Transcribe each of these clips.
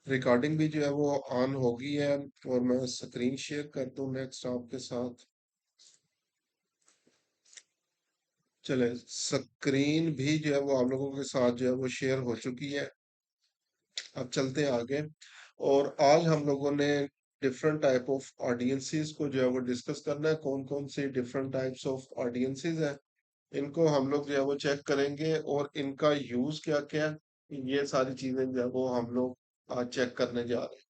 Recording भी जो है वो ऑन हो गई है। और मैं स्क्रीन शेयर कर दूं नेक्स्ट आपके साथ। चले, स्क्रीन भी जो है वो आप लोगों के साथ जो है वो शेयर हो चुकी है। अब चलते हैं आगे। और आज हम लोगों ने डिफरेंट टाइप ऑफ ऑडियंसेस को जो है वो डिस्कस करना है। कौन कौन से डिफरेंट टाइप्स ऑफ ऑडियंसेस हैं, इनको हम लोग जो है वो चेक करेंगे और इनका यूज क्या क्या है। ये सारी चीजें जो है वो हम लोग आज चेक करने जा रहे हैं।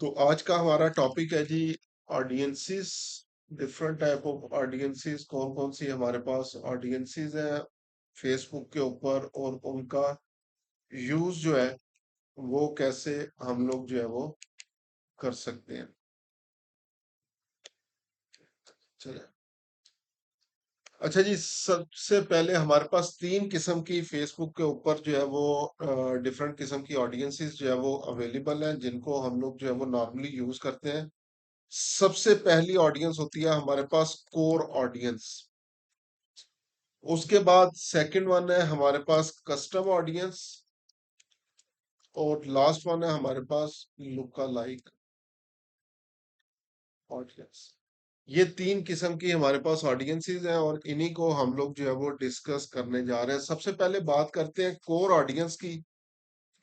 तो आज का हमारा टॉपिक है जी, audiences. Different type of audiences, कौन कौन सी हमारे पास ऑडियंसेस हैं फेसबुक के ऊपर, और उनका यूज जो है वो कैसे हम लोग जो है वो कर सकते हैं। चलिए, अच्छा जी, सबसे पहले हमारे पास तीन किस्म की फेसबुक के ऊपर जो है वो डिफरेंट किस्म की ऑडियंसेस जो है वो अवेलेबल हैं, जिनको हम लोग जो है वो नॉर्मली यूज करते हैं। सबसे पहली ऑडियंस होती है हमारे पास कोर ऑडियंस। उसके बाद सेकंड वन है हमारे पास कस्टम ऑडियंस। और लास्ट वन है हमारे पास लुका लाइक ऑडियंस। ये तीन किस्म की हमारे पास ऑडियंसेस हैं और इन्हीं को हम लोग जो है वो डिस्कस करने जा रहे हैं। सबसे पहले बात करते हैं कोर ऑडियंस की।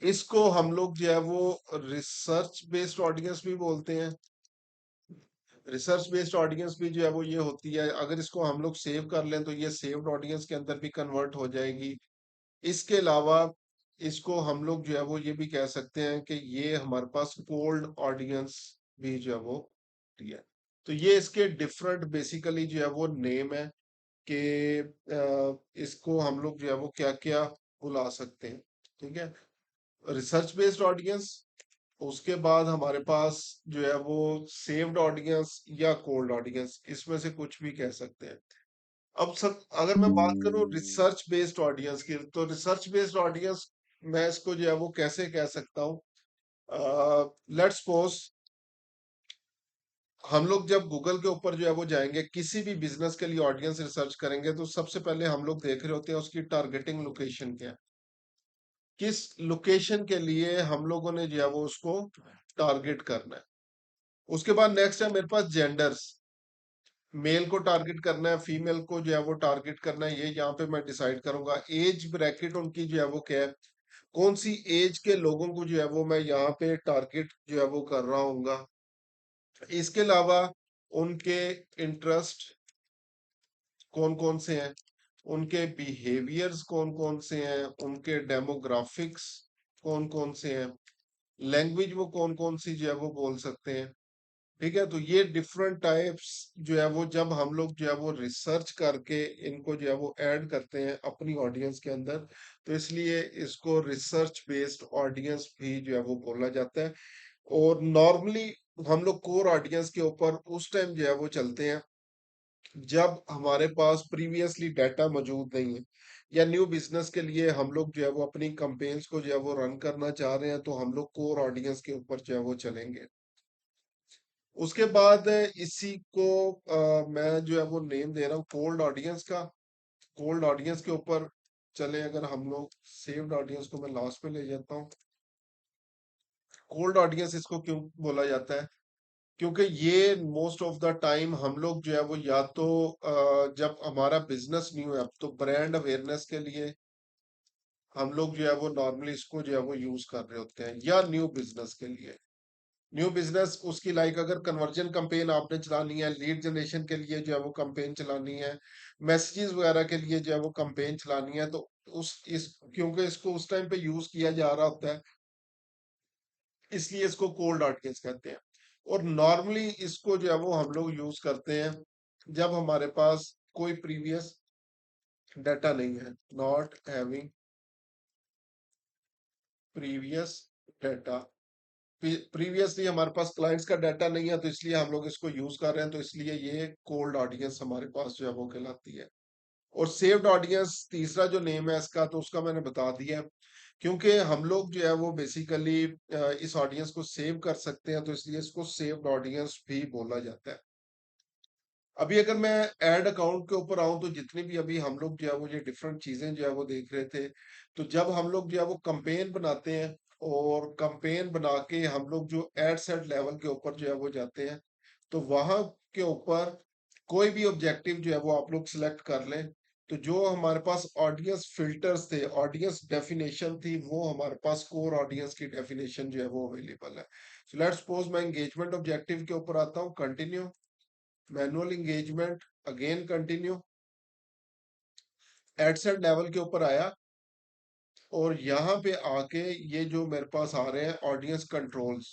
इसको हम लोग जो है वो रिसर्च बेस्ड ऑडियंस भी बोलते हैं। रिसर्च बेस्ड ऑडियंस भी जो है वो ये होती है, अगर इसको हम लोग सेव कर लें तो ये सेव्ड ऑडियंस के अंदर भी कन्वर्ट हो जाएगी। इसके अलावा इसको हम लोग जो है वो ये भी कह सकते हैं कि ये हमारे पास कोल्ड ऑडियंस भी जो है वो होती है। तो ये इसके डिफरेंट बेसिकली जो है वो नेम है कि इसको हम लोग जो है वो क्या क्या बुला सकते हैं। ठीक है, रिसर्च बेस्ड ऑडियंस, उसके बाद हमारे पास जो है वो सेव्ड ऑडियंस या कोल्ड ऑडियंस, इसमें से कुछ भी कह सकते हैं। अब सब अगर मैं बात करूं रिसर्च बेस्ड ऑडियंस की, तो रिसर्च बेस्ड ऑडियंस मैं इसको जो है वो कैसे कह सकता हूँ। लेट्स सपोज हम लोग जब गूगल के ऊपर जो है वो जाएंगे, किसी भी बिजनेस के लिए ऑडियंस रिसर्च करेंगे, तो सबसे पहले हम लोग देख रहे होते हैं उसकी टारगेटिंग लोकेशन क्या है। किस लोकेशन के लिए हम लोगों ने जो है वो उसको टारगेट करना है। उसके बाद नेक्स्ट है मेरे पास जेंडर्स। मेल को टारगेट करना है, फीमेल को जो है वो टारगेट करना है, ये यहाँ पे मैं डिसाइड करूंगा। एज ब्रैकेट उनकी जो है वो क्या है, कौन सी एज के लोगों को जो है वो मैं यहाँ पे टारगेट जो है वो कर रहा हूँ। इसके अलावा उनके इंटरेस्ट कौन कौन से हैं, उनके बिहेवियर्स कौन कौन से हैं, उनके डेमोग्राफिक्स कौन कौन से हैं, लैंग्वेज वो कौन कौन सी जो है वो बोल सकते हैं। ठीक है, तो ये डिफरेंट टाइप्स जो है वो जब हम लोग जो है वो रिसर्च करके इनको जो है वो ऐड करते हैं अपनी ऑडियंस के अंदर, तो इसलिए इसको रिसर्च बेस्ड ऑडियंस भी जो है वो बोला जाता है। और नॉर्मली हम लोग कोर ऑडियंस के ऊपर उस टाइम जो है वो चलते हैं जब हमारे पास प्रीवियसली डाटा मौजूद नहीं है, या न्यू बिजनेस के लिए हम लोग जो है वो अपनी कंपेन्स को जो है वो रन करना चाह रहे हैं, तो हम लोग कोर ऑडियंस के ऊपर जो है वो चलेंगे। उसके बाद इसी को मैं जो है वो नेम दे रहा हूँ कोल्ड ऑडियंस का। कोल्ड ऑडियंस के ऊपर चले, अगर हम लोग सेव्ड ऑडियंस को मैं लास्ट में ले जाता हूँ। कोल्ड ऑडियंस इसको क्यों बोला जाता है, क्योंकि ये मोस्ट ऑफ द टाइम हम लोग जो है वो या तो जब हमारा बिजनेस न्यू है, तो ब्रांड अवेयरनेस के लिए हम लोग जो है वो नॉर्मली इसको जो है वो यूज कर रहे होते हैं, या न्यू बिजनेस के लिए। न्यू बिजनेस उसकी लाइक अगर कन्वर्जन कंपेन आपने चलानी है, लीड जनरेशन के लिए जो है वो कंपेन चलानी है, मैसेजेस वगैरह के लिए जो है वो कंपेन चलानी है, तो उस इस क्योंकि इसको उस टाइम पे यूज किया जा रहा होता है, इसलिए इसको कोल्ड ऑडियंस कहते हैं। और नॉर्मली इसको जो है वो हम लोग यूज करते हैं जब हमारे पास कोई प्रीवियस डाटा नहीं है, not having previous data. Previously हमारे पास क्लाइंट्स का डाटा नहीं है, तो इसलिए हम लोग इसको यूज कर रहे हैं, तो इसलिए ये कोल्ड ऑडियंस हमारे पास जो है वो कहलाती है। और सेव्ड ऑडियंस तीसरा जो नेम है इसका, तो उसका मैंने बता दिया। क्योंकि हम लोग जो है वो बेसिकली इस ऑडियंस को सेव कर सकते हैं, तो इसलिए इसको सेव्ड ऑडियंस भी बोला जाता है। अभी अगर मैं ऐड अकाउंट के ऊपर आऊं तो जितनी भी अभी हम लोग जो है वो ये डिफरेंट चीजें जो है वो देख रहे थे, तो जब हम लोग जो है वो कंपेन बनाते हैं और कंपेन बना के हम लोग जो एड सेट लेवल के ऊपर जो है वो जाते हैं, तो वहां के ऊपर कोई भी ऑब्जेक्टिव जो है वो आप लोग सिलेक्ट कर लें। तो जो हमारे पास ऑडियंस फिल्टर्स थे, ऑडियंस डेफिनेशन थी, वो हमारे पास कोर ऑडियंस की डेफिनेशन जो है वो अवेलेबल है। सो लेट्स सपोज मैं एंगेजमेंट ऑब्जेक्टिव के ऊपर आता हूँ, continue, manual engagement, again continue, ad set level के ऊपर आया और यहाँ पे आके ये जो मेरे पास आ रहे हैं ऑडियंस कंट्रोल्स,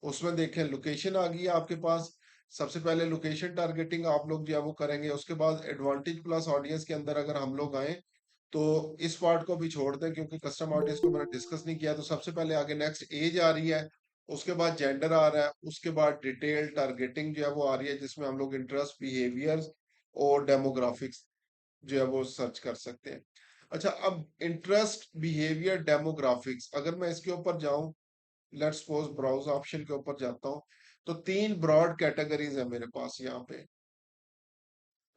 उसमें देखें लोकेशन आ गई है आपके पास। सबसे पहले लोकेशन टारगेटिंग आप लोग जो है वो करेंगे, उसके बाद एडवांटेज प्लस ऑडियंस के अंदर अगर हम लोग आए तो इस पार्ट को भी छोड़ दें क्योंकि कस्टम ऑडियंस को मैंने डिस्कस नहीं किया। तो सबसे पहले आगे नेक्स्ट एज आ रही है, उसके बाद जेंडर आ रहा है, उसके बाद डिटेल टारगेटिंग जो है वो आ रही है जिसमें हम लोग इंटरेस्ट, बिहेवियर्स और डेमोग्राफिक्स जो है वो सर्च कर सकते हैं। अच्छा, अब इंटरेस्ट, बिहेवियर, डेमोग्राफिक्स अगर मैं इसके ऊपर जाऊं, लेट्स सपोज ब्राउज ऑप्शन के ऊपर जाता हूं, तो तीन ब्रॉड कैटेगरीज है मेरे पास यहाँ पे,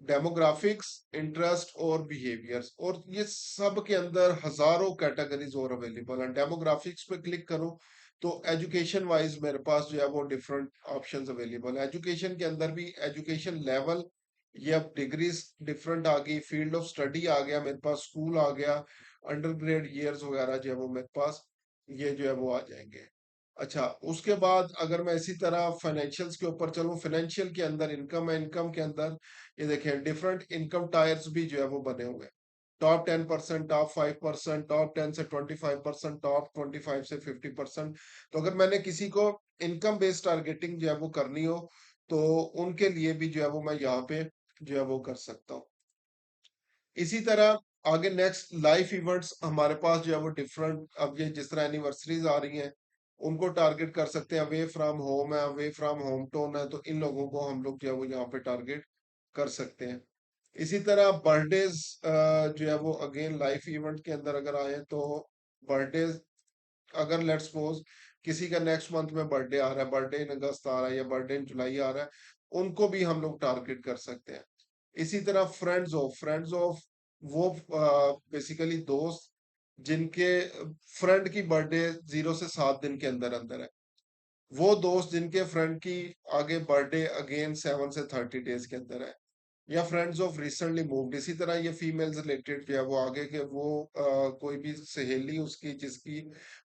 डेमोग्राफिक्स, इंटरेस्ट और बिहेवियर्स, और ये सब के अंदर हजारों कैटेगरीज और अवेलेबल हैं। डेमोग्राफिक्स पे क्लिक करूं तो एजुकेशन वाइज मेरे पास जो है वो डिफरेंट ऑप्शंस अवेलेबल है। एजुकेशन के अंदर भी एजुकेशन लेवल, ये अब डिग्रीज डिफरेंट आ गई, फील्ड ऑफ स्टडी आ गया मेरे पास, स्कूल आ गया, अंडर ग्रेड ईयर्स वगैरह जो है वो मेरे पास ये जो है वो आ जाएंगे। अच्छा, उसके बाद अगर मैं इसी तरह फाइनेंशियल्स के ऊपर चलूं, फाइनेंशियल के अंदर इनकम है, इनकम के अंदर ये देखें डिफरेंट इनकम टायर्स भी जो है वो बने हुए हैं। टॉप 10%, टॉप 5%, टॉप 10 से 25%, टॉप 25 से 50%। तो अगर मैंने किसी को इनकम बेस्ड टारगेटिंग जो है वो करनी हो तो उनके लिए भी जो है वो मैं यहाँ पे जो है वो कर सकता हूँ। इसी तरह आगे नेक्स्ट लाइफ इवेंट्स हमारे पास जो है वो डिफरेंट, अब ये जिस तरह एनिवर्सरीज आ रही हैं उनको टारगेट कर सकते हैं। अवे फ्रॉम होम है, अवे फ्रॉम होम टाउन है, तो इन लोगों को हम लोग जो है वो यहाँ पे टारगेट कर सकते हैं। इसी तरह बर्थडेज जो है वो अगेन लाइफ इवेंट के अंदर अगर आए तो बर्थडेज, अगर लेट्स सपोज किसी का नेक्स्ट मंथ में बर्थडे आ रहा है, बर्थडे इन अगस्त आ रहा है या बर्थडे इन जुलाई आ रहा है, उनको भी हम लोग टारगेट कर सकते हैं। इसी तरह फ्रेंड्स ऑफ वो बेसिकली दोस्त जिनके फ्रेंड की बर्थडे 0 से 7 दिन के अंदर अंदर है, वो दोस्त जिनके फ्रेंड की आगे बर्थडे अगेन 7 से 30 डेज के अंदर है, या फ्रेंड्स ऑफ रिसेंटली मूव्ड। इसी तरह ये फीमेल्स रिलेटेड जो है वो आगे के वो कोई भी सहेली उसकी जिसकी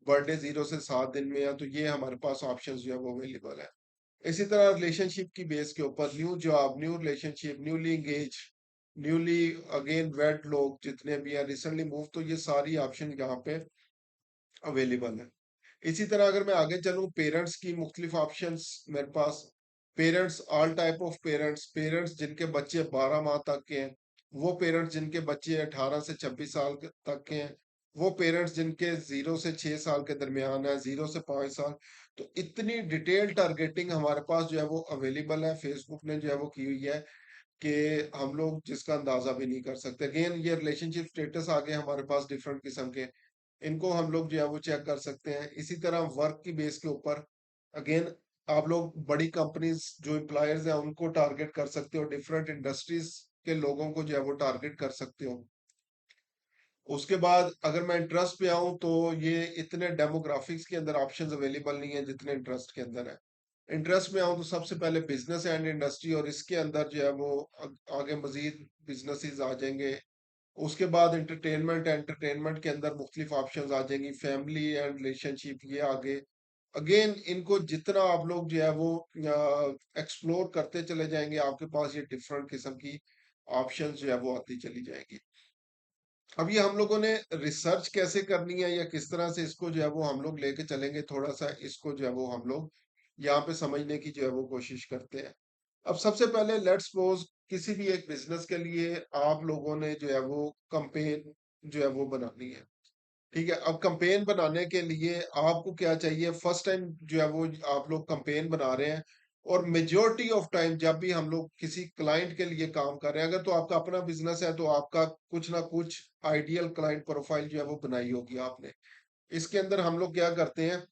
बर्थडे 0 से 7 दिन में है, तो ये हमारे पास ऑप्शन जो है वो अवेलेबल है। इसी तरह रिलेशनशिप की बेस के ऊपर new job, new relationship, newly engage, newly again wed लोग जितने भी हैं, रिसेंटली मूव, तो ये सारी ऑप्शन यहाँ पे अवेलेबल है। इसी तरह अगर मैं आगे चलूं, पेरेंट्स की मुख्तलिफ ऑप्शंस मेरे पास, parents, all type of parents, parents जिनके बच्चे 12 माह तक के हैं, वो पेरेंट्स जिनके बच्चे 18 से 26 साल तक के हैं, वो पेरेंट्स जिनके 0 से 6 साल के दरमियान है, 0 से 5 साल। तो इतनी डिटेल टारगेटिंग हमारे पास जो है वो अवेलेबल है, फेसबुक ने जो है वो की हुई है कि हम लोग जिसका अंदाजा भी नहीं कर सकते। अगेन ये रिलेशनशिप स्टेटस आ गए हमारे पास डिफरेंट किस्म के, इनको हम लोग जो है वो चेक कर सकते हैं। इसी तरह वर्क की बेस के ऊपर अगेन आप लोग बड़ी कंपनीज जो एम्प्लॉयर्स हैं उनको टारगेट कर सकते हो, डिफरेंट इंडस्ट्रीज के लोगों को जो है वो टारगेट कर सकते हो। उसके बाद अगर मैं इंटरेस्ट पे आऊं तो ये इतने डेमोग्राफिक्स के अंदर ऑप्शंस अवेलेबल नहीं है जितने इंटरेस्ट के अंदर है। इंटरेस्ट में आऊं तो सबसे पहले बिजनेस एंड इंडस्ट्री, और इसके अंदर जो है वो आगे मजीद बिजनेसेस आ जाएंगे। उसके बाद एंटरटेनमेंट, एंटरटेनमेंट के अंदर मुख्तलिफ ऑप्शंस आ जाएंगी, फैमिली एंड रिलेशनशिप ये आगे। अगेन इनको जितना आप लोग जो है वो एक्सप्लोर करते चले जाएंगे आपके पास ये डिफरेंट किस्म की ऑप्शंस जो है वो आती चली जाएंगी। अब ये हम लोगों ने रिसर्च कैसे करनी है या किस तरह से इसको जो है वो हम लोग लेके चलेंगे, थोड़ा सा इसको जो है वो हम लोग यहाँ पे समझने की जो है वो कोशिश करते हैं। अब सबसे पहले लेट्स सपोज किसी भी एक बिजनेस के लिए आप लोगों ने जो है वो कंपेन जो है वो बनानी है। ठीक है, अब कंपेन बनाने के लिए आपको क्या चाहिए, फर्स्ट टाइम जो है वो आप लोग कंपेन बना रहे हैं, और मेजोरिटी ऑफ टाइम जब भी हम लोग किसी क्लाइंट के लिए काम कर रहे हैं, अगर तो आपका अपना बिजनेस है तो आपका कुछ ना कुछ आइडियल क्लाइंट प्रोफाइल जो है वो बनाई होगी आपने। इसके अंदर हम लोग क्या करते हैं,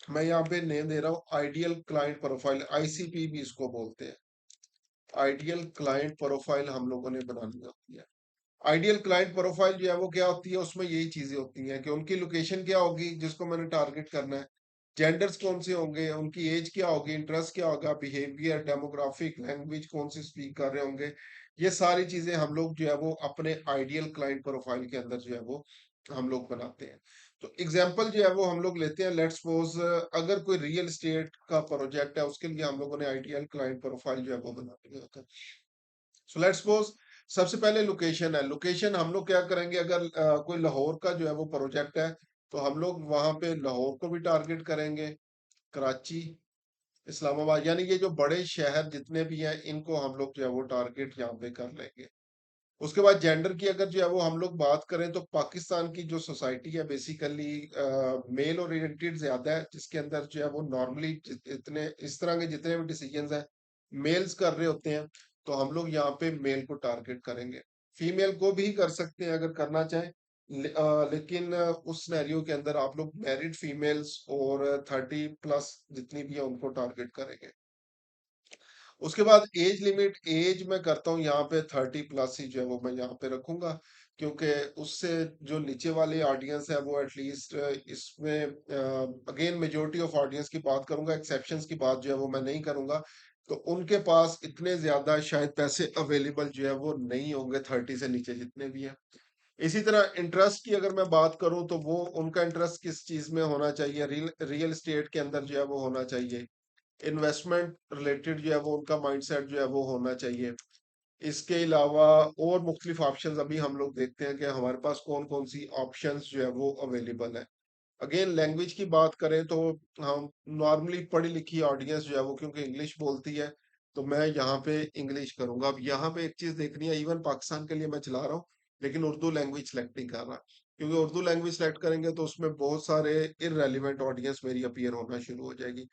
मैं यहाँ पे नेम दे रहा हूँ आइडियल क्लाइंट प्रोफाइल, आईसीपी भी इसको बोलते हैं। आइडियल क्लाइंट प्रोफाइल हम लोगों ने बनानी होती है। आइडियल क्लाइंट प्रोफाइल जो है वो क्या होती है, उसमें यही चीजें होती हैं कि उनकी लोकेशन क्या होगी जिसको मैंने टारगेट करना है, जेंडर्स कौन से होंगे, उनकी एज क्या होगी, इंटरेस्ट क्या होगा, बिहेवियर, डेमोग्राफिक, लैंग्वेज कौन सी स्पीक कर रहे होंगे। ये सारी चीजें हम लोग जो है वो अपने आइडियल क्लाइंट प्रोफाइल के अंदर जो है वो हम लोग बनाते हैं। तो एग्जाम्पल जो है वो हम लोग लेते हैं, लेट्स सपोज अगर कोई रियल एस्टेट का प्रोजेक्ट है, उसके लिए हम लोगों ने आइडियल क्लाइंट प्रोफाइल जो है वो बनानी होता है। सो लेट्स सपोज सबसे पहले लोकेशन है, लोकेशन हम लोग क्या करेंगे, अगर कोई लाहौर का जो है वो प्रोजेक्ट है, तो हम लोग वहां पे लाहौर को भी टारगेट करेंगे, कराची, इस्लामाबाद, यानी ये जो बड़े शहर जितने भी हैं इनको हम लोग जो है वो टारगेट यहाँ पे कर लेंगे। उसके बाद जेंडर की अगर जो है वो हम लोग बात करें, तो पाकिस्तान की जो सोसाइटी है बेसिकली मेल ओरिएंटेड ज्यादा है, जिसके अंदर जो है वो नॉर्मली इतने इस तरह के जितने भी डिसीजंस हैं मेल्स कर रहे होते हैं, तो हम लोग यहाँ पे मेल को टारगेट करेंगे। फीमेल को भी कर सकते हैं अगर करना चाहें, लेकिन उस सिनेरियो के अंदर आप लोग मैरिड फीमेल्स और 30+ जितनी भी है उनको टारगेट करेंगे। उसके बाद एज लिमिट, एज मैं करता हूँ यहाँ पे 30+ ही जो है वो मैं यहाँ पे रखूंगा, क्योंकि उससे जो नीचे वाली ऑडियंस है वो एटलीस्ट इसमें अगेन मेजोरिटी ऑफ ऑडियंस की बात करूंगा, एक्सेप्शंस की बात जो है वो मैं नहीं करूंगा। तो उनके पास इतने ज्यादा शायद पैसे अवेलेबल जो है वो नहीं होंगे 30 से नीचे जितने भी हैं। इसी तरह इंटरेस्ट की अगर मैं बात करूं, तो वो उनका इंटरेस्ट किस चीज में होना चाहिए, रियल एस्टेट के अंदर जो है वो होना चाहिए, इन्वेस्टमेंट रिलेटेड जो है वो उनका माइंडसेट जो है वो होना चाहिए। इसके अलावा और मुख्तलिफ ऑप्शंस अभी हम लोग देखते हैं कि हमारे पास कौन कौन सी ऑप्शंस जो है वो अवेलेबल है। अगेन लैंग्वेज की बात करें तो हम नॉर्मली पढ़ी लिखी ऑडियंस जो है वो क्योंकि इंग्लिश बोलती है, तो मैं यहाँ पे इंग्लिश करूंगा। अब यहाँ पे एक चीज देखनी है, इवन पाकिस्तान के लिए मैं चला रहा हूँ लेकिन उर्दू लैंग्वेज सेलेक्ट नहीं कर रहा, क्योंकि उर्दू लैंग्वेज सेलेक्ट करेंगे तो उसमें बहुत सारे इररेलीवेंट ऑडियंस मेरी अपीयर होना शुरू हो जाएगी।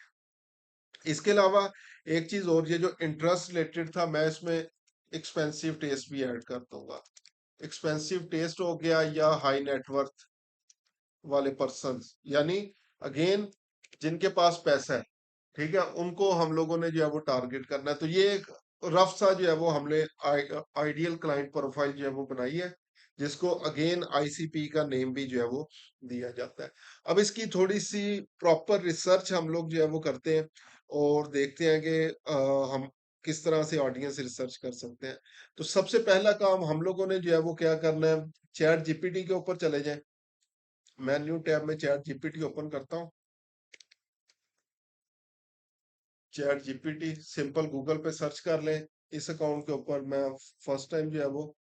इसके अलावा एक चीज और, ये जो इंटरेस्ट रिलेटेड था, मैं इसमें एक्सपेंसिव टेस्ट भी ऐड कर दूंगा। एक्सपेंसिव टेस्ट हो गया या हाई नेटवर्थ वाले पर्सन, यानी अगेन जिनके पास पैसा है, ठीक है, उनको हम लोगों ने जो है वो टारगेट करना है। तो ये एक रफ सा जो है वो हमने आइडियल क्लाइंट प्रोफाइल जो है वो बनाई है, जिसको अगेन आईसीपी का नेम भी जो है वो दिया जाता है। अब इसकी थोड़ी सी प्रॉपर रिसर्च हम लोग जो है वो करते हैं और देखते हैं कि हम किस तरह से ऑडियंस रिसर्च कर सकते हैं। तो सबसे पहला काम हम लोगों ने जो है वो क्या करना है, चैट जीपीटी के ऊपर चले जाएं। मैं न्यू टैब में चैट जीपीटी ओपन करता हूँ। चैट जीपीटी सिंपल गूगल पे सर्च कर ले, इस अकाउंट के ऊपर मैं फर्स्ट टाइम जो है वो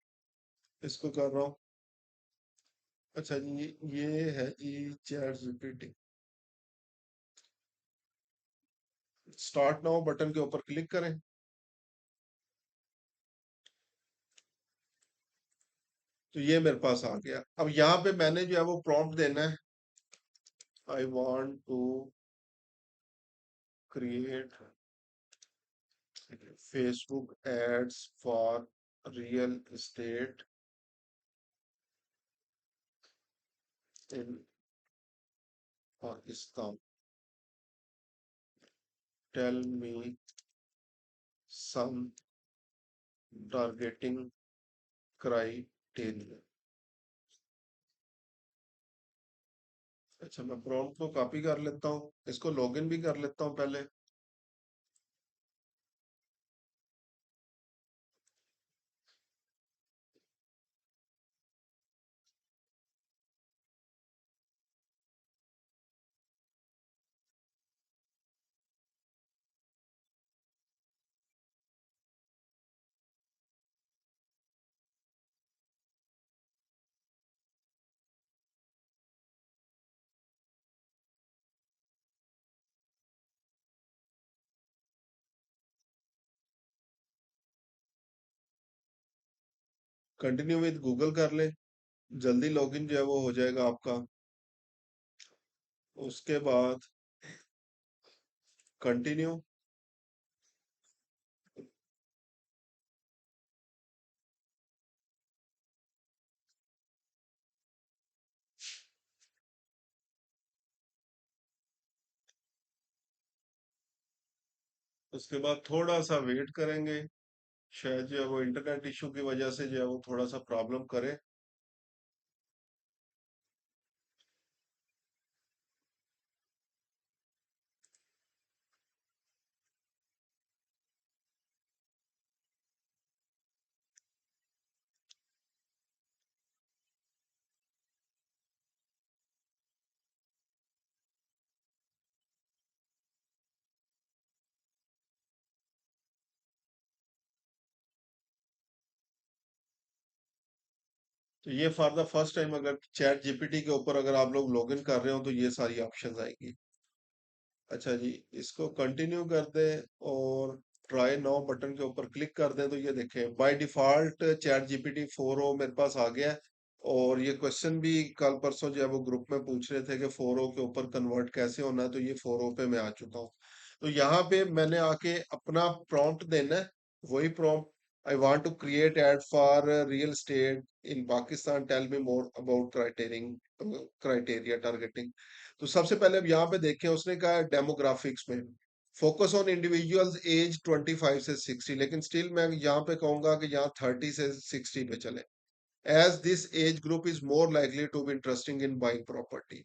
इसको कर रहा हूँ। अच्छा जी, ये है जी chat GPT. Start now button के ऊपर क्लिक करें, तो ये मेरे पास आ गया। अब यहाँ पे मैंने जो है वो प्रॉम्प्ट देना है, I want to create Facebook ads for real estate in Pakistan, tell me some targeting criteria. अच्छा, मैं प्रॉम्प्ट को कॉपी कर लेता हूँ, इसको लॉगिन भी कर लेता हूँ पहले। कंटिन्यू विद गूगल कर ले, जल्दी लॉगिन जो है वो हो जाएगा आपका। उसके बाद कंटिन्यू। उसके बाद थोड़ा सा वेट करेंगे। शायद जो है वो इंटरनेट इशू की वजह से जो है वो थोड़ा सा प्रॉब्लम करे। तो ये फॉर द फर्स्ट टाइम अगर चैट जीपीटी के ऊपर अगर आप लोग लॉगिन कर रहे हो तो ये सारी ऑप्शंस आएंगी। अच्छा जी, इसको कंटिन्यू कर दें और ट्राई नाउ बटन के ऊपर क्लिक कर दें तो ये देखें by default chat GPT 4o मेरे पास आ गया है। और ये क्वेश्चन भी कल परसों जो है वो ग्रुप में पूछ रहे थे कि 4o के ऊपर कन्वर्ट कैसे होना है, तो ये 4o पे मैं आ चुका हूँ। तो यहाँ पे मैंने आके अपना प्रॉम्प्ट देना है, वही prompt. I want to create ad for real estate in Pakistan, tell me more about criteria targeting. तो सबसे पहले अब यहाँ पे देखें, उसने कहा है डेमोग्राफिक्स में फोकस ऑन इंडिविजुअल्स एज 25 से 60, लेकिन स्टिल मैं यहाँ पे कहूंगा कि यहाँ 30 से 60 पे चले, as this age group is more likely to be interesting in buying property.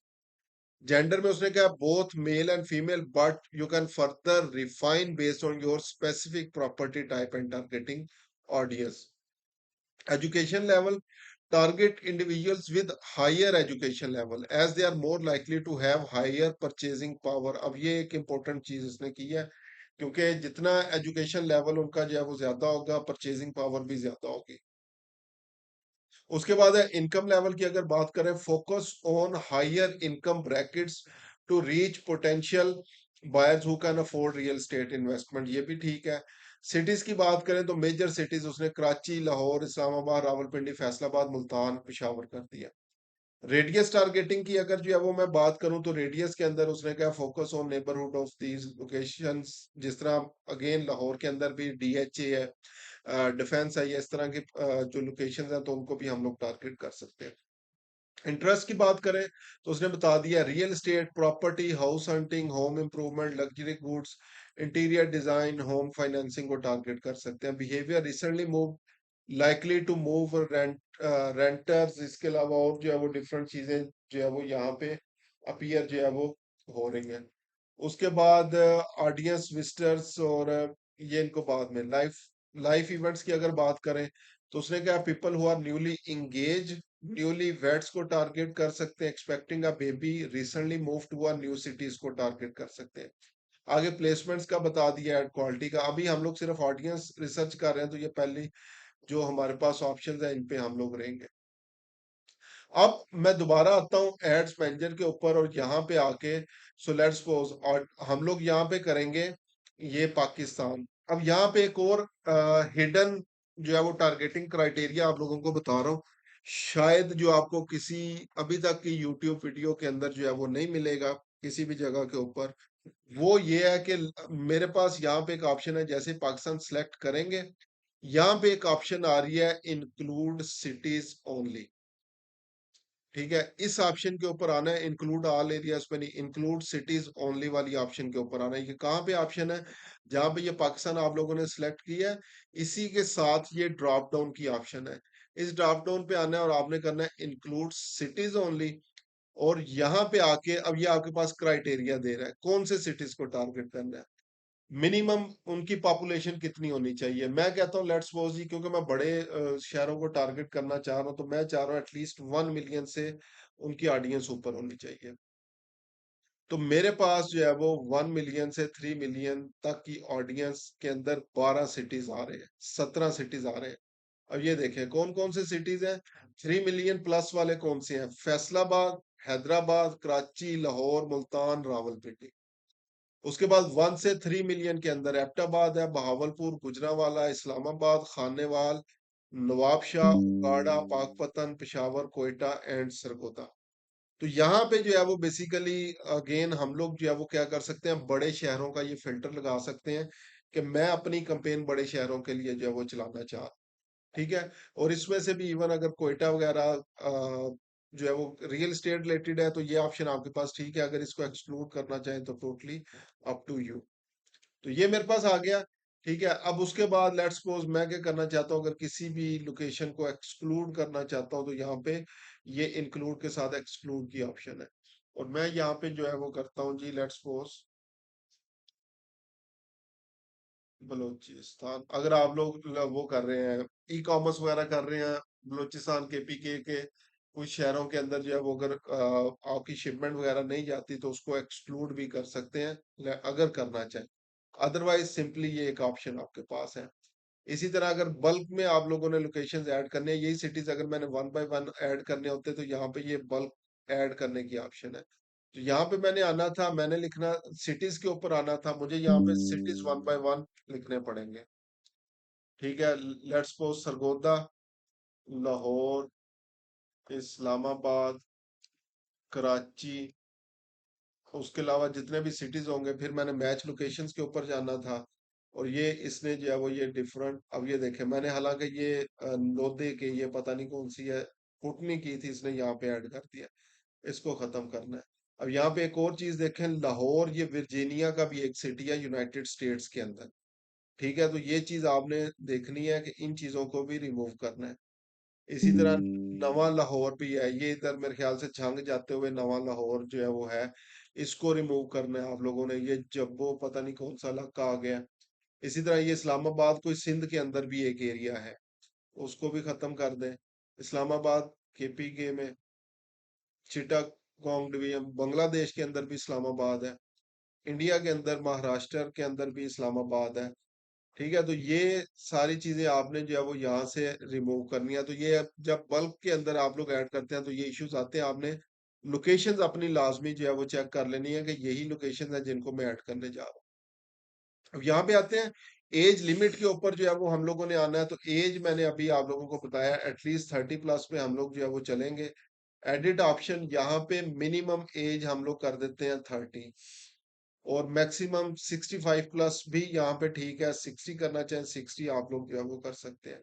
Gender में उसने कहा both male and female, but you can further refine based on your specific property type and targeting audience. Education level, target individuals with higher education level as they are more likely to have higher purchasing power। अब ये एक important चीज इसने की है, क्योंकि जितना education level उनका जो है वो ज्यादा होगा, परचेजिंग पावर भी ज्यादा होगी। उसके बाद है इनकम लेवल की अगर बात करें, focus on higher income brackets to reach potential buyers who can afford real estate investment, ये भी ठीक है। सिटीज की बात करें तो मेजर सिटीज उसने कराची, लाहौर, इस्लामाबाद, रावलपिंडी, फैसलाबाद, मुल्तान, पेशावर कर दिया। रेडियस टारगेटिंग की अगर जो है वो मैं बात करूं तो रेडियस के अंदर उसने क्या focus on neighbourhood of these locations, जिस तरह अगेन लाहौर के अंदर भी डीएचए है, डिफेंस है, या इस तरह की जो लोकेशंस हैं तो उनको भी हम लोग टारगेट कर सकते हैं। इंटरेस्ट की बात करें तो उसने बता दिया real estate, property, house hunting, home improvement, luxury goods, interior design, home financing को टारगेट कर सकते हैं। Behaviour recently move, likely to move renters, इसके अलावा और जो है वो डिफरेंट चीजें जो है वो यहाँ पे अपीयर जो है वो हो रही हैं। उसके बाद ऑडियंस विजिटर्स और ये इनको बाद में लाइफ लाइफ इवेंट्स की अगर बात करें तो उसने कहा people who are newly engage, newly weds को टारगेट कर सकते हैं, expecting a baby, recently move to a new cities को टारगेट कर सकते हैं। आगे प्लेसमेंट्स का बता दिया, एड क्वालिटी का। अभी हम लोग सिर्फ ऑडियंस रिसर्च कर रहे हैं, तो ये पहली जो हमारे पास ऑप्शंस है इन पे हम लोग रहेंगे। अब मैं दोबारा आता हूँ एड्स मैनेजर के ऊपर और यहाँ पे आके सो लेट्स सपोज और हम लोग यहाँ पे करेंगे ये पाकिस्तान। अब यहाँ पे एक और हिडन जो है वो टारगेटिंग क्राइटेरिया आप लोगों को बता रहा हूँ, शायद जो आपको किसी अभी तक की यूट्यूब वीडियो के अंदर जो है वो नहीं मिलेगा किसी भी जगह के ऊपर। वो ये है कि मेरे पास यहाँ पे एक ऑप्शन है, जैसे पाकिस्तान सेलेक्ट करेंगे यहाँ पे एक ऑप्शन आ रही है इंक्लूड सिटीज ओनली। ठीक है, इस ऑप्शन के ऊपर आना है, इंक्लूड ऑल एरियाज पे नहीं, इंक्लूड सिटीज ओनली वाली ऑप्शन के ऊपर आना है। ये कहाँ पे ऑप्शन है, जहां पे ये पाकिस्तान आप लोगों ने सिलेक्ट किया है, इसी के साथ ये ड्रॉप डाउन की ऑप्शन है। इस ड्रॉप डाउन पे आना है और आपने करना है इंक्लूड सिटीज ओनली। और यहाँ पे आके अब ये आपके पास क्राइटेरिया दे रहा है कौन से सिटीज को टारगेट करना है, मिनिमम उनकी पॉपुलेशन कितनी होनी चाहिए। मैं कहता हूँ लेट्स सपोज जी, क्योंकि मैं बड़े शहरों को टारगेट करना चाह रहा हूँ, तो मैं चाह रहा हूँ एटलीस्ट 1 मिलियन से उनकी ऑडियंस ऊपर होनी चाहिए। तो मेरे पास जो है वो 1 मिलियन से 3 मिलियन तक की ऑडियंस के अंदर 12 सिटीज आ रहे हैं, 17 सिटीज आ रहे हैं। अब ये देखें कौन कौन से सिटीज हैं। 3 मिलियन प्लस वाले कौन से हैं, फैसलाबाद, हैदराबाद, कराची, लाहौर, मुल्तान, रावलपिंडी। उसके बाद 1 से 3 मिलियन के अंदर एबटाबाद है, बहावलपुर, गुजरांवाला, इस्लामाबाद, खानेवाल, नवाबशाह, उगाड़ा, पाकपतन, पेशावर, कोयटा एंड सरगोदा। तो यहाँ पे जो है वो बेसिकली अगेन हम लोग जो है वो क्या कर सकते हैं, बड़े शहरों का ये फिल्टर लगा सकते हैं कि मैं अपनी कंपेन बड़े शहरों के लिए जो है वो चलाना चाह। ठीक है, और इसमें से भी इवन अगर कोयटा वगैरह जो है वो रियल एस्टेट रिलेटेड है तो ये ऑप्शन आपके पास ठीक है, अगर इसको एक्सक्लूड करना चाहें तो टोटली अप टू यू। तो ये मेरे पास आ गया। ठीक है, अब उसके बाद लेट्स सपोज मैं क्या करना चाहता हूँ, अगर किसी भी लोकेशन को एक्सक्लूड करना चाहता हूँ तो यहाँ पे ये इंक्लूड के साथ एक्सक्लूड की ऑप्शन है, और मैं यहाँ पे जो है वो करता हूँ जी, लेट्स सपोज बलूचिस्तान। अगर आप लोग वो कर रहे हैं, ई कॉमर्स वगैरह कर रहे हैं बलूचिस्तान के पीके के कुछ शहरों के अंदर जो है वो, अगर आपकी शिपमेंट वगैरह नहीं जाती तो उसको एक्सक्लूड भी कर सकते हैं अगर करना चाहें। अदरवाइज सिंपली ये एक ऑप्शन आपके पास है। इसी तरह अगर बल्क में आप लोगों ने लोकेशंस ऐड करने हैं, यही सिटीज अगर मैंने वन बाय वन ऐड करने होते तो यहाँ पे ये बल्क ऐड करने की ऑप्शन है। तो यहाँ पे मैंने आना था, मैंने लिखना सिटीज के ऊपर आना था, मुझे यहाँ पे सिटीज वन बाय वन लिखने पड़ेंगे। ठीक है, लेट्स सपोज सरगोदा, लाहौर, इस्लामाबाद, कराची, उसके अलावा जितने भी सिटीज होंगे, फिर मैंने मैच लोकेशंस के ऊपर जाना था। और ये इसने जो है वो ये डिफरेंट, अब ये देखें मैंने हालांकि ये लोधे के ये पता नहीं कौन सी है कुटनी की थी, इसने यहाँ पे ऐड कर दिया। इसको खत्म करना है। अब यहाँ पे एक और चीज देखें, लाहौर ये वर्जीनिया का भी एक सिटी है यूनाइटेड स्टेट्स के अंदर। ठीक है, तो ये चीज आपने देखनी है कि इन चीजों को भी रिमूव करना है। इसी तरह नवा लाहौर भी है, ये इधर मेरे ख्याल से छंग जाते हुए नवा लाहौर जो है वो है, इसको रिमूव करना है आप लोगों ने। ये जब्बो पता नहीं कौन सा इलाका आ गया। इसी तरह ये इस्लामाबाद कोई सिंध के अंदर भी एक एरिया है, उसको भी खत्म कर दें। इस्लामाबाद केपी के में, चिटागोंग डिवीजन बांग्लादेश के अंदर भी इस्लामाबाद है। इंडिया के अंदर महाराष्ट्र के अंदर भी इस्लामाबाद है। ठीक है, तो ये सारी चीजें आपने जो है वो यहाँ से रिमूव करनी है। तो ये अब जब बल्क के अंदर आप लोग ऐड करते हैं तो ये इश्यूज आते हैं, आपने लोकेशंस अपनी लाजमी जो है वो चेक कर लेनी है कि यही लोकेशन है जिनको मैं ऐड करने जा रहा हूँ। अब यहाँ पे आते हैं एज लिमिट के ऊपर, जो है वो हम लोगों ने आना है। तो एज मैंने अभी आप लोगों को बताया एटलीस्ट 30+ पे हम लोग जो है वो चलेंगे। एडिट ऑप्शन, यहाँ पे मिनिमम एज हम लोग कर देते हैं 30, और मैक्सिमम 65+ भी यहाँ पे ठीक है, 60 करना चाहें 60 आप लोग जो है वो कर सकते हैं।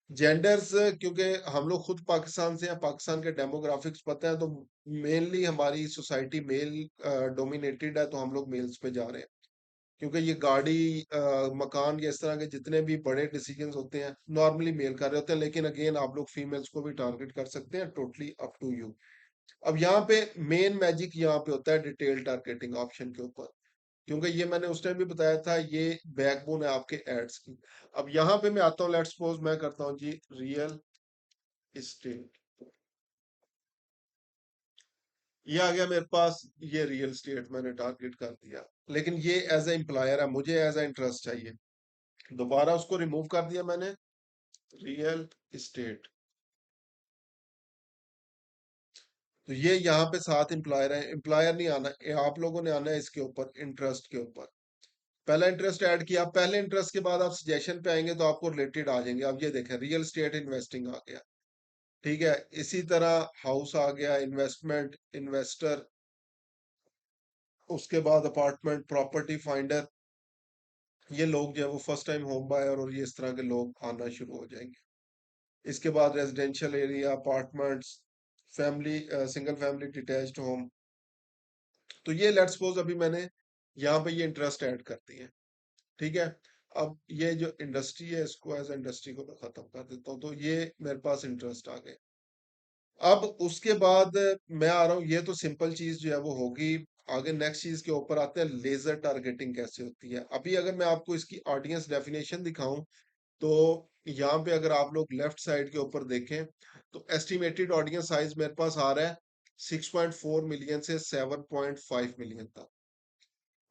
जेंडर्स, क्योंकि हम लोग खुद पाकिस्तान से हैं, पाकिस्तान के डेमोग्राफिक्स पता है, तो मेनली हमारी सोसाइटी मेल डोमिनेटेड है, तो हम लोग मेल्स पे जा रहे हैं। क्योंकि ये गाड़ी मकान या इस तरह के जितने भी बड़े डिसीजंस होते हैं नॉर्मली मेल कर रहे होते हैं, लेकिन अगेन आप लोग फीमेल्स को भी टारगेट कर सकते हैं, टोटली अप टू यू। अब यहाँ पे मेन मैजिक यहाँ पे होता है डिटेल टारगेटिंग ऑप्शन के ऊपर, क्योंकि ये मैंने उस टाइम भी बताया था, ये बैकबोन है आपके एड्स की। अब यहाँ पे मैं आता हूँ, लेट्स सपोज मैं करता हूँ जी रियल इस्टेट। ये आ गया मेरे पास, ये रियल इस्टेट मैंने टारगेट कर दिया, लेकिन ये एज ए एम्प्लॉयर है, मुझे एज ए इंटरेस्ट चाहिए। दोबारा उसको रिमूव कर दिया मैंने, रियल इस्टेट। तो ये यहाँ पे 7 एम्प्लॉयर है, एम्प्लॉयर नहीं आना, आप लोगों ने आना है इसके ऊपर, इंटरेस्ट के ऊपर। पहला इंटरेस्ट ऐड किया, पहले इंटरेस्ट के बाद आप सजेशन पे आएंगे तो आपको रिलेटेड आ जाएंगे। अब ये देखें रियल स्टेट इन्वेस्टिंग आ गया। ठीक है, इसी तरह हाउस आ गया, इन्वेस्टमेंट इन्वेस्टर, उसके बाद अपार्टमेंट प्रॉपर्टी फाइंडर। ये लोग जो है वो फर्स्ट टाइम होम बायर और ये इस तरह के लोग आना शुरू हो जाएंगे। इसके बाद residential area, apartments, family, single family detached home. तो ये लेट्स सपोज अभी मैंने यहाँ पे ये इंटरेस्ट ऐड कर दिए। ठीक है, अब ये जो इंडस्ट्री है इसको एज इंडस्ट्री को मैं खत्म कर देता हूँ, तो ये मेरे पास इंटरेस्ट आ गए। अब उसके बाद मैं आ रहा हूँ, ये तो सिंपल चीज जो है वो होगी। आगे नेक्स्ट चीज के ऊपर आते हैं, लेजर टारगेटिंग कैसे होती है। अभी अगर मैं आपको इसकी ऑडियंस डेफिनेशन दिखाऊं, तो यहाँ पे अगर आप लोग लेफ्ट साइड के ऊपर देखें, तो एस्टिमेटेड ऑडियंस साइज मेरे पास आ रहा है 6.4 मिलियन से 7.5 मिलियन तक।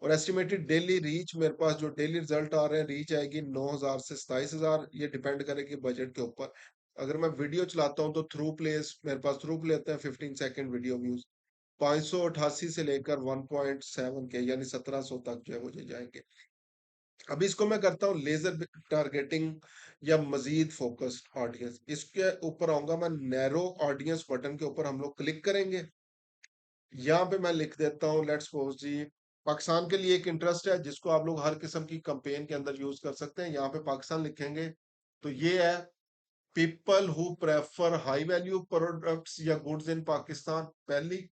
और एस्टिमेटेड डेली रीच मेरे पास जो डेली रिजल्ट आ रहे हैं, रीच आएगी 9,000 से 27,000, ये डिपेंड करेगी बजट के ऊपर। अगर मैं वीडियो चलाता हूँ तो थ्रू प्लेस मेरे पास थ्रू प्ले होते हैं 15 सेकंड वीडियो व्यूज, 588 से लेकर 1.7 के यानी 1700 तक जो है मुझे जाएंगे। अभी इसको मैं करता हूँ लेजर टारगेटिंग या मजीद फोकस्ड ऑडियंस। इसके ऊपर आऊंगा मैं, नैरो ऑडियंस बटन के ऊपर हम लोग क्लिक करेंगे। यहाँ पे मैं लिख देता हूँ लेट्स सपोज जी, पाकिस्तान के लिए एक इंटरेस्ट है जिसको आप लोग हर किस्म की कंपेन के अंदर यूज कर सकते हैं। यहाँ पे पाकिस्तान लिखेंगे तो ये है people who prefer high value products या गुड्स इन पाकिस्तान, पहली।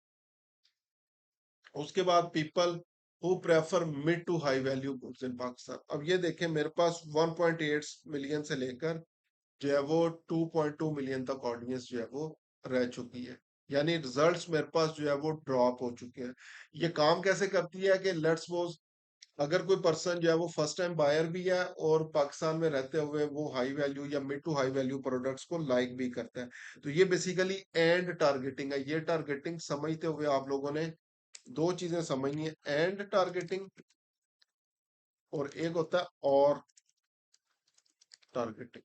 उसके बाद people who prefer mid to high value goods in Pakistan. अब ये देखें, मेरे पास 1.8 मिलियन से लेकर जो है वो 2.2 मिलियन तक ऑडियंस जो है वो रह चुकी है। यानी रिजल्ट्स मेरे पास जो है वो ड्रॉप हो चुके हैं। ये काम कैसे करती है कि लेट्स सपोज अगर कोई पर्सन जो है वो फर्स्ट टाइम बायर भी है और पाकिस्तान में रहते हुए वो हाई वैल्यू या mid to high value products को लाइक भी करता है, तो ये बेसिकली एंड टारगेटिंग है। ये टारगेटिंग समझते हुए आप लोगों ने दो चीजें समझनी है, एंड टारगेटिंग और एक होता है और टारगेटिंग।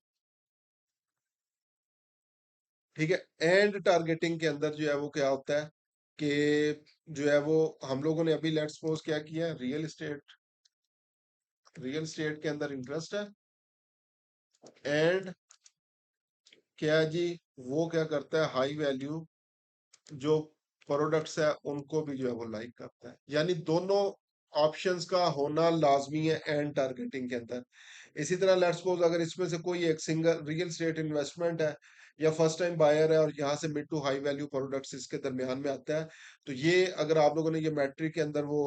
ठीक है, एंड टारगेटिंग के अंदर जो है वो क्या होता है कि जो है वो हम लोगों ने अभी लेट्स सपोज क्या किया, रियल स्टेट के अंदर इंटरेस्ट है, एंड क्या है जी, वो क्या करता है, हाई वैल्यू जो प्रोडक्ट्स है उनको भी जो है वो लाइक करता है। यानी दोनों ऑप्शंस का होना लाजमी है एंड टारगेटिंग के अंदर। इसी तरह लेट्स सपोज अगर इसमें से कोई एक सिंगल रियल स्टेट इन्वेस्टमेंट है या फर्स्ट टाइम बायर है और यहाँ से mid to high value products इसके दरमियान में आता है, तो ये अगर आप लोगों ने ये मैट्रिक के अंदर वो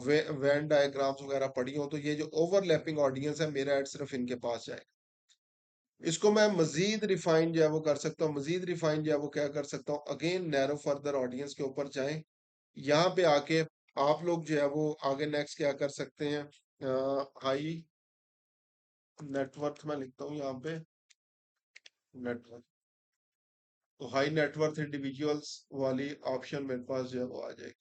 वेन डायग्राम्स वगैरह पढ़ी हो, तो ये जो ओवरलैपिंग ऑडियंस है, मेरा ऐड सिर्फ इनके पास जाए। इसको मैं मजीद रिफाइन जो है वो कर सकता हूँ, मजीद रिफाइन जो है वो क्या कर सकता हूँ, अगेन नैरो फर्दर ऑडियंस के ऊपर जाएं। यहाँ पे आके आप लोग जो है वो आगे नेक्स्ट क्या कर सकते हैं, हाई नेटवर्थ में लिखता हूँ यहाँ पे, नेटवर्थ। तो हाई नेटवर्थ इंडिविजुअल्स वाली ऑप्शन मेरे पास जो है वो आ जाएगी,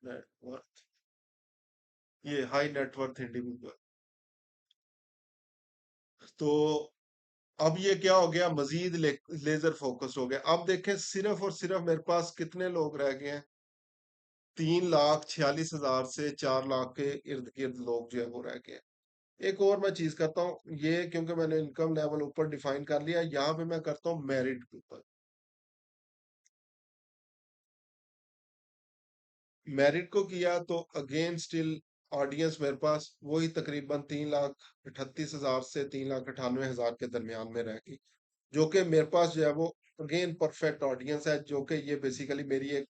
नेटवर्थ, ये हाई नेटवर्थ इंडिविजुअल। तो अब ये क्या हो गया, मजीद लेजर फोकस हो गया। अब देखें सिर्फ और सिर्फ मेरे पास कितने लोग रह गए हैं, 3,46,000 से 4 लाख के इर्द गिर्द लोग जो है वो रह गए। एक और मैं चीज करता हूँ, ये क्योंकि मैंने इनकम लेवल ऊपर डिफाइन कर लिया, यहाँ पे मैं करता हूँ मेरिट के ऊपर। मेरिट को किया तो अगेन स्टिल ऑडियंस मेरे पास वही तकरीबन 3,38,000 से 3,98,000 के दरमियान में रहेगी, जो कि मेरे पास जो है वो अगेन परफेक्ट ऑडियंस है, जो कि ये बेसिकली मेरी एक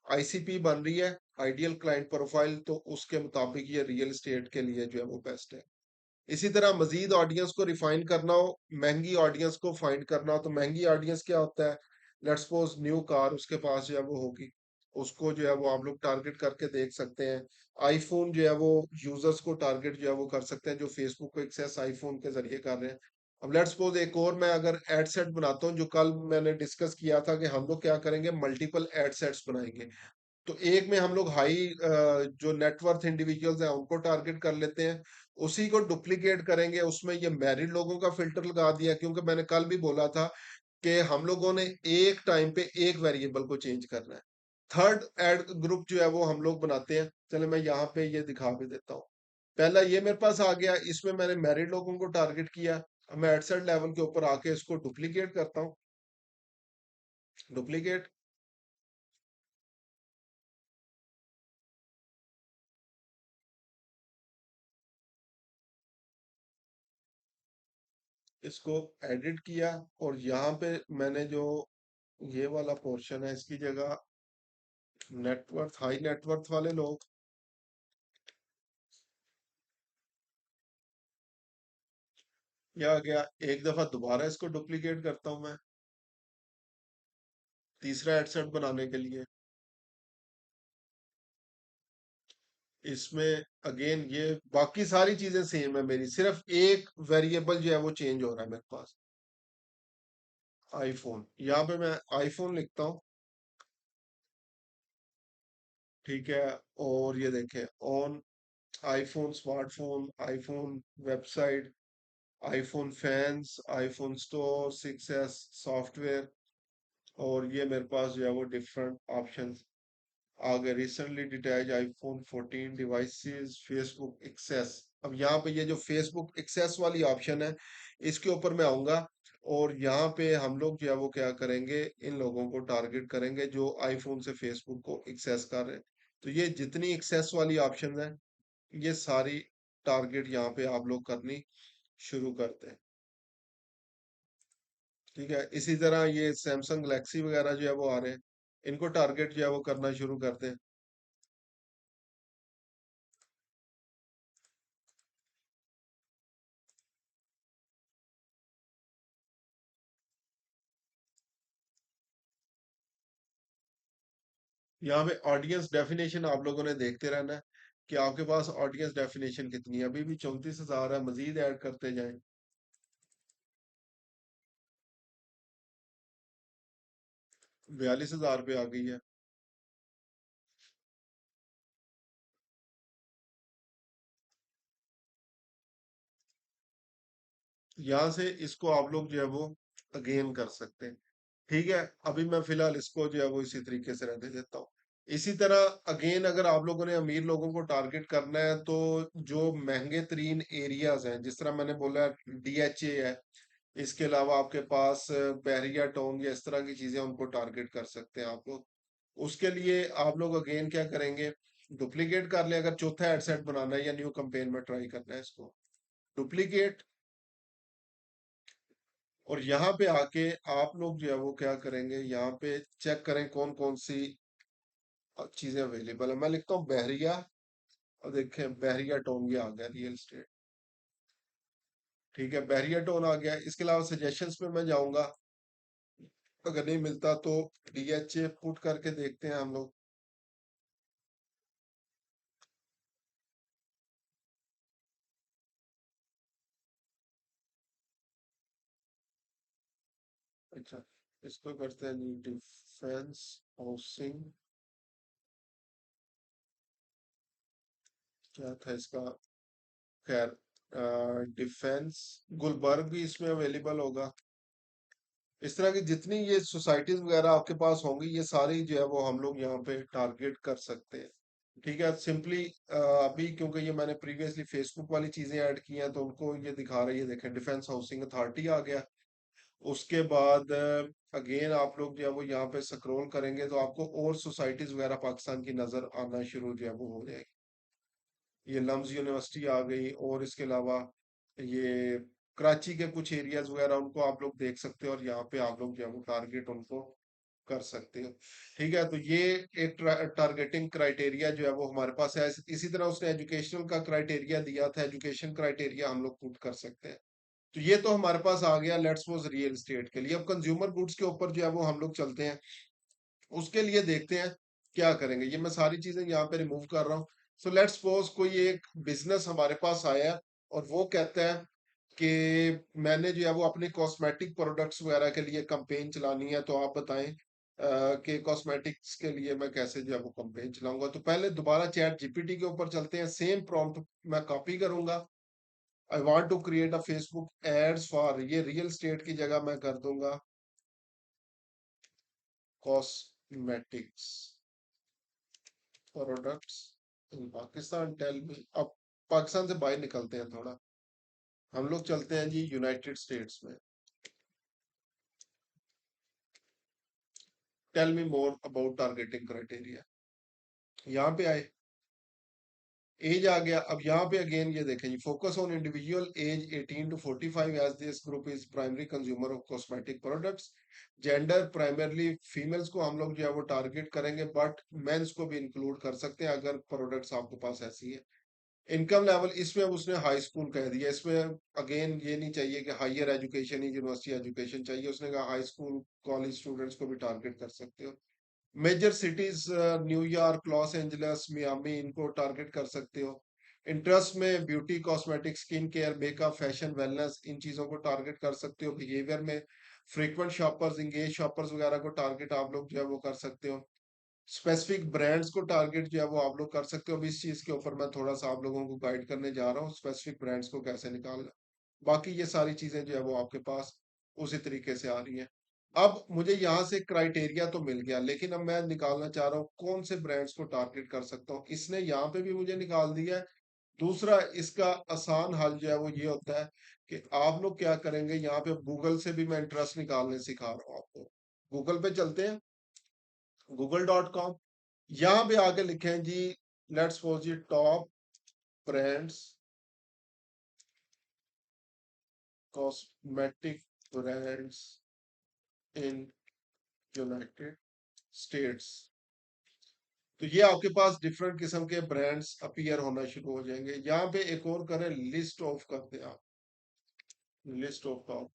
आईसीपी बन रही है, आइडियल क्लाइंट प्रोफाइल। तो उसके मुताबिक ये रियल एस्टेट के लिए जो है वो बेस्ट है। इसी तरह मजीद ऑडियंस को रिफाइन करना हो, महंगी ऑडियंस को फाइंड करना हो, तो महंगी ऑडियंस क्या होता है, लेट्स सपोज न्यू कार उसके पास जो है वो होगी, उसको जो है वो आप लोग टारगेट करके देख सकते हैं। आईफोन जो है वो यूजर्स को टारगेट जो है वो कर सकते हैं जो फेसबुक को एक्सेस आईफोन के जरिए कर रहे हैं। अब लेट्स सपोज एक और मैं अगर एड सेट बनाता हूँ, जो कल मैंने डिस्कस किया था कि हम लोग क्या करेंगे, मल्टीपल एड सेट्स बनाएंगे। तो एक में हम लोग हाई जो नेटवर्थ इंडिविजुअल्स हैं उनको टारगेट कर लेते हैं, उसी को डुप्लीकेट करेंगे, उसमें ये मैरिड लोगों का फिल्टर लगा दिया, क्योंकि मैंने कल भी बोला था कि हम लोगों ने एक टाइम पे एक वेरिएबल को चेंज करना है। थर्ड एड ग्रुप जो है वो हम लोग बनाते हैं, चले मैं यहाँ पे ये दिखा भी देता हूँ। पहला ये मेरे पास आ गया, इसमें मैंने मैरिड लोगों को टारगेट किया। अब मैं एडसेट लेवल के ऊपर आके इसको डुप्लीकेट करता हूँ, डुप्लीकेट। इसको एडिट किया और यहाँ पे मैंने जो ये वाला पोर्शन है, इसकी जगह नेटवर्थ, हाई नेटवर्थ वाले लोग, या आ गया। एक दफा दोबारा इसको डुप्लीकेट करता हूं मैं तीसरा एडसेट बनाने के लिए। इसमें अगेन ये बाकी सारी चीजें सेम है मेरी, सिर्फ एक वेरिएबल जो है वो चेंज हो रहा है मेरे पास, आईफोन। यहाँ पे मैं आईफोन लिखता हूँ, ठीक है। और ये देखें, on iPhone smartphone, iPhone website, iPhone fans, iPhone store, 6S software, और ये मेरे पास जो है वो डिफरेंट ऑप्शंस आ गए। Recently detach iPhone 14 devices, Facebook access. अब यहाँ पे ये जो फेसबुक एक्सेस वाली ऑप्शन है, इसके ऊपर मैं आऊंगा और यहाँ पे हम लोग जो है वो क्या करेंगे, इन लोगों को टारगेट करेंगे जो आईफोन से फेसबुक को एक्सेस कर रहे हैं। तो ये जितनी एक्सेस वाली ऑप्शन है, ये सारी टारगेट यहाँ पे आप लोग करनी शुरू करते हैं। ठीक है, इसी तरह ये सैमसंग गैलेक्सी वगैरह जो है वो आ रहे हैं, इनको टारगेट जो है वो करना शुरू करते हैं। यहाँ पे ऑडियंस डेफिनेशन आप लोगों ने देखते रहना है कि आपके पास ऑडियंस डेफिनेशन कितनी है। अभी भी 34,000 है, मजीद ऐड करते जाएं। 42,000 पे आ गई है। यहाँ से इसको आप लोग जो है वो अगेन कर सकते हैं। ठीक है, अभी मैं फिलहाल इसको जो है वो इसी तरीके से रहने देता हूँ। इसी तरह अगेन अगर आप लोगों ने अमीर लोगों को टारगेट करना है तो जो महंगे तरीन एरियाज हैं, जिस तरह मैंने बोला डीएचए है, इसके अलावा आपके पास बहरिया टाउन या इस तरह की चीजें, उनको टारगेट कर सकते हैं आप लोग। उसके लिए आप लोग अगेन क्या करेंगे, डुप्लीकेट कर ले। अगर चौथा एडसेट बनाना है या न्यू कैंपेन में ट्राई करना है, इसको डुप्लीकेट, और यहाँ पे आके आप लोग जो है वो क्या करेंगे, यहाँ पे चेक करें कौन कौन सी चीजें अवेलेबल है। मैं लिखता हूँ बहरिया, और देखें बहरिया टाउन ये आ गया रियल स्टेट। ठीक है, बहरिया टाउन आ गया। इसके अलावा सजेशंस में मैं जाऊंगा, अगर नहीं मिलता तो डीएचए पुट करके देखते हैं हम लोग। अच्छा, इसको करते हैं जी डिफेंस हाउसिंग, क्या था इसका, खैर डिफेंस गुलबर्ग भी इसमें अवेलेबल होगा। इस तरह की जितनी ये सोसाइटीज वगैरह आपके पास होंगी, ये सारी जो है वो हम लोग यहाँ पे टारगेट कर सकते हैं। ठीक है, सिंपली अभी क्योंकि ये मैंने प्रीवियसली फेसबुक वाली चीजें ऐड की हैं तो उनको ये दिखा रही है। देखें डिफेंस हाउसिंग अथॉरिटी आ गया। उसके बाद अगेन आप लोग जो है वो यहाँ पे स्क्रॉल करेंगे तो आपको और सोसाइटीज वगैरह पाकिस्तान की नजर आना शुरू जो है वो हो जाएगी। ये लम्स यूनिवर्सिटी आ गई, और इसके अलावा ये कराची के कुछ एरियाज वगैरह उनको आप लोग देख सकते हो, और यहाँ पे आप लोग जो है वो टारगेट उनको कर सकते हो। ठीक है, तो ये एक टारगेटिंग क्राइटेरिया जो है वो हमारे पास है। इसी तरह उसने एजुकेशनल का क्राइटेरिया दिया था, एजुकेशन क्राइटेरिया हम लोग पुट कर सकते हैं। तो ये तो हमारे पास आ गया लेट्स सपोज रियल एस्टेट के लिए। अब कंज्यूमर गुड्स के ऊपर जो है वो हम लोग चलते हैं। उसके लिए देखते हैं क्या करेंगे। ये मैं सारी चीजें यहाँ पे रिमूव कर रहा हूँ। सो लेट्स सपोज कोई एक बिजनेस हमारे पास आया और वो कहता है कि मैंने जो है वो अपने कॉस्मेटिक प्रोडक्ट्स वगैरह के लिए कंपेन चलानी है, तो आप बताएं कि कॉस्मेटिक्स के लिए मैं कैसे जो है वो कंपेन चलाऊंगा। तो पहले दोबारा चैट जीपीटी के ऊपर चलते हैं, सेम प्रॉम्प्ट मैं कॉपी करूंगा। I want to create a Facebook ads for, ये रियल स्टेट की जगह मैं कर दूंगा cosmetics products in Pakistan, tell me. अब पाकिस्तान से बाहर निकलते हैं थोड़ा, हम लोग चलते हैं जी यूनाइटेड स्टेट्स में। Tell me more about targeting criteria. यहाँ पे आए, एज आ गया। अब यहाँ पे अगेन ये देखें जी, focus on individual age 18 to 45 age this group is primary consumer of cosmetic products. Gender primarily females को हम लोग जो है वो टारगेट करेंगे, बट मेंस को भी इंक्लूड कर सकते हैं अगर प्रोडक्ट्स आपके पास ऐसी है। इनकम लेवल इसमें अब उसने हाई स्कूल कह दिया। इसमें अगेन ये नहीं चाहिए कि हायर एजुकेशन ही, यूनिवर्सिटी एजुकेशन चाहिए। उसने कहा हाई स्कूल कॉलेज स्टूडेंट्स को भी टारगेट कर सकते हो। Major cities New York, Los Angeles, Miami, इनको टारगेट कर सकते हो। इंटरेस्ट में beauty, cosmetic, skin care, makeup, fashion, wellness, इन चीजों को टारगेट कर सकते हो। बिहेवियर में फ्रीक्वेंट शॉपर्स, इंगेज शॉपर्स वगैरह को टारगेट आप लोग जो है वो कर सकते हो। स्पेसिफिक ब्रांड्स को टारगेट जो है वो आप लोग कर सकते हो। अब इस चीज के ऊपर मैं थोड़ा सा आप लोगों को गाइड करने जा रहा हूँ, स्पेसिफिक ब्रांड्स को कैसे निकालना। बाकी ये सारी चीजें जो है वो आपके पास उसी तरीके से आ रही हैं। अब मुझे यहाँ से क्राइटेरिया तो मिल गया, लेकिन अब मैं निकालना चाह रहा हूँ कौन से ब्रांड्स को टारगेट कर सकता हूँ। इसने यहाँ पे भी मुझे निकाल दिया है। दूसरा इसका आसान हल जो है वो ये होता है कि आप लोग क्या करेंगे, यहाँ पे गूगल से भी मैं इंटरेस्ट निकालने सिखा रहा हूँ आपको। गूगल पे चलते हैं, google.com। यहाँ पे आके लिखें जी, लेट्स सपोज जी top brands, cosmetic brands in United States. तो ये आपके पास डिफरेंट किस्म के ब्रांड्स अपीयर होना शुरू हो जाएंगे। यहाँ पे एक और करें, लिस्ट ऑफ करते हैं आप, लिस्ट ऑफ टॉप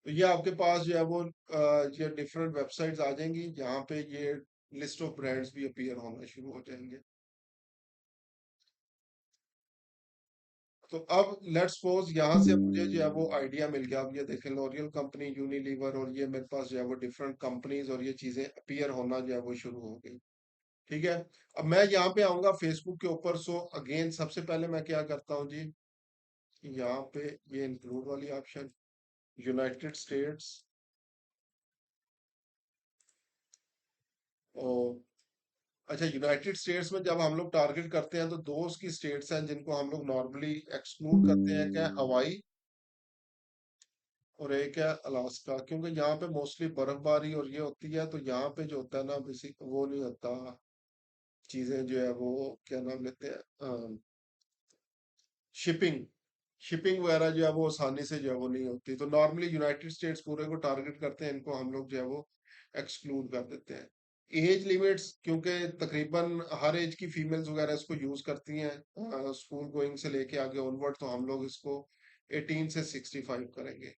तो ये आपके पास जो है वो ये डिफरेंट वेबसाइट्स आ जाएंगी जहाँ पे ये लिस्ट ऑफ ब्रांड्स भी अपीयर होना शुरू हो जाएंगे। तो अब लेट्स सपोज यहाँ से मुझे जो है वो आइडिया मिल गया। अब ये देखें, लॉरियल कंपनी, यूनिलीवर, और ये मेरे पास जो है वो डिफरेंट कंपनीज और ये चीजें अपीयर होना जो है वो शुरू हो गई। ठीक है। अब मैं यहाँ पे आऊंगा फेसबुक के ऊपर। सो अगेन सबसे पहले मैं क्या करता हूँ जी, यहाँ पे ये इंक्लूड वाली ऑप्शन, यूनाइटेड स्टेट्स, और अच्छा, यूनाइटेड स्टेट्स में जब हम लोग टारगेट करते हैं तो दो उसकी स्टेट्स हैं जिनको हम लोग नॉर्मली एक्सक्लूड करते हैं, क्या है, हवाई और एक है अलास्का, क्योंकि यहाँ पे मोस्टली बर्फबारी और ये होती है, तो यहाँ पे जो होता है ना बेसिक वो नहीं होता, चीजें जो है वो क्या नाम लेते हैं, शिपिंग, शिपिंग वगैरह जो है वो आसानी से जो है वो नहीं होती। तो नॉर्मली यूनाइटेड स्टेट्स पूरे को टारगेट करते हैं, इनको हम लोग जो है वो एक्सक्लूड कर देते हैं। एज लिमिट्स, क्योंकि तकरीबन हर एज की फीमेल्स वगैरह इसको यूज करती हैं स्कूल गोइंग से लेके आगे ऑनवर्ड, तो हम लोग इसको 18 से 65 करेंगे।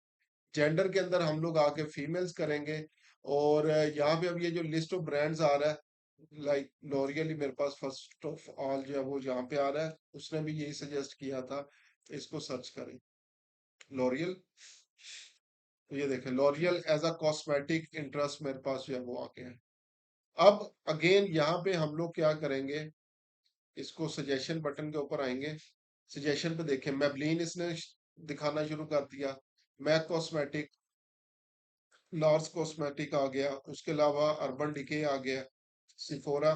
जेंडर के अंदर हम लोग आके फीमेल्स करेंगे। और यहाँ पे अब ये जो लिस्ट ऑफ ब्रांड्स आ रहा है, लाइक लॉरियल ही मेरे पास फर्स्ट ऑफ ऑल जो है वो यहाँ पे आ रहा है, उसने भी यही सजेस्ट किया था, इसको सर्च करें, लॉरियल। तो ये देखें, L'Oreal as a cosmetic interest मेरे पास जो है वो आ गया है। अब अगेन यहाँ पे हम लोग क्या करेंगे, इसको सजेशन बटन के ऊपर आएंगे, सजेशन पे देखें, मैबलिन इसने दिखाना शुरू कर दिया, मैक कॉस्मेटिक, लॉर्स कॉस्मेटिक आ गया, उसके अलावा अर्बन डिके आ गया, सिफोरा।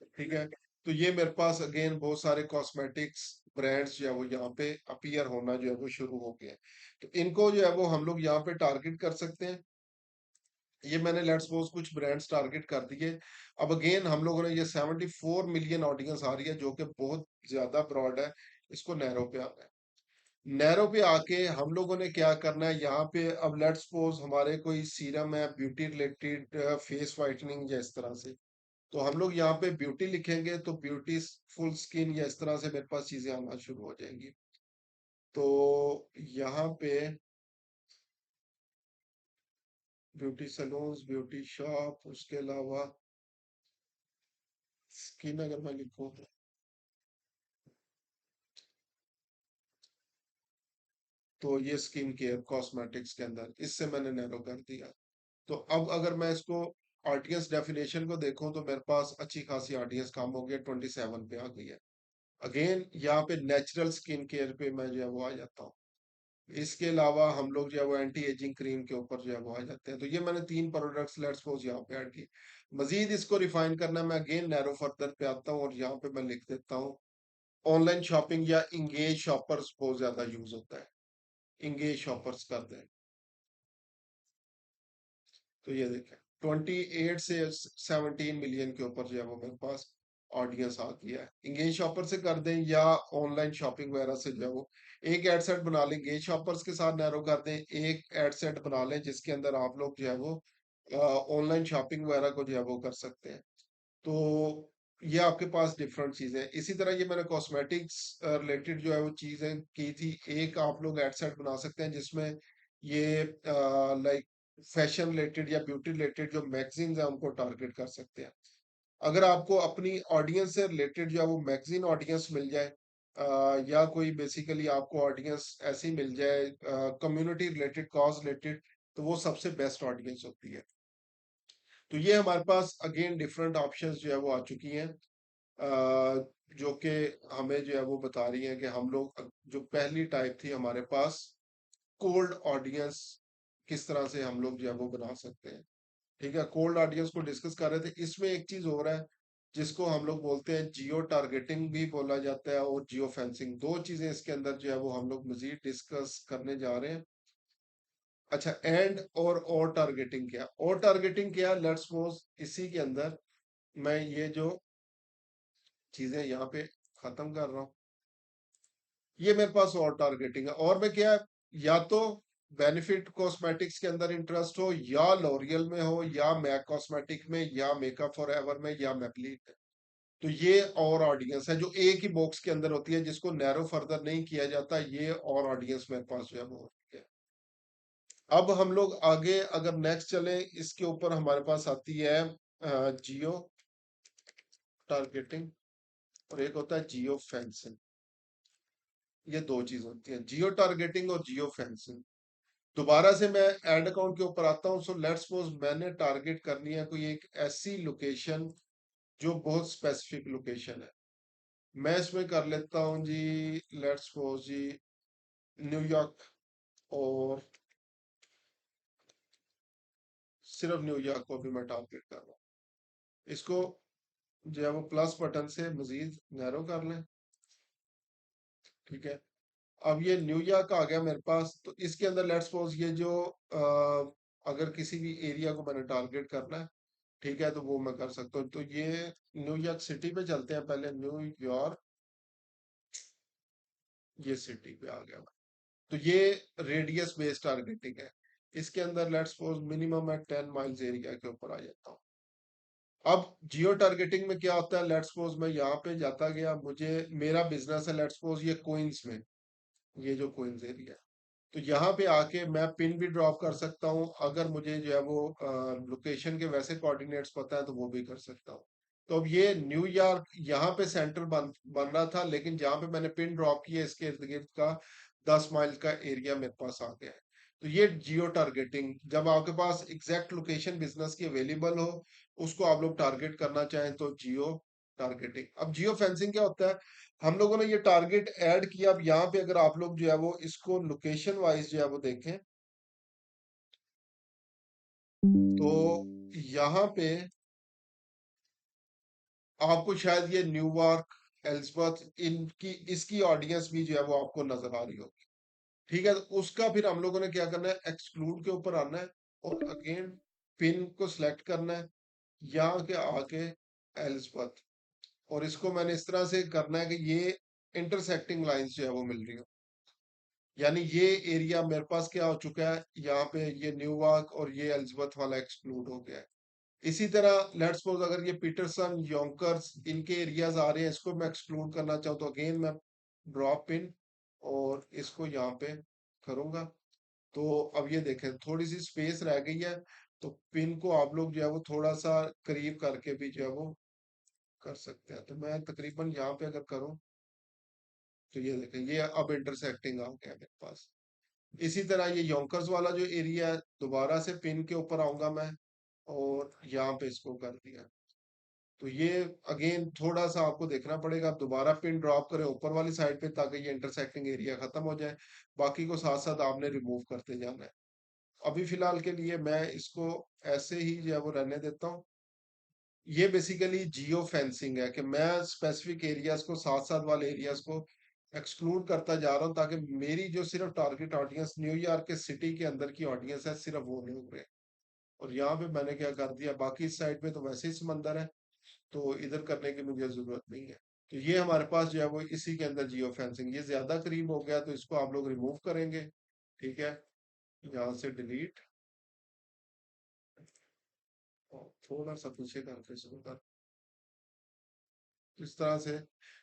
ठीक है। तो ये मेरे पास अगेन बहुत सारे कॉस्मेटिक्स ब्रांड्स जो है वो यहाँ पे अपीयर होना जो है वो शुरू हो गए हैं। तो इनको जो है वो हम लोग यहाँ पे टारगेट कर सकते हैं। ये मैंने लेट्स सपोज कुछ ब्रांड्स टारगेट कर दिए। अब अगेन हम लोगों ने ये 74 मिलियन ऑडियंस आ रही है जो कि बहुत ज्यादा ब्रॉड है, इसको नैरो पे आना है। नैरो पे आके हम लोगों ने क्या करना है यहाँ पे, अब लेट्स सपोज हमारे कोई सीरम है ब्यूटी रिलेटेड, फेस वाइटनिंग या इस तरह से, तो हम लोग यहाँ पे ब्यूटी लिखेंगे तो ब्यूटी फुल स्किन या इस तरह से मेरे पास चीजें आना शुरू हो जाएंगी। तो यहाँ पे ब्यूटी सलून्स, ब्यूटी शॉप, उसके अलावा स्किन अगर मैं लिखूं, तो ये स्किन केयर कॉस्मेटिक्स के अंदर इससे मैंने नैरो कर दिया। तो अब अगर मैं इसको ऑडियंस डेफिनेशन को देखूं तो मेरे पास अच्छी खासी ऑडियंस कम हो गई, 27 पे आ गई है। अगेन यहाँ पे नेचुरल स्किन केयर पे मैं जो है वो आ जाता हूँ। इसके अलावा हम लोग जो है वो एंटी एजिंग क्रीम के ऊपर जो है वो आ जाते हैं। तो ये मैंने 3 प्रोडक्ट्स लेट्स सपोज यहाँ पे ऐड की। मजीद इसको रिफाइन करना, मैं अगेन नैरो फर्दर पे आता हूँ और यहाँ पे मैं लिख देता हूँ ऑनलाइन शॉपिंग या इंगेज शॉपर्स बहुत ज्यादा यूज होता है, इंगेज शॉपर्स कर दें। तो ये देखें, 28 से 17 मिलियन के ऊपर जो है वो मेरे पास ऑडियंस आ गया है। इंगेज शॉपर से कर दें या ऑनलाइन शॉपिंग वगैरह से जो है वो एक एड सेट बना लें, इंगेज शॉपर्स के साथ नैरो कर दें, एक एड सेट बना लें जिसके अंदर आप लोग जो है वो ऑनलाइन शॉपिंग वगैरह को जो है वो कर सकते हैं। तो ये आपके पास डिफरेंट चीजें हैं। इसी तरह ये मैंने कॉस्मेटिक्स रिलेटेड जो है वो चीजें की थी। एक आप लोग एड सेट बना सकते हैं जिसमें ये लाइक फैशन रिलेटेड या ब्यूटी रिलेटेड जो मैगजीन्स हैं उनको टारगेट कर सकते हैं। अगर आपको अपनी ऑडियंस से रिलेटेड जो है वो मैगजीन ऑडियंस मिल जाए, या कोई बेसिकली आपको ऑडियंस ऐसी मिल जाए कम्युनिटी रिलेटेड, कॉज रिलेटेड, तो वो सबसे बेस्ट ऑडियंस होती है। तो ये हमारे पास अगेन डिफरेंट ऑप्शंस जो है वो आ चुकी हैं, जो कि हमें जो है वो बता रही हैं कि हम लोग जो पहली टाइप थी हमारे पास कोल्ड ऑडियंस, किस तरह से हम लोग जो है वो बना सकते हैं। ठीक है, कोल्ड ऑडियंस को डिस्कस कर रहे थे। इसमें एक चीज हो रहा है जिसको हम लोग बोलते हैं जियो टारगेटिंग भी बोला जाता है, और जियो फेंसिंग, दो चीजें इसके अंदर जो है वो हम लोग मजीद डिस्कस करने जा रहे हैं। अच्छा, एंड और टारगेटिंग क्या, और टारगेटिंग क्या, लेट्स सपोज इसी के अंदर मैं ये जो चीजें यहाँ पे खत्म कर रहा हूँ, ये मेरे पास और टारगेटिंग है। और मैं क्या, या तो बेनिफिट कॉस्मेटिक्स के अंदर इंटरेस्ट हो, या लॉरियल में हो, या मैक कॉस्मेटिक में, या मेकअप फॉर एवर में, या मैबलिन में। तो ये और ऑडियंस है जो एक ही बॉक्स के अंदर होती है, जिसको नैरो फर्दर नहीं किया जाता। ये और ऑडियंस मेरे पास जो है वो होती है। अब हम लोग आगे अगर नेक्स्ट चले, इसके ऊपर हमारे पास आती है जियो टारगेटिंग, और एक होता है जियो फेंसिंग। ये दो चीज होती है, जियो टारगेटिंग और जियो फेंसिंग। दोबारा से मैं एड अकाउंट के ऊपर आता हूँ। सो लेट्स सपोज मैंने टारगेट करनी है कोई एक ऐसी लोकेशन जो बहुत स्पेसिफिक लोकेशन है। मैं इसमें कर लेता हूँ जी, लेट्स सपोज जी न्यूयॉर्क, और सिर्फ न्यूयॉर्क को भी मैं टारगेट कर रहा हूँ। इसको जो है वो प्लस बटन से मजीद नैरो कर लें। ठीक है, अब ये न्यूयॉर्क आ गया मेरे पास। तो इसके अंदर लेट्स सपोज ये जो अगर किसी भी एरिया को मैंने टारगेट करना है, ठीक है, तो वो मैं कर सकता हूँ। तो ये न्यूयॉर्क सिटी पे चलते हैं पहले, न्यूयॉर्क, ये सिटी पे आ गया। तो ये रेडियस बेस्ड टारगेटिंग है। इसके अंदर लेट्स सपोज मिनिमम मैं 10 माइल्स एरिया के ऊपर आ जाता हूँ। अब जियो टारगेटिंग में क्या होता है, लेट्स सपोज मैं यहाँ पे जाता गया, मुझे मेरा बिजनेस है लेट्स सपोज ये कोइंस में, ये जो कोइंस एरिया है, तो यहाँ पे आके मैं पिन भी ड्रॉप कर सकता हूँ। अगर मुझे जो है वो लोकेशन के वैसे कोऑर्डिनेट्स पता है तो वो भी कर सकता हूँ। तो अब ये न्यूयॉर्क यहाँ पे सेंटर बन रहा था, लेकिन जहाँ पे मैंने पिन ड्रॉप किया इसके इर्द गिर्द का 10 माइल का एरिया मेरे पास आ गया है। तो ये जियो टारगेटिंग, जब आपके पास एग्जैक्ट लोकेशन बिजनेस की अवेलेबल हो, उसको आप लोग टारगेट करना चाहें तो जियो टारगेटिंग। अब जियो फेंसिंग क्या होता है, हम लोगों ने ये टारगेट ऐड किया। अब यहाँ पे अगर आप लोग जो है वो इसको लोकेशन वाइज जो है वो देखें, तो यहाँ पे आपको शायद ये न्यूयॉर्क, एलिजाबेथ, इनकी इसकी ऑडियंस भी जो है वो आपको नजर आ रही होगी। ठीक है, तो उसका फिर हम लोगों ने क्या करना है, एक्सक्लूड के ऊपर आना है, और अगेन पिन को सिलेक्ट करना है, यहाँ के आके एलिजाबेथ, और इसको मैंने इस तरह से करना है कि ये इंटरसेक्टिंग लाइंस जो है वो मिल रही हो। यानी ये एरिया मेरे पास क्या हो चुका है, यहाँ पे ये न्यूयॉर्क और ये एलिजाबेथ वाला एक्सक्लूड हो गया है। इसी तरह लेट्स सपोज अगर ये पीटरसन, योंकर्स, इनके एरियाज आ रहे हैं, इसको मैं एक्सक्लूड करना चाहूँ, तो अगेन मैं ड्रॉप इन और इसको यहाँ पे करूंगा। तो अब ये देखें थोड़ी सी स्पेस रह गई है, तो पिन को आप लोग जो है वो थोड़ा सा करीब करके भी जो है वो कर सकते हैं। तो मैं तकरीबन यहाँ पे अगर करूँ, तो ये देखें ये अब इंटरसेक्टिंग आ गया मेरे पास। इसी तरह ये योंकर्स वाला जो एरिया है, दोबारा से पिन के ऊपर आऊंगा मैं, और यहाँ पे इसको कर दिया। तो ये अगेन थोड़ा सा आपको देखना पड़ेगा, आप दोबारा पिन ड्रॉप करें ऊपर वाली साइड पे ताकि ये इंटरसेक्टिंग एरिया खत्म हो जाए। बाकी को साथ साथ आपने रिमूव करते जाना है। अभी फिलहाल के लिए मैं इसको ऐसे ही जो है वो रहने देता हूँ। ये बेसिकली जियो फेंसिंग है कि मैं स्पेसिफिक एरियाज को, साथ साथ वाले एरियाज को एक्सक्लूड करता जा रहा हूँ, ताकि मेरी जो सिर्फ टारगेट ऑडियंस न्यूयॉर्क के सिटी के अंदर की ऑडियंस है, सिर्फ वो लोग रहे। और यहाँ पे मैंने क्या कर दिया, बाकी इस साइड पे तो वैसे ही समंदर है, तो इधर करने की मुझे जरूरत नहीं है। तो ये हमारे पास जो है वो इसी के अंदर जियो फेंसिंग, ये ज्यादा करीब हो गया तो इसको आप लोग रिमूव करेंगे। ठीक है, यहाँ से डिलीट, और थोड़ा सा पीछे करके इसको कर, इस तरह से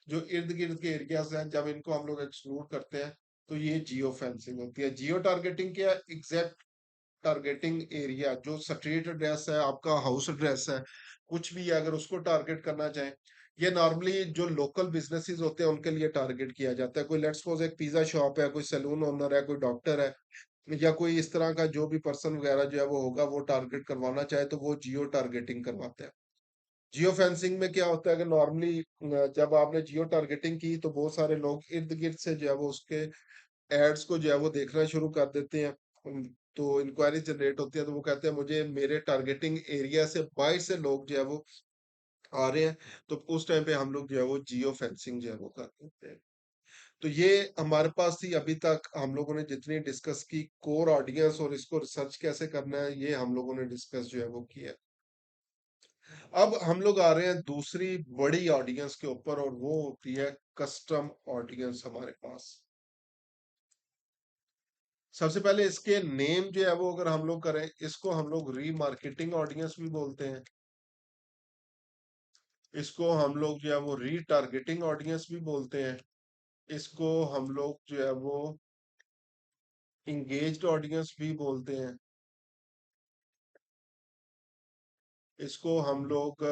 जो इर्द गिर्द के एरियाज हैं, जब इनको हम लोग एक्सक्लूड करते हैं, तो ये जियो फेंसिंग होती है। जियो टारगेटिंग क्या, एग्जैक्ट टारगेटिंग एरिया, जो स्ट्रीट एड्रेस है, आपका हाउस एड्रेस है, कुछ भी है, अगर उसको टारगेट करना चाहें। ये नॉर्मली जो लोकल बिजनेसेस होते हैं उनके लिए टारगेट किया जाता है। कोई लेट्स सपोज एक पिज्जा शॉप है, कोई सैलून ओनर है, कोई डॉक्टर है, या कोई इस तरह का जो भी पर्सन वगैरह जो है वो होगा, वो टारगेट करवाना चाहे तो वो जियो टारगेटिंग करवाते हैं। जियो फेंसिंग में क्या होता है कि नॉर्मली जब आपने जियो टारगेटिंग की, तो बहुत सारे लोग इर्द गिर्द से जो है वो उसके एड्स को जो है वो देखना शुरू कर देते हैं। तो इंक्वायरी जनरेट होती है, तो वो कहते हैं मुझे मेरे टारगेटिंग एरिया से बाहर से लोग जो है वो आ रहे हैं। तो उस टाइम पे हम लोग जो है वो जियो फेंसिंग जो है वो कर देते हैं। तो ये हमारे पास थी अभी तक हम लोगों ने जितनी डिस्कस की कोर ऑडियंस, और इसको रिसर्च कैसे करना है, ये हम लोगों ने डिस्कस जो है वो किया। अब हम लोग आ रहे हैं दूसरी बड़ी ऑडियंस के ऊपर, और वो होती है कस्टम ऑडियंस हमारे पास। सबसे पहले इसके नेम जो है वो अगर हम लोग करें, इसको हम लोग रीमार्केटिंग ऑडियंस भी बोलते हैं। इसको हम लोग जो है वो रीटारगेटिंग ऑडियंस भी बोलते हैं। इसको हम लोग जो है वो इंगेज्ड ऑडियंस भी बोलते हैं इसको, हम लोग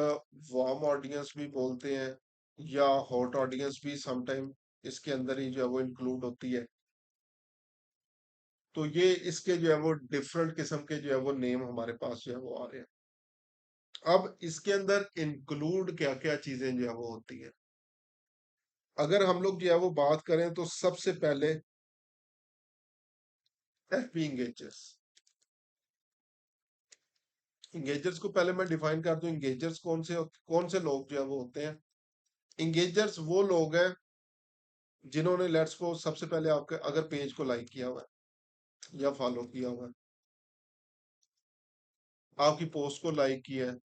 वार्म ऑडियंस भी बोलते हैं, या हॉट ऑडियंस भी समटाइम इसके अंदर ही जो है वो इंक्लूड होती है। तो ये इसके जो है वो डिफरेंट किस्म के जो है वो नेम हमारे पास जो है वो आ रहे हैं। अब इसके अंदर इंक्लूड क्या क्या चीजें जो है वो होती है, अगर हम लोग जो है वो बात करें तो सबसे पहले एफपी इंगेजर्स। इंगेजर्स को पहले मैं डिफाइन कर दूं, इंगेजर्स कौन से लोग जो है वो होते हैं। इंगेजर्स वो लोग हैं जिन्होंने लेट्स को सबसे पहले आपके अगर पेज को लाइक किया हुआ है या फॉलो किया हुआ है, आपकी पोस्ट को लाइक किया है,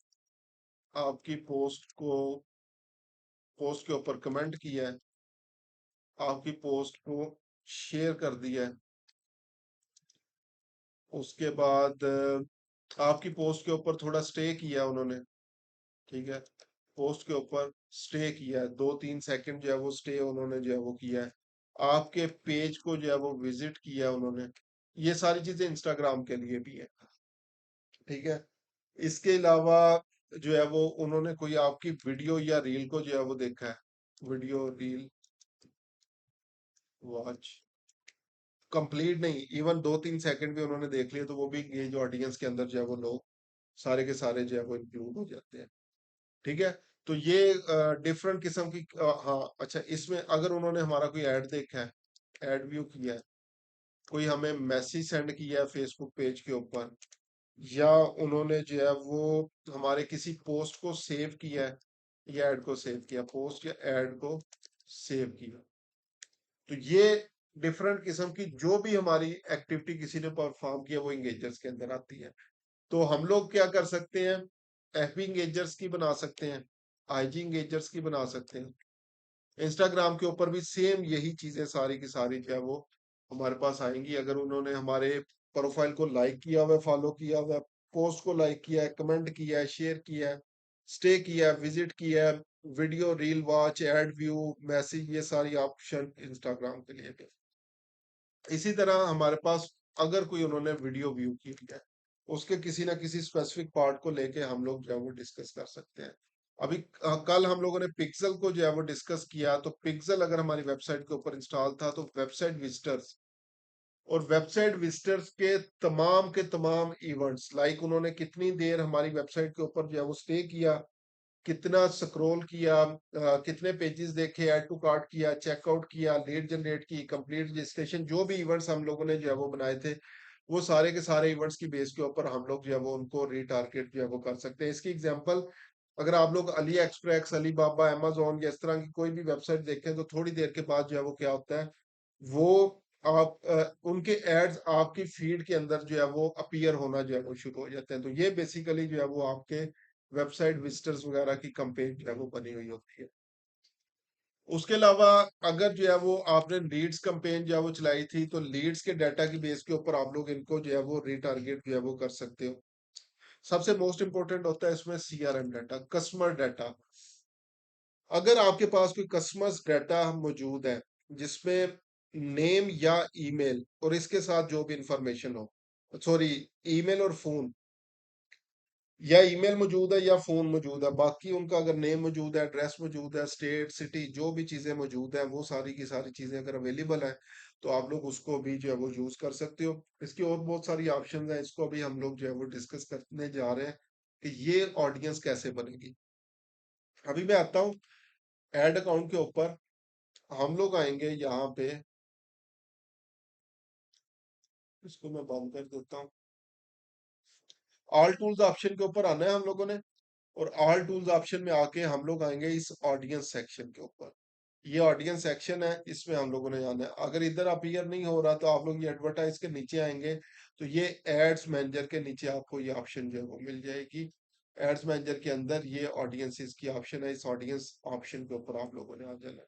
आपकी पोस्ट के ऊपर कमेंट किया है, आपकी पोस्ट को शेयर कर दिया है, उसके बाद आपकी पोस्ट के ऊपर थोड़ा स्टे किया उन्होंने, ठीक है, पोस्ट के ऊपर स्टे किया है, 2-3 सेकंड जो है वो स्टे उन्होंने जो है वो किया है, आपके पेज को जो है वो विजिट किया है उन्होंने। ये सारी चीजें इंस्टाग्राम के लिए भी है, ठीक है। इसके अलावा जो है वो उन्होंने कोई आपकी वीडियो या रील को जो है वो देखा है, वीडियो रील वॉच कंप्लीट नहीं, इवन 2-3 सेकंड भी उन्होंने देख लिया, तो वो भी ये जो ऑडियंस के अंदर जो है वो लोग सारे के सारे जो है वो इंक्लूड हो जाते हैं, ठीक है। तो ये डिफरेंट किस्म की हाँ अच्छा, इसमें अगर उन्होंने हमारा कोई ऐड देखा है, ऐड व्यू किया है, कोई हमें मैसेज सेंड किया है फेसबुक पेज के ऊपर, या उन्होंने जो है वो हमारे किसी पोस्ट को सेव किया है या ऐड को सेव किया, पोस्ट या ऐड को सेव किया, तो ये डिफरेंट किस्म की जो भी हमारी एक्टिविटी किसी ने परफॉर्म किया वो इंगेजर्स के अंदर आती है। तो हम लोग क्या कर सकते हैं, एफबी इंगेजर्स की बना सकते हैं, आईजी इंगेजर्स की बना सकते हैं, इंस्टाग्राम के ऊपर भी सेम यही चीजें सारी की सारी जो है वो हमारे पास आएंगी। अगर उन्होंने हमारे प्रोफाइल को लाइक किया हुआ है, फॉलो किया हुआ है, पोस्ट को लाइक किया है, कमेंट किया है, शेयर किया है, स्टे किया है, विजिट किया है, video reel watch add view message, ये सारी ऑप्शन इंस्टाग्राम के लिए भी। इसी तरह हमारे पास अगर कोई उन्होंने वीडियो व्यू की है, उसके किसी ना किसी स्पेसिफिक पार्ट को लेके हम लोग जो है वो डिस्कस कर सकते हैं। अभी कल हम लोगों ने पिक्सल को जो है वो डिस्कस किया, तो पिक्सल अगर हमारी वेबसाइट के ऊपर इंस्टॉल था तो वेबसाइट विजिटर्स और वेबसाइट विजिटर्स के तमाम इवेंट्स, लाइक उन्होंने कितनी देर हमारी वेबसाइट के ऊपर जो है वो स्टे किया, कितना स्क्रॉल किया, कितने पेजेस देखे, ऐड टू कार्ट किया, चेकआउट किया, लीड जनरेट की, कंप्लीट रजिस्ट्रेशन, जो भी इवेंट्स हम लोगों ने जो है वो बनाए थे, वो सारे के सारे इवेंट्स की बेस के ऊपर हम लोग जो है वो उनको रीटारगेट जो है वो कर सकते हैं। इसकी एग्जांपल, अगर आप लोग अली एक्सप्रेस, अली बाबा, अमेजोन या इस तरह की कोई भी वेबसाइट देखें, तो थोड़ी देर के बाद जो है वो क्या होता है, वो आप उनके एड्स आपकी फीड के अंदर जो है वो अपीयर होना जो है वो शुरू हो जाते हैं। तो ये बेसिकली जो है वो आपके वेबसाइट विजिटर्स वगैरह की कंपेन जो है वो बनी हुई होती है। उसके अलावा अगर जो है वो आपने लीड्स कंपेन जो है वो चलाई थी, तो लीड्स के डाटा की बेस के ऊपर आप लोग इनको जो है वो रिटारगेट जो है वो कर सकते हो। सबसे मोस्ट इंपोर्टेंट होता है इसमें सीआरएम डाटा, कस्टमर डाटा। अगर आपके पास कोई कस्टमर्स डाटा मौजूद है जिसमें नेम या ईमेल और इसके साथ जो भी इंफॉर्मेशन हो, सॉरी, ईमेल और फोन, या ईमेल मौजूद है या फोन मौजूद है, बाकी उनका अगर नेम मौजूद है, एड्रेस मौजूद है, स्टेट सिटी जो भी चीजें मौजूद है, वो सारी की सारी चीजें अगर अवेलेबल है, तो आप लोग उसको भी जो है वो यूज कर सकते हो। इसकी और बहुत सारी ऑप्शंस हैं, इसको अभी हम लोग जो है वो डिस्कस करने जा रहे हैं कि ये ऑडियंस कैसे बनेगी। अभी मैं आता हूँ एड अकाउंट के ऊपर। हम लोग आएंगे यहाँ पे, इसको मैं बंद कर देता हूँ। ऑल टूल्स ऑप्शन के ऊपर आना है हम लोगों ने, और ऑल टूल्स ऑप्शन में आके हम लोग आएंगे इस ऑडियंस सेक्शन के ऊपर। ये ऑडियंस सेक्शन है, इसमें हम लोगों ने जाना है। अगर इधर अपीयर नहीं हो रहा तो आप लोग ये एडवर्टाइज के नीचे आएंगे, तो ये एड्स मैनेजर के नीचे आपको ये ऑप्शन जो है वो मिल जाएगी। एड्स मैनेजर के अंदर ये ऑडियंसेस की ऑप्शन है, इस ऑडियंस ऑप्शन के ऊपर आप लोगों ने आ जाना है।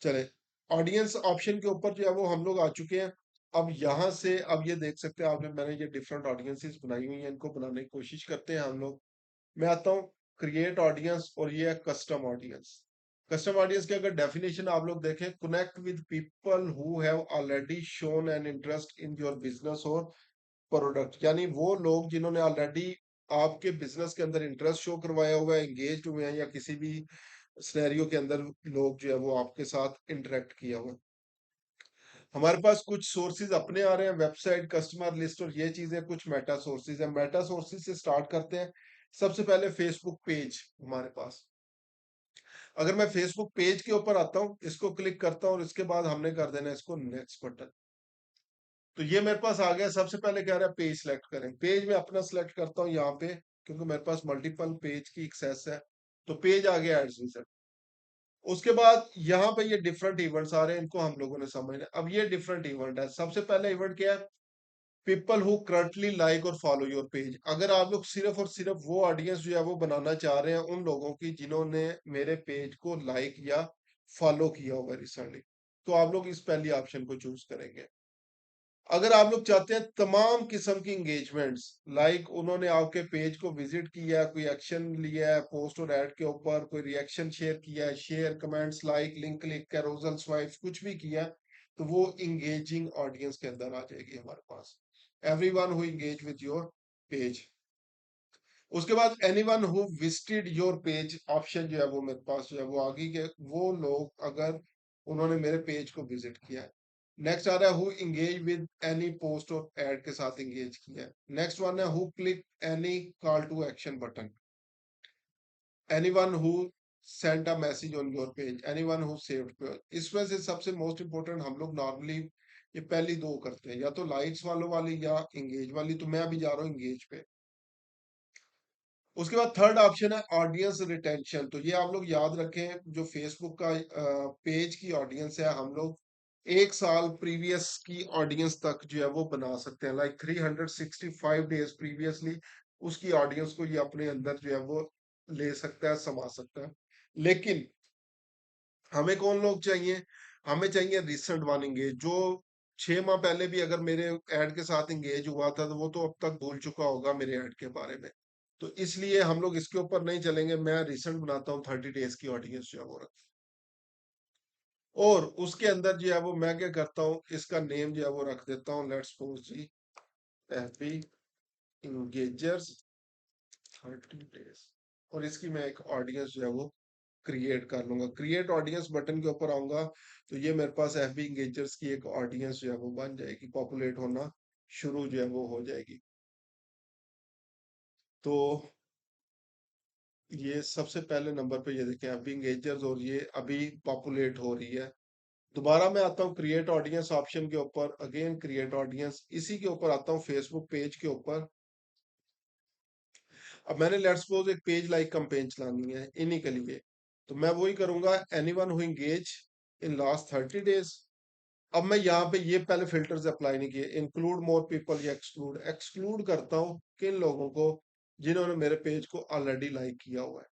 चले, ऑडियंस ऑप्शन के ऊपर जो है वो हम लोग आ चुके हैं। अब यहाँ से अब ये देख सकते हैं आपने, मैंने ये डिफरेंट ऑडियंसेस बनाई हुई हैं, इनको बनाने की कोशिश करते हैं हम लोग। मैं आता हूँ क्रिएट ऑडियंस और ये है कस्टम ऑडियंस। कस्टम ऑडियंस की अगर डेफिनेशन आप लोग देखें, connect with people who have already shown an interest in your business और प्रोडक्ट, यानी वो लोग जिन्होंने ऑलरेडी आपके बिजनेस के अंदर इंटरेस्ट शो करवाया हुआ है, एंगेज हुए हैं, या किसी भी सिनेरियो के अंदर लोग जो है वो आपके साथ इंटरेक्ट किया हुआ है। हमारे पास कुछ सोर्सेज अपने आ रहे हैं, वेबसाइट, कस्टमर लिस्ट और ये चीजें, कुछ मेटा सोर्सेज है। मेटा सोर्सेज से स्टार्ट करते हैं। सबसे पहले फेसबुक पेज हमारे पास। अगर मैं फेसबुक पेज के ऊपर आता हूँ, इसको क्लिक करता हूँ और इसके बाद हमने कर देना इसको नेक्स्ट बटन। तो ये मेरे पास आ गया। सबसे पहले कह रहा है पेज सेलेक्ट करें। पेज में अपना सेलेक्ट करता हूँ यहाँ पे, क्योंकि मेरे पास मल्टीपल पेज की एक्सेस है। तो पेज आ गया एड्स विजन। उसके बाद यहाँ पे ये डिफरेंट इवेंट्स आ रहे हैं, इनको हम लोगों ने समझना है। अब ये डिफरेंट इवेंट है। सबसे पहला इवेंट क्या है? People who currently like or follow your page. अगर आप लोग सिर्फ और सिर्फ वो ऑडियंस जो है वो बनाना चाह रहे हैं उन लोगों की जिन्होंने मेरे पेज को लाइक या फॉलो किया होगा रिसेंटली, तो आप लोग इस पहली ऑप्शन को चूज करेंगे। अगर आप लोग चाहते हैं तमाम किस्म की एंगेजमेंट्स, लाइक उन्होंने आपके पेज को विजिट किया, कोई एक्शन लिया है पोस्ट और ऐड के ऊपर, कोई रिएक्शन शेयर किया है, share, comments, like, link click, carousel swipe, कुछ भी किया, तो वो इंगेजिंग ऑडियंस के अंदर आ जाएगी हमारे पास। Everyone who engage with your page. उसके बाद anyone who visited your page option जो है वो मेरे पास जो है वो आ गई कि वो लोग अगर उन्होंने मेरे पेज को विजिट किया है। नेक्स्ट आ रहा है who engage with any post और एड के साथ इंगेज किया है। नेक्स्ट वन है who click any call to action button. Anyone who send a message on your page, anyone who saved page. इसमें से सबसे मोस्ट इंपोर्टेंट हम लोग नॉर्मली ये पहली दो करते हैं, या तो लाइक्स वालों वाली या इंगेज वाली। तो मैं अभी जा रहा हूँ इंगेज पे। उसके बाद थर्ड ऑप्शन है ऑडियंस रिटेंशन। तो ये आप लोग याद रखें, जो फेसबुक का पेज की ऑडियंस है, हम लोग 1 साल प्रीवियस की ऑडियंस तक जो है वो बना सकते हैं, लाइक 365 डेज प्रीवियसली उसकी ऑडियंस को ये अपने अंदर जो है वो ले सकता है, समा सकता है। लेकिन हमें कौन लोग चाहिए? हमें चाहिए रिसेंट वन इंगेज, जो 6 माह पहले भी अगर मेरे ऐड के साथ इंगेज हुआ था, तो वो तो अब तक भूल चुका होगा मेरे ऐड के बारे में। तो इसलिए हम लोग इसके ऊपर नहीं चलेंगे। मैं रिसेंट बनाता हूँ, 30 डेज की ऑडियंस जो है वो और उसके अंदर जो है वो मैं क्या करता हूँ, इसका नेम जो है वो रख देता हूँ, लेट्स सपोज जी हैप्पी इंगेजर्स 30 डेज। और इसकी मैं एक ऑडियंस जो है वो क्रिएट कर लूंगा। क्रिएट ऑडियंस बटन के ऊपर आऊंगा, तो ये मेरे पास एफबी इंगेजर्स की एक ऑडियंस जो है वो बन जाएगी, पॉपुलेट होना शुरू जो है वो हो जाएगी। तो ये सबसे पहले नंबर पे ये देखें एफबी इंगेजर्स, और ये अभी पॉपुलेट हो रही है। दोबारा मैं आता हूँ क्रिएट ऑडियंस ऑप्शन के ऊपर, अगेन क्रिएट ऑडियंस, इसी के ऊपर आता हूँ फेसबुक पेज के ऊपर। अब मैंने लेट्स सपोज एक पेज लाइक कैंपेन चलानी है इन्हीं के लिए, तो मैं वही करूंगा, anyone who engage in last 30 days. अब मैं यहाँ पे ये पहले फिल्टर्स अप्लाई नहीं किए, इंक्लूड मोर पीपल या एक्सक्लूड। एक्सक्लूड करता हूँ किन लोगों को? जिन्होंने मेरे पेज को ऑलरेडी लाइक किया हुआ है।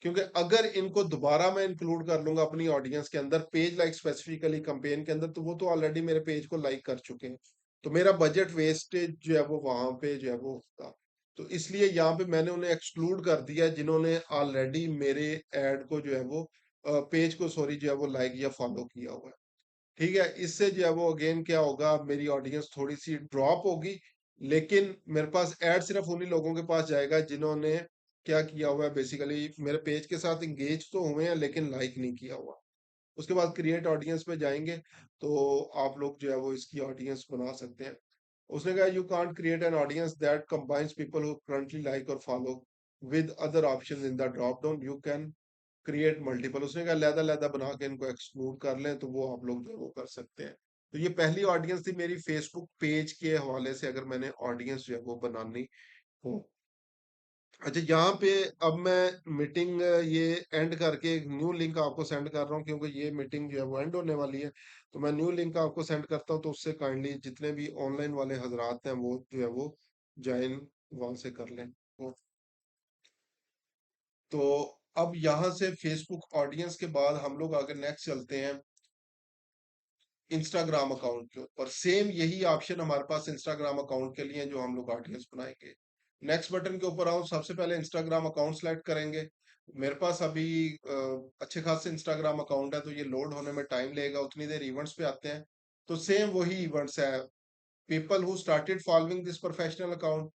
क्योंकि अगर इनको दोबारा मैं इंक्लूड कर लूंगा अपनी ऑडियंस के अंदर, पेज लाइक स्पेसिफिकली कैंपेन के अंदर, तो वो तो ऑलरेडी मेरे पेज को लाइक कर चुके हैं। तो मेरा बजट वेस्टेज जो है वो वहां पे जो है वो होगा। तो इसलिए यहाँ पे मैंने उन्हें एक्सक्लूड कर दिया जिन्होंने ऑलरेडी मेरे एड को जो है वो पेज को सॉरी जो है वो लाइक या फॉलो किया हुआ है। ठीक है, इससे जो है वो अगेन क्या होगा, मेरी ऑडियंस थोड़ी सी ड्रॉप होगी। लेकिन मेरे पास ऐड सिर्फ उन्हीं लोगों के पास जाएगा जिन्होंने क्या किया हुआ है, बेसिकली मेरे पेज के साथ इंगेज तो हुए हैं लेकिन लाइक नहीं किया हुआ। उसके बाद क्रिएट ऑडियंस पे जाएंगे, तो आप लोग जो है वो इसकी ऑडियंस बना सकते हैं। उसने कहा you can't create an audience that combines people who currently like or follow with other option in the drop down, you can create multiple. उसने कहा लहदा लहदा बना के इनको एक्सक्लूड कर लें, तो वो आप लोग जो है वो कर सकते हैं। तो ये पहली ऑडियंस थी मेरी फेसबुक पेज के हवाले से, अगर मैंने ऑडियंस जो है वो बनानी हो। अच्छा, यहाँ पे अब मैं मीटिंग ये एंड करके एक न्यू लिंक आपको सेंड कर रहा हूँ, क्योंकि ये मीटिंग जो है वो एंड होने वाली है। तो मैं न्यू लिंक आपको सेंड करता हूँ, तो उससे काइंडली जितने भी ऑनलाइन वाले हजरात हैं वो जो है वो ज्वाइन वहां से कर लें। तो अब यहाँ से फेसबुक ऑडियंस के बाद हम लोग आगे नेक्स्ट चलते हैं इंस्टाग्राम अकाउंट के ऊपर। सेम यही ऑप्शन हमारे पास इंस्टाग्राम अकाउंट के लिए है, जो हम लोग ऑडियंस बनाएंगे। नेक्स्ट बटन के ऊपर आओ, सबसे पहले इंस्टाग्राम अकाउंट सेलेक्ट करेंगे। मेरे पास अभी अच्छे खासे इंस्टाग्राम अकाउंट है, तो ये लोड होने में टाइम लगेगा। उतनी देर इवेंट्स पे आते हैं, तो सेम वही इवेंट्स है। People who started following this professional account,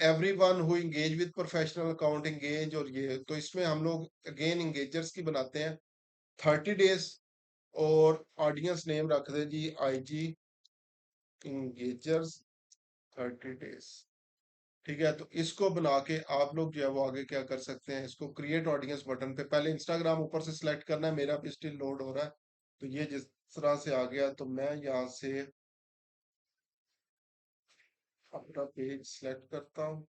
everyone who engage with professional account engage, और ये तो इसमें हम लोग अगेन एंगेजर्स की बनाते हैं 30 डेज, और ऑडियंस नेम रख दे जी IG एंगेजर्स 30 डेज। ठीक है, तो इसको बना के आप लोग जो है वो आगे क्या कर सकते हैं, इसको क्रिएट ऑडियंस बटन पे पहले इंस्टाग्राम ऊपर से सिलेक्ट करना है। मेरा भी स्टिल लोड हो रहा है, तो ये जिस तरह से आ गया, तो मैं यहाँ से अपना पेज सिलेक्ट करता हूँ।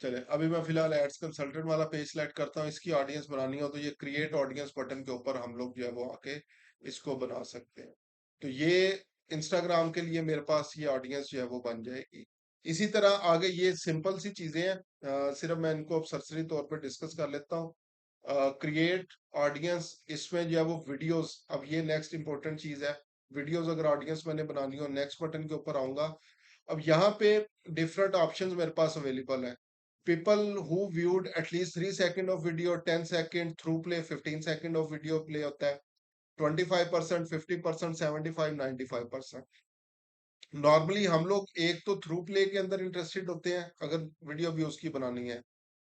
चले, अभी मैं फिलहाल एड्स कंसल्टेंट वाला पेज सिलेक्ट करता हूँ। इसकी ऑडियंस बनानी हो तो ये क्रिएट ऑडियंस बटन के ऊपर हम लोग जो है वो आके इसको बना सकते हैं। तो ये इंस्टाग्राम के लिए मेरे पास ये ऑडियंस जो है वो बन जाएगी। इसी तरह आगे ये सिंपल सी चीजें हैं, सिर्फ मैं इनको अब सरसरी तौर पे डिस्कस कर लेता हूँ। क्रिएट ऑडियंस, इसमें जो है वो वीडियोस, अब ये नेक्स्ट इंपॉर्टेंट चीज है। वीडियोस अगर ऑडियंस मैंने बनानी हो, नेक्स्ट बटन के ऊपर आऊंगा। अब यहाँ पे डिफरेंट ऑप्शंस मेरे पास अवेलेबल है। People who viewed at least 3 seconds of video, 10 seconds through play, 15 seconds of video play होता है, 25%, 50%, 75, 95%। नॉर्मली हम लोग एक तो थ्रू प्ले के अंदर इंटरेस्टेड होते हैं अगर वीडियो व्यूज की बनानी है,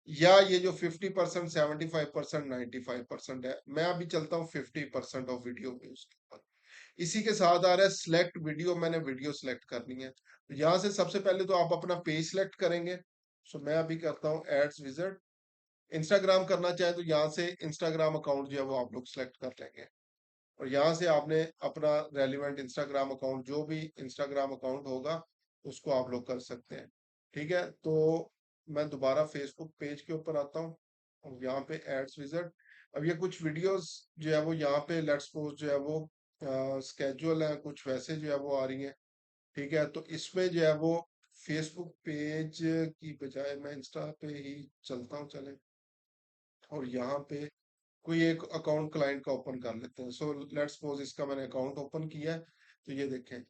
या ये जो 50%, 75%, 95% है। मैं अभी चलता हूँ 50% ऑफ वीडियो व्यूज के ऊपर। इसी के साथ आ रहा है सिलेक्ट वीडियो, मैंने वीडियो सिलेक्ट करनी है, तो यहाँ से सबसे पहले तो आप अपना पेज सिलेक्ट करेंगे। सो मैं अभी करता हूँ एड्स विजिट। इंस्टाग्राम करना चाहे तो यहाँ से इंस्टाग्राम अकाउंट जो है वो आप लोग सेलेक्ट कर लेंगे, और यहाँ से आपने अपना रेलिवेंट इंस्टाग्राम अकाउंट, जो भी इंस्टाग्राम अकाउंट होगा उसको आप लोग कर सकते हैं। ठीक है, तो मैं दोबारा फेसबुक पेज के ऊपर आता हूँ, और यहाँ पे एड्स विजिट। अब ये कुछ वीडियोस जो है वो यहाँ पे लेट्स सपोज जो है वो स्केजुअल है, कुछ वैसे जो है वो आ रही हैं। ठीक है, तो इसमें जो है वो फेसबुक पेज की बजाय मैं इंस्टा पे ही चलता हूँ, चले, और यहाँ पे कोई एक अकाउंट क्लाइंट का ओपन कर लेते हैं। सो लेट्स सपोज इसका मैंने अकाउंट ओपन किया है, तो ये देखें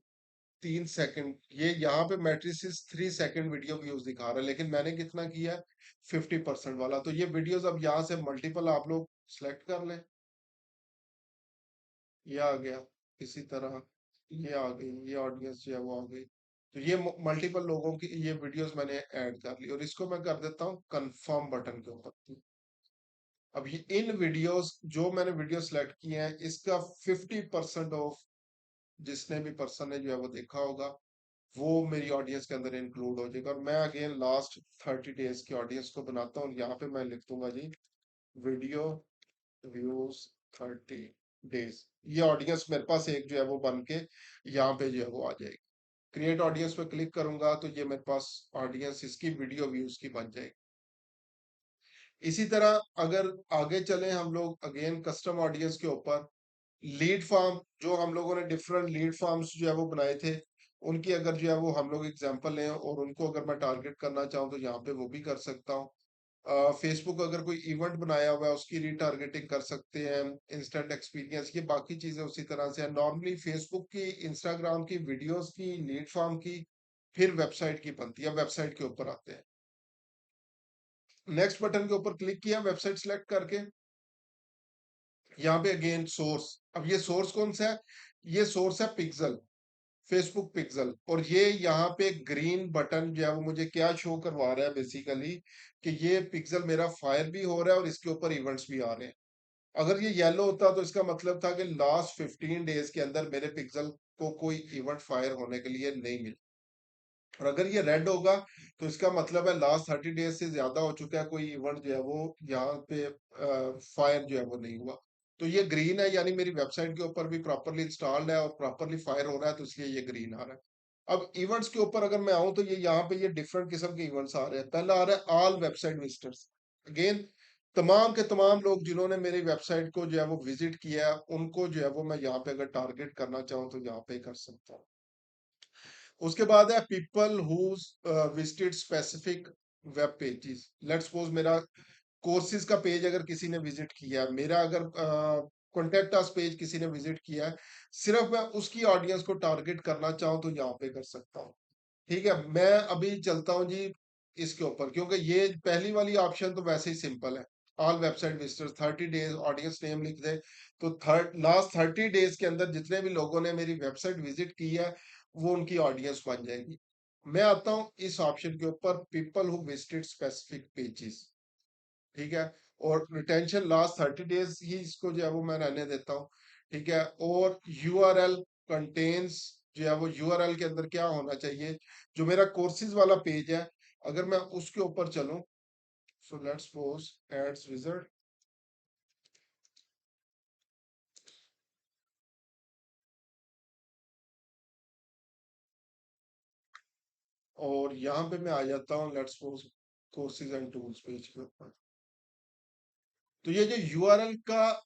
3 सेकंड, ये यहाँ पे मैट्रिसेस 3 सेकंड वीडियो व्यूज दिखा रहा है, लेकिन मैंने कितना किया है, 50% वाला। तो ये वीडियोस अब यहाँ से मल्टीपल आप लोग सेलेक्ट कर लें। ये आ गया, इसी तरह ये आ गई, ये ऑडियंस जो है वो आ गई। तो ये मल्टीपल लोगों की ये वीडियोस मैंने ऐड कर ली, और इसको मैं कर देता हूँ कंफर्म बटन के ऊपर। अब ये इन वीडियोस, जो मैंने वीडियो सेलेक्ट किए हैं, इसका 50% ऑफ जिसने भी पर्सन ने जो है वो देखा होगा, वो मेरी ऑडियंस के अंदर इंक्लूड हो जाएगा। और मैं अगेन लास्ट 30 डेज की ऑडियंस को बनाता हूँ, यहाँ पे मैं लिख दूंगा जी वीडियो व्यूज 30 डेज। ये ऑडियंस मेरे पास एक जो है वो बन के यहाँ पे जो है वो आ जाएगी। क्रिएट ऑडियंस पे क्लिक करूंगा तो ये मेरे पास ऑडियंस इसकी वीडियो व्यूज की बन जाएगी। इसी तरह अगर आगे चले हम लोग अगेन कस्टम ऑडियंस के ऊपर, लीड फार्म, जो हम लोगों ने डिफरेंट लीड फार्म्स जो है वो बनाए थे, उनकी अगर जो है वो हम लोग एग्जांपल लें, और उनको अगर मैं टारगेट करना चाहूँ तो यहाँ पे वो भी कर सकता हूँ। फेसबुक अगर कोई इवेंट बनाया हुआ है उसकी रीटारगेटिंग कर सकते हैं, इंस्टेंट एक्सपीरियंस, ये बाकी चीजें उसी तरह से है। नॉर्मली फेसबुक की, इंस्टाग्राम की वीडियोस की, लीड फार्म की, फिर वेबसाइट की बनती है। वेबसाइट के ऊपर आते हैं, नेक्स्ट बटन के ऊपर क्लिक किया वेबसाइट सिलेक्ट करके, यहाँ पे अगेन सोर्स। अब ये सोर्स कौन सा है, ये सोर्स है पिक्सल, फेसबुक पिक्सल। और ये यहाँ पे ग्रीन बटन जो है वो मुझे क्या शो करवा रहा है बेसिकली, कि ये पिक्सल मेरा फायर भी हो रहा है और इसके ऊपर इवेंट्स भी आ रहे हैं। अगर ये येलो होता तो इसका मतलब था कि लास्ट 15 डेज के अंदर मेरे पिक्सल को कोई इवेंट फायर होने के लिए नहीं मिला। और अगर ये रेड होगा तो इसका मतलब है लास्ट 30 डेज से ज्यादा हो चुका है, कोई इवेंट जो है वो यहाँ पे फायर जो है वो नहीं हुआ। तो ये ग्रीन है, यानी मेरी वेबसाइट के ऊपर भी प्रॉपरली इंस्टॉल्ड है और प्रॉपरली फायर हो रहा है, तो इसलिए ये ग्रीन आ रहा है। अब इवेंट्स के ऊपर अगर मैं आऊं तो ये यहाँ पे ये डिफरेंट किस्म के इवेंट्स आ रहे हैं। पहला आ रहा है ऑल वेबसाइट विजिटर्स, अगेन तमाम के तमाम लोग जिन्होंने मेरी वेबसाइट को जो है वो विजिट किया है, उनको जो है वो मैं यहाँ पे अगर टारगेट करना चाहूँ तो यहाँ पे कर सकता हूँ। उसके बाद है people who visited specific web pages. Let's suppose मेरा कोर्सेज का पेज अगर किसी ने विजिट किया है, मेरा अगर कॉन्टेक्ट अस पेज किसी ने विजिट किया है, सिर्फ मैं उसकी ऑडियंस को टारगेट करना चाहूँ तो यहाँ पे कर सकता हूँ। ठीक है, मैं अभी चलता हूँ जी इसके ऊपर, क्योंकि ये पहली वाली ऑप्शन तो वैसे ही सिंपल है। All website visitors 30 days audience name लिख दे, तो लास्ट 30 डेज के अंदर जितने भी लोगों ने मेरी वेबसाइट विजिट की है वो उनकी ऑडियंस बन जाएगी। मैं आता हूँ इस ऑप्शन के ऊपर, people who visited specific pages. ठीक है, और रिटेंशन लास्ट 30 डेज ही इसको जो है वो मैं रहने देता हूँ। ठीक है, और यूआरएल कंटेन्स, जो है वो यूआरएल के अंदर क्या होना चाहिए, जो मेरा कोर्सेज वाला पेज है, अगर मैं उसके ऊपर चलूं, so let's suppose ads wizard, और यहाँ पे मैं आ जाता हूँ let's suppose courses and tools page के ऊपर। तो ये जो यूआरएल का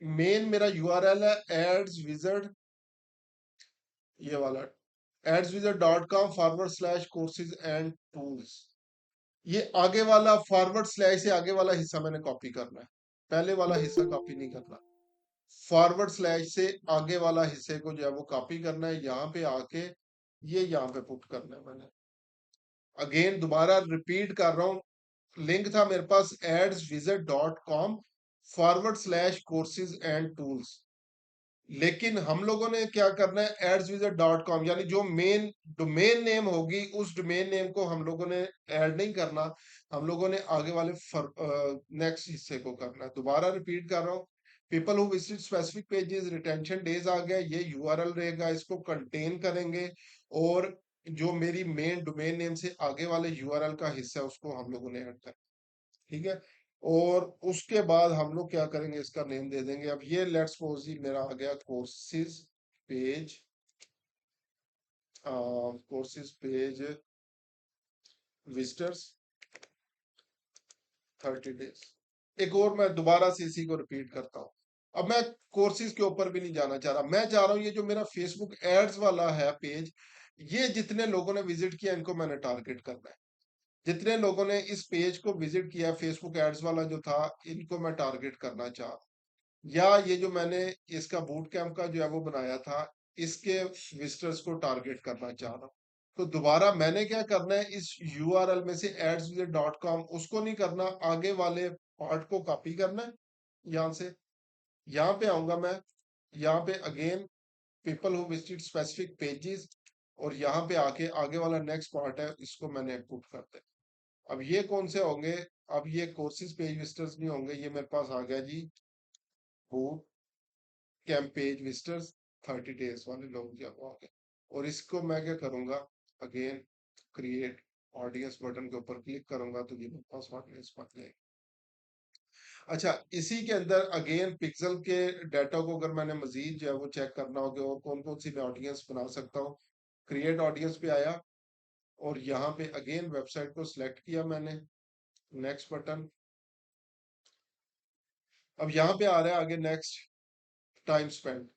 मेन मेरा यूआरएल है एड्स विजार्ड, ये वाला adswizard.com/courses and tools। ये आगे वाला फॉरवर्ड स्लैश से आगे वाला हिस्सा मैंने कॉपी करना है, पहले वाला हिस्सा कॉपी नहीं करना। फॉरवर्ड स्लैश से आगे वाला हिस्से को जो है वो कॉपी करना है, यहाँ पे आके ये यहाँ पे पुट करना है मैंने। अगेन दोबारा रिपीट कर रहा हूँ, लिंक था मेरे पास adswizard.com/courses and tools। लेकिन हम लोगों ने क्या करना है, adswizard.com यानी जो मेन डोमेन नेम होगी उस डोमेन नेम को हम लोगों ने ऐड नहीं करना, हम लोगों ने आगे वाले नेक्स्ट हिस्से को करना है। दोबारा रिपीट कर रहा हूँ, people who visit specific pages, retention days आ गया, ये यूआरएल रहेगा, इसको कंटेन करेंगे, और जो मेरी मेन डोमेन नेम से आगे वाले यूआरएल का हिस्सा है उसको हम लोगों ने ऐड करना। ठीक है, और उसके बाद हम लोग क्या करेंगे, इसका नेम दे देंगे। अब ये लेट्स सपोज जी मेरा आ गया courses page, courses page visitors 30 days. एक और मैं दोबारा से इसी को रिपीट करता हूँ। अब मैं कोर्सेज के ऊपर भी नहीं जाना चाह रहा, मैं चाह रहा हूँ ये जो मेरा फेसबुक एड्स वाला है पेज, ये जितने लोगों ने विजिट किया इनको मैंने टारगेट करना है। जितने लोगों ने इस पेज को विजिट किया फेसबुक एड्स वाला जो था, इनको मैं टारगेट करना चाह रहा हूँ। या ये जो मैंने इसका बूट कैंप का जो है वो बनाया था, इसके विजिटर्स को टारगेट करना चाह रहा हूँ। तो दोबारा मैंने क्या करना है, इस यूआरएल में से adswizard.com उसको नहीं करना, आगे वाले पार्ट को कॉपी करना है। यहाँ से यहाँ पे आऊंगा मैं, यहाँ पे again people who visited specific pages, और यहाँ पे आके आगे वाला नेक्स्ट पार्ट है, इसको मैंने पुट कर दिया। अब ये कौन से होंगे, अब ये कोर्सेज पेज विजिटर्स नहीं होंगे, ये मेरे पास आ गया जी बूट कैंपेज विजिटर्स 30 डेज वाले लोग जब आ गए। और इसको मैं क्या करूंगा, अगेन क्रिएट ऑडियंस बटन के ऊपर क्लिक करूंगा तो ये मेरे पास ऑडियंस बन जाएगी। अच्छा, इसी के अंदर अगेन पिक्सल के डाटा को अगर मैंने मजीद जो है वो चेक करना होगा और कौन कौन सी मैं ऑडियंस बना सकता हूँ, क्रिएट ऑडियंस पे आया, और यहाँ पे अगेन वेबसाइट को सिलेक्ट किया मैंने, नेक्स्ट बटन। अब यहाँ पे आ रहा है आगे नेक्स्ट टाइम स्पेंड।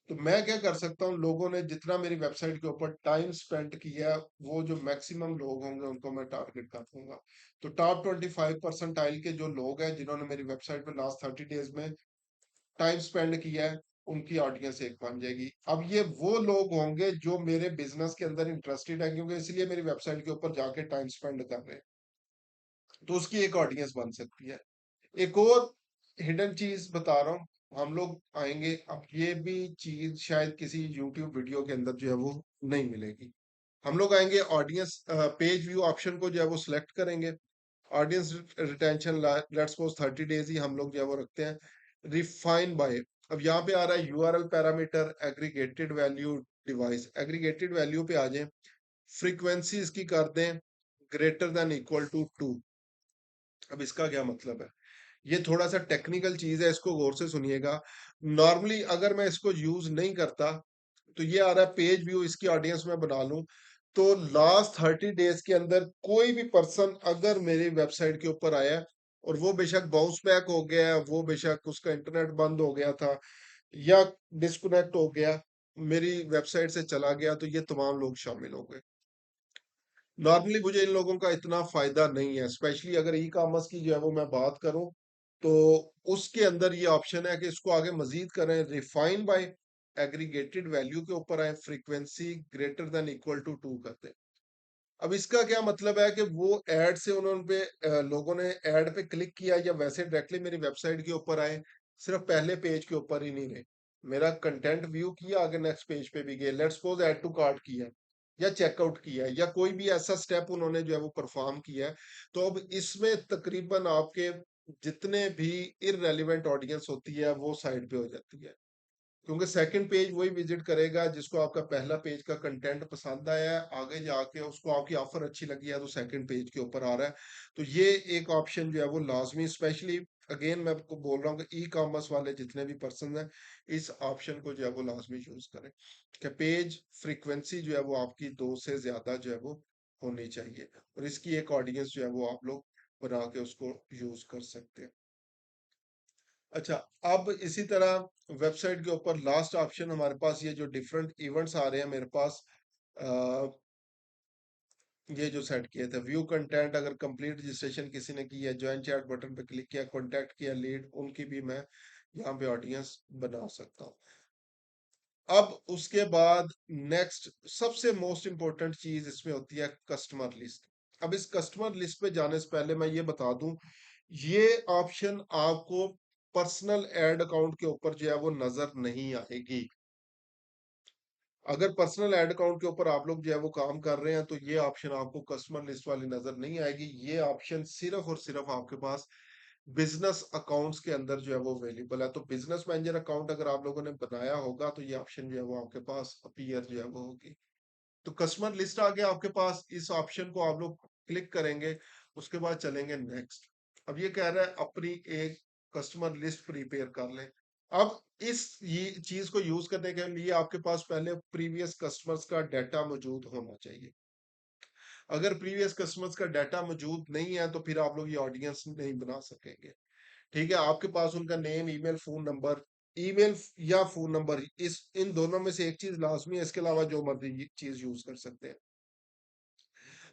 तो मैं क्या कर सकता हूँ, लोगों ने जितना मेरी वेबसाइट के ऊपर टाइम स्पेंड किया, वो जो मैक्सिमम लोग होंगे उनको मैं टारगेट कर दूंगा। तो टॉप 25% के जो लोग हैं जिन्होंने मेरी वेबसाइट पे लास्ट 30 डेज में टाइम स्पेंड किया है, उनकी ऑडियंस एक बन जाएगी। अब ये वो लोग होंगे जो मेरे बिजनेस के अंदर इंटरेस्टेड है, क्योंकि इसलिए मेरी वेबसाइट के ऊपर जाके टाइम स्पेंड कर रहे हैं, तो उसकी एक ऑडियंस बन सकती है। एक और हिडन चीज बता रहा हूँ, हम लोग आएंगे, अब ये भी चीज शायद किसी यूट्यूब वीडियो के अंदर जो है वो नहीं मिलेगी। हम लोग आएंगे ऑडियंस पेज व्यू ऑप्शन को जो है वो सिलेक्ट करेंगे, audience retention let's suppose 30 days ही हम लोग जो है वो रखते हैं, रिफाइन बाय। अब यहाँ पे आ रहा है URL parameter, aggregated value device, aggregated value पे आ जाए, फ्रीक्वेंसी इसकी कर दें ग्रेटर देन इक्वल टू 2। अब इसका क्या मतलब है, ये थोड़ा सा टेक्निकल चीज है, इसको गौर से सुनिएगा। नॉर्मली अगर मैं इसको यूज नहीं करता, तो ये आ रहा है पेज व्यू, इसकी ऑडियंस में बना लूं, तो लास्ट 30 डेज के अंदर कोई भी पर्सन अगर मेरी वेबसाइट के ऊपर आया है, और वो बेशक बाउंस बैक हो गया है, वो बेशक उसका इंटरनेट बंद हो गया था, या डिस्कनेक्ट हो गया, मेरी वेबसाइट से चला गया, तो ये तमाम लोग शामिल हो गए। नॉर्मली मुझे इन लोगों का इतना फायदा नहीं है, स्पेशली अगर ई कॉमर्स की जो है वो मैं बात करूं, तो उसके अंदर ये ऑप्शन है कि इसको आगे मजीद करें, रिफाइन बाय एग्रीगेटेड वैल्यू के ऊपर आए, frequency greater than equal to 2 कर दें। अब इसका क्या मतलब है कि वो एड से उन्होंने लोगों ने एड पे क्लिक किया या वैसे डायरेक्टली मेरी वेबसाइट के ऊपर आए, सिर्फ पहले पेज के ऊपर ही नहीं रहे, मेरा कंटेंट व्यू किया, आगे नेक्स्ट पेज पे भी गए, let's suppose add to cart किया या चेकआउट किया या कोई भी ऐसा स्टेप उन्होंने जो है वो परफॉर्म किया है, तो अब इसमें तकरीबन आपके जितने भी इररेलेवेंट ऑडियंस होती है वो साइड पे हो जाती है, क्योंकि सेकंड पेज वही विजिट करेगा जिसको आपका पहला पेज का कंटेंट पसंद आया है, आगे जाके उसको आपकी ऑफर अच्छी लगी है तो सेकंड पेज के ऊपर आ रहा है। तो ये एक ऑप्शन जो है वो लाजमी, स्पेशली अगेन मैं आपको बोल रहा हूँ कि ई कॉमर्स वाले जितने भी पर्सन हैं, इस ऑप्शन को जो है वो लाजमी यूज करें कि पेज फ्रीक्वेंसी जो है वो आपकी 2 से ज्यादा जो है वो होनी चाहिए, और इसकी एक ऑडियंस जो है वो आप लोग बना के उसको यूज कर सकते हैं। अच्छा, अब इसी तरह वेबसाइट के ऊपर लास्ट ऑप्शन हमारे पास ये जो डिफरेंट इवेंट्स आ रहे हैं मेरे पास, अ, ये जो सेट किए थे, व्यू कंटेंट, अगर कंप्लीट रजिस्ट्रेशन किसी ने की है, ज्वाइन चैट बटन पे क्लिक किया, कांटेक्ट किया लीड, उनकी भी मैं यहाँ पे ऑडियंस बना सकता हूँ। अब उसके बाद नेक्स्ट सबसे मोस्ट इंपॉर्टेंट चीज इसमें होती है कस्टमर लिस्ट। अब इस कस्टमर लिस्ट पे जाने से पहले मैं ये बता दूं, ये ऑप्शन आपको पर्सनल एड अकाउंट के ऊपर जो है वो नजर नहीं आएगी। अगर पर्सनल एड अकाउंट के ऊपर आप लोग जो है वो काम कर रहे हैं तो ये ऑप्शन आपको कस्टमर लिस्ट वाली नजर नहीं आएगी, ये ऑप्शन सिर्फ और सिर्फ आपके पास बिजनेस अकाउंट्स के अंदर जो है वो अवेलेबल है। तो बिजनेस मैनेजर अकाउंट अगर आप लोगों ने बनाया होगा तो ये ऑप्शन जो है वो आपके पास अपीयर जो है वो होगी। तो कस्टमर लिस्ट आ गया आपके पास, इस ऑप्शन को आप लोग क्लिक करेंगे, उसके बाद चलेंगे नेक्स्ट। अब ये कह रहा है अपनी एक कस्टमर लिस्ट प्रिपेयर कर लें। अब इस ये चीज को यूज करने के लिए आपके पास पहले प्रीवियस कस्टमर्स का डाटा मौजूद होना चाहिए। अगर प्रीवियस कस्टमर्स का डाटा मौजूद नहीं है तो फिर आप लोग ये ऑडियंस नहीं बना सकेंगे। ठीक है, आपके पास उनका name, email, phone number, email या फोन नंबर, इस इन दोनों में से एक चीज लाजमी है, इसके अलावा जो मर्जी चीज यूज कर सकते हैं।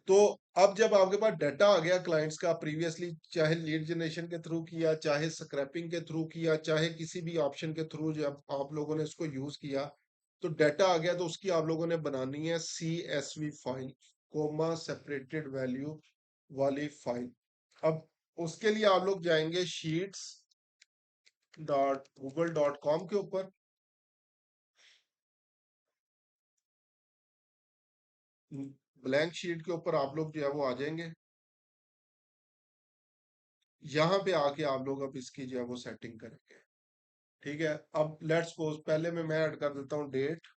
तो अब जब आपके पास डाटा आ गया क्लाइंट्स का प्रीवियसली, चाहे लीड जनरेशन के थ्रू किया, चाहे स्क्रैपिंग के थ्रू किया, चाहे किसी भी ऑप्शन के थ्रू जब आप लोगों ने इसको यूज किया, तो डाटा आ गया, तो उसकी आप लोगों ने बनानी है CSV file, coma separated value वाली फाइल। अब उसके लिए आप लोग जाएंगे sheets.google.com के ऊपर, ब्लैंक शीट के ऊपर आप लोग जो है वो आ जाएंगे, यहाँ पे आके आप लोग अब इसकी जो है वो सेटिंग करेंगे। ठीक है, अब लेट्स सपोज पहले में मैं ऐड कर देता हूँ डेट,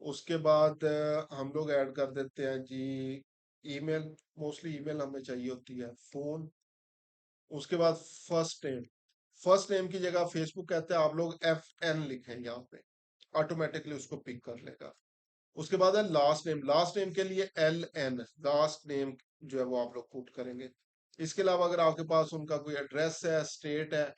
उसके बाद हम लोग ऐड कर देते हैं जी ईमेल, मोस्टली ईमेल हमें चाहिए होती है, फोन, उसके बाद फर्स्ट नेम, फर्स्ट नेम की जगह फेसबुक कहते हैं, आप लोग FN लिखें यहाँ पे, ऑटोमेटिकली उसको पिक कर लेगा। उसके बाद है लास्ट नेम, लास्ट नेम के लिए LN, लास्ट नेम जो है वो आप लोग पुट करेंगे। इसके अलावा अगर आपके पास उनका कोई एड्रेस है, स्टेट है,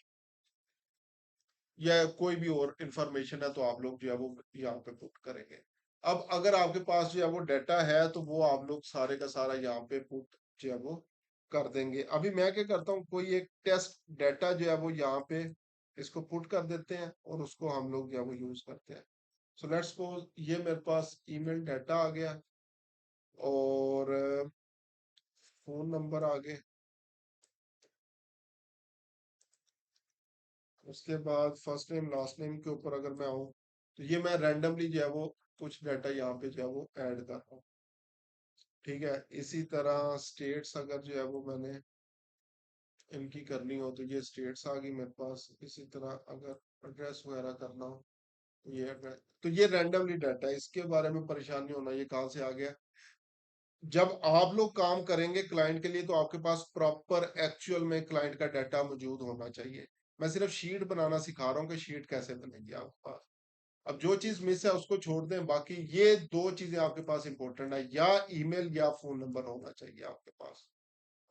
या कोई भी और इंफॉर्मेशन है, तो आप लोग जो है वो यहाँ पे पुट करेंगे। अब अगर आपके पास जो है वो डाटा है तो वो आप लोग सारे का सारा यहाँ पे पुट जो है वो कर देंगे। अभी मैं क्या करता हूँ, कोई एक टेस्ट डाटा जो है वो यहाँ पे इसको पुट कर देते हैं और उसको हम लोग जो है वो यूज करते हैं। सो लेट्स सपोज ये मेरे पास ईमेल डाटा आ गया और फोन नंबर आ गए, उसके बाद फर्स्ट नेम लास्ट नेम के ऊपर अगर मैं आऊँ, तो ये मैं रैंडमली जो है वो कुछ डाटा यहाँ पे जो है वो ऐड कर रहा हूँ। ठीक है, इसी तरह स्टेट्स अगर जो है वो मैंने इनकी करनी हो तो ये स्टेट्स आ गई मेरे पास। इसी तरह अगर एड्रेस वगैरह करना हो तो ये एड्रेस, तो ये रैंडमली डाटा है, इसके बारे में परेशान नहीं होना ये कहाँ से आ गया। जब आप लोग काम करेंगे क्लाइंट के लिए तो आपके पास प्रॉपर एक्चुअल में क्लाइंट का डाटा मौजूद होना चाहिए। मैं सिर्फ शीट बनाना सिखा रहा हूँ कि शीट कैसे बनेगी आपके पास। अब जो चीज मिस है उसको छोड़ दें, बाकी ये दो चीजें आपके पास इंपॉर्टेंट है, या ईमेल या फोन नंबर होना चाहिए आपके पास।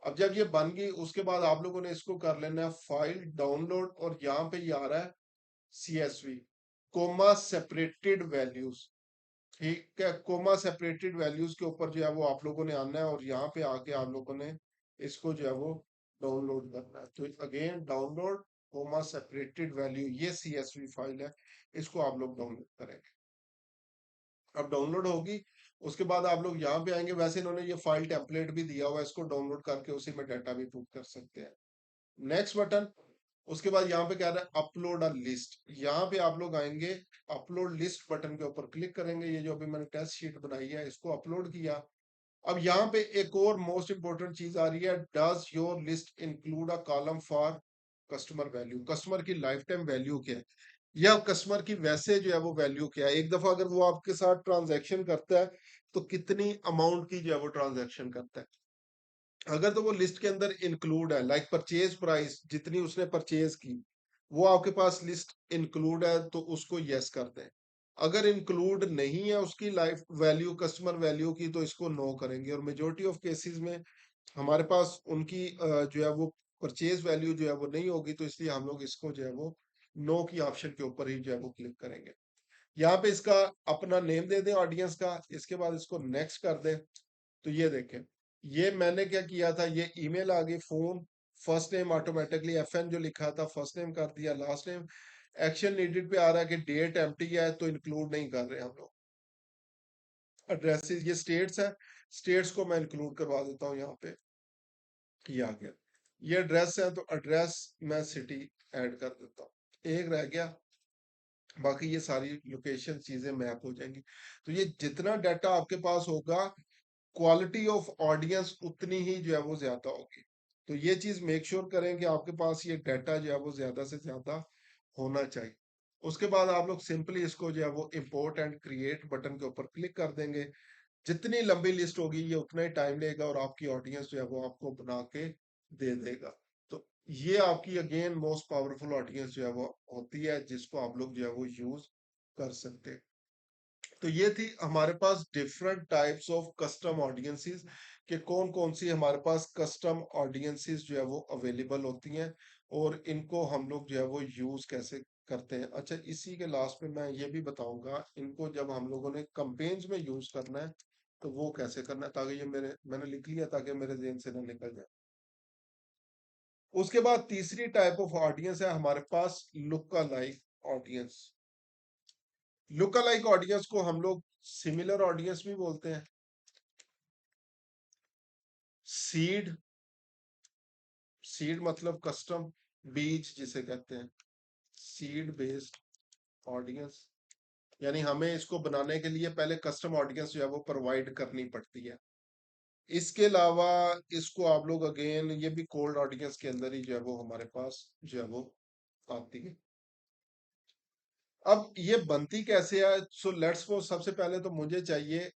अब जब ये बन गई उसके बाद आप लोगों ने इसको कर लेना है फाइल डाउनलोड, और यहाँ पे ये आ रहा है CSV, कोमा सेपरेटेड वैल्यूज। ठीक है, कोमा सेपरेटेड वैल्यूज के ऊपर जो है वो आप लोगों ने आना है और यहाँ पे आके आप लोगों ने इसको जो है वो डाउनलोड करना है। तो again download coma separated value, ये CSV फाइल है, इसको आप लोग डाउनलोड करेंगे। अब डाउनलोड होगी, उसके बाद आप लोग यहाँ पे आएंगे। वैसे इन्होंने ये फाइल टेम्पलेट भी दिया हुआ है, इसको डाउनलोड करके उसी में डाटा भी पुट कर सकते हैं। नेक्स्ट बटन, उसके बाद यहाँ पे क्या रहा है, अपलोड अ लिस्ट। यहाँ पे आप लोग आएंगे, अपलोड लिस्ट बटन के ऊपर क्लिक करेंगे। ये जो अभी मैंने टेस्ट शीट बनाई है इसको अपलोड किया। अब यहाँ पे एक और मोस्ट इंपोर्टेंट चीज आ रही है, does your list include a column for customer value. Customer की लाइफ टाइम वैल्यू क्या है, या कस्टमर की वैसे जो है वो वैल्यू क्या है। एक दफा अगर वो आपके साथ ट्रांजैक्शन करता है तो कितनी अमाउंट की जो है वो ट्रांजैक्शन करता है। अगर तो वो लिस्ट के अंदर इंक्लूड है, लाइक परचेज प्राइस जितनी उसने परचेज की वो आपके पास लिस्ट इंक्लूड है, तो उसको यस कर दें। अगर इंक्लूड नहीं है उसकी लाइफ वैल्यू कस्टमर वैल्यू की, तो इसको नो करेंगे। और मेजोरिटी ऑफ केसेस में हमारे पास उनकी जो है वो परचेज वैल्यू जो है वो नहीं होगी, तो इसलिए हम लोग इसको जो है वो नो की ऑप्शन के ऊपर ही जो है वो क्लिक करेंगे। यहाँ पे इसका अपना नेम दे दें ऑडियंस का, इसके बाद इसको नेक्स्ट कर दें। तो ये देखें, ये मैंने क्या किया था, ये ईमेल आ गई, phone, first name automatically FN जो लिखा था फर्स्ट नेम कर दिया, लास्ट नेम। एक्शन नीडेड पे आ रहा है कि डेट एम्प्टी है, तो इंक्लूड नहीं कर रहे हम लोग। एड्रेसेस, ये स्टेट्स है, स्टेट्स को मैं इंक्लूड करवा देता हूँ यहाँ पे। ये आ गया, ये एड्रेस है तो एड्रेस मैं सिटी ऐड कर देता हूँ। एक रह गया, बाकी ये सारी लोकेशन चीजें मैप हो जाएंगी। तो ये जितना डाटा आपके पास होगा, क्वालिटी ऑफ ऑडियंस उतनी ही जो है वो ज्यादा होगी। तो ये चीज मेक श्योर करें कि आपके पास ये डाटा जो है वो ज्यादा से ज्यादा होना चाहिए। उसके बाद आप लोग सिंपली इसको जो है वो इंपोर्ट एंड क्रिएट बटन के ऊपर क्लिक कर देंगे। जितनी लंबी लिस्ट होगी ये उतना ही टाइम लेगा और आपकी ऑडियंस जो है वो आपको बना के दे देगा। तो ये आपकी अगेन मोस्ट पावरफुल ऑडियंस जो है वो होती है, जिसको आप लोग जो है वो यूज कर सकते हैं। तो ये थी हमारे पास different types of custom audiences, कि कौन कौन सी हमारे पास कस्टम ऑडियंसेस जो है वो अवेलेबल होती हैं और इनको हम लोग जो है वो यूज कैसे करते हैं। अच्छा, इसी के लास्ट में मैं ये भी बताऊंगा इनको जब हम लोगों ने कंपेन्स में यूज करना है तो वो कैसे करना है, ताकि ये मैंने लिख लिया ताकि मेरे जेहन से ना निकल जाए। उसके बाद तीसरी टाइप ऑफ ऑडियंस है हमारे पास look like audience. Look like audience को हम लोग सिमिलर ऑडियंस भी बोलते हैं। सीड, सीड मतलब कस्टम, बीज जिसे कहते हैं, सीड बेस्ड ऑडियंस। यानी हमें इसको बनाने के लिए पहले कस्टम ऑडियंस जो है वो प्रोवाइड करनी पड़ती है। इसके अलावा इसको आप लोग अगेन ये भी कोल्ड ऑडियंस के अंदर ही जो है वो हमारे पास जो है वो आती है। अब ये बनती कैसे है, सो लेट्स सपोज सबसे पहले तो मुझे चाहिए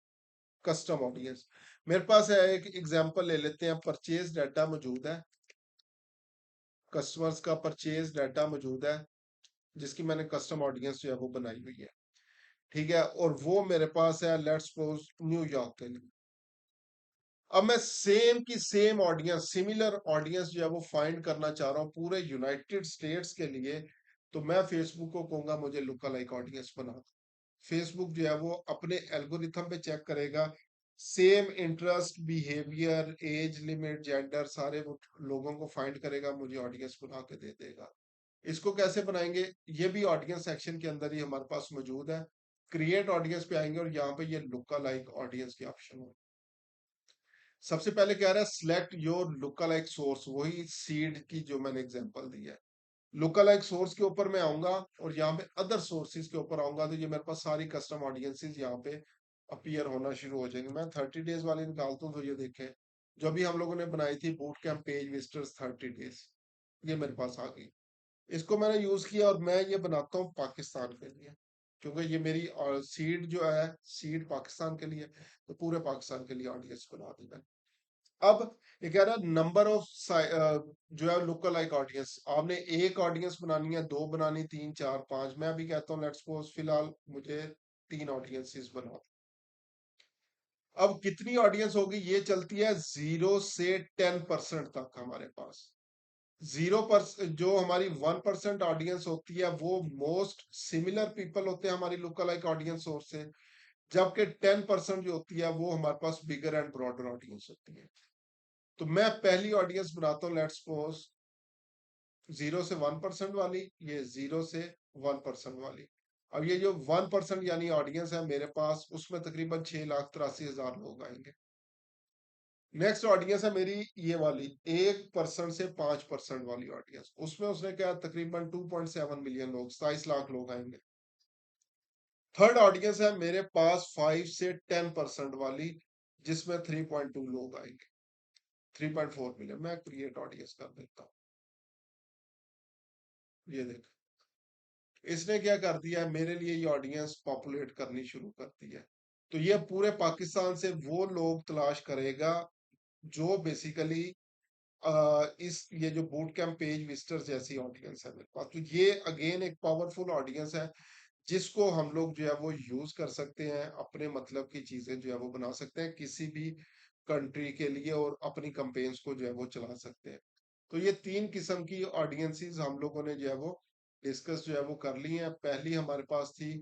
कस्टम ऑडियंस। मेरे पास है, एक एग्जांपल ले लेते हैं, परचेज डाटा मौजूद है, कस्टमर्स का परचेज डाटा मौजूद है, जिसकी मैंने कस्टम ऑडियंस जो है वो बनाई हुई है। ठीक है, और वो मेरे पास है लेट्स सपोज न्यूयॉर्क के लिए। अब मैं सेम की सेम ऑडियंस, सिमिलर ऑडियंस जो है वो फाइंड करना चाह रहा हूँ पूरे यूनाइटेड स्टेट्स के लिए। तो मैं फेसबुक को कहूंगा मुझे लुक लाइक ऑडियंस बना। फेसबुक जो है वो अपने एल्गोरिथम पे चेक करेगा, same interest, behaviour, age limit, gender, सारे वो लोगों को फाइंड करेगा, मुझे ऑडियंस बना के दे देगा। इसको कैसे बनाएंगे, ये भी ऑडियंस सेक्शन के अंदर ही हमारे पास मौजूद है। क्रिएट ऑडियंस पे आएंगे और यहाँ पे ये लुक लाइक ऑडियंस की ऑप्शन हो। सबसे पहले क्या रहा है, select your look like source, वही सीड की जो मैंने एग्जांपल दी है। लुक लाइक सोर्स के ऊपर मैं आऊंगा और यहाँ पे अदर सोर्सेज के ऊपर आऊंगा, तो ये मेरे पास सारी कस्टम ऑडियंसेस यहाँ पे अपीयर होना शुरू हो जाएंगे। मैं 30 डेज वाली निकालता हूँ, तो ये देखें जो भी हम लोगों ने बनाई थी boot camp page visitors 30 days, ये मेरे पास आ गई। इसको मैंने यूज किया और मैं ये बनाता हूँ पाकिस्तान के लिए, क्योंकि ये मेरी सीड जो है सीड पाकिस्तान के लिए, तो पूरे पाकिस्तान के लिए ऑडियंस बना दी मैंने। अब ये कह रहा है नंबर ऑफ जो है लुक लाइक ऑडियंस, आपने एक ऑडियंस बनानी है, दो बनानी, तीन, चार, पांच। मैं अभी कहता हूँ लेट्स सपोज फिलहाल मुझे 3 ऑडियंसेस बना। अब कितनी ऑडियंस होगी, ये चलती है 0 से 10% तक हमारे पास। 0% जो हमारी 1% ऑडियंस होती है वो मोस्ट सिमिलर पीपल होते हैं हमारी लुक लाइक ऑडियंस सोर्स से। जबकि 10% जो होती है वो हमारे पास बिगर एंड ब्रॉडर ऑडियंस होती है। तो मैं पहली ऑडियंस बनाता हूँ, लेट्स सपोज 0 से 1% वाली, ये 0 से 1% वाली। अब ये जो 1% यानी ऑडियंस है मेरे पास, उसमें तकरीबन 6,83,000 लोग आएंगे। नेक्स्ट ऑडियंस है मेरी ये वाली 1% से 5% वाली ऑडियंस, उसमें उसने क्या तकरीबन 2.7 मिलियन लोग, 27 लाख लोग आएंगे। थर्ड ऑडियंस है मेरे पास 5 से 10% वाली, जिसमें 3.2 लोग आएंगे, 3.4 मिलियन। मैं क्रिएट ऑडियंस कर देता हूँ। ये देख, इसने क्या कर दिया है, मेरे लिए ये ऑडियंस पॉपुलेट करनी शुरू कर दी है। तो ये पूरे पाकिस्तान से वो लोग तलाश करेगा जो बेसिकली इस ये जो बूट कैंप पेज विजिटर्स जैसी ऑडियंस है मेरे पास। तो ये अगेन एक पावरफुल ऑडियंस है, जिसको हम लोग जो है वो यूज कर सकते हैं, अपने मतलब की चीजें जो है वो बना सकते हैं किसी भी कंट्री के लिए, और अपनी कंपेन्स को जो है वो चला सकते हैं। तो ये 3 किस्म की ऑडियंसेस हम लोगों ने जो है वो डिस्कस जो है वो कर ली है। पहली हमारे पास थी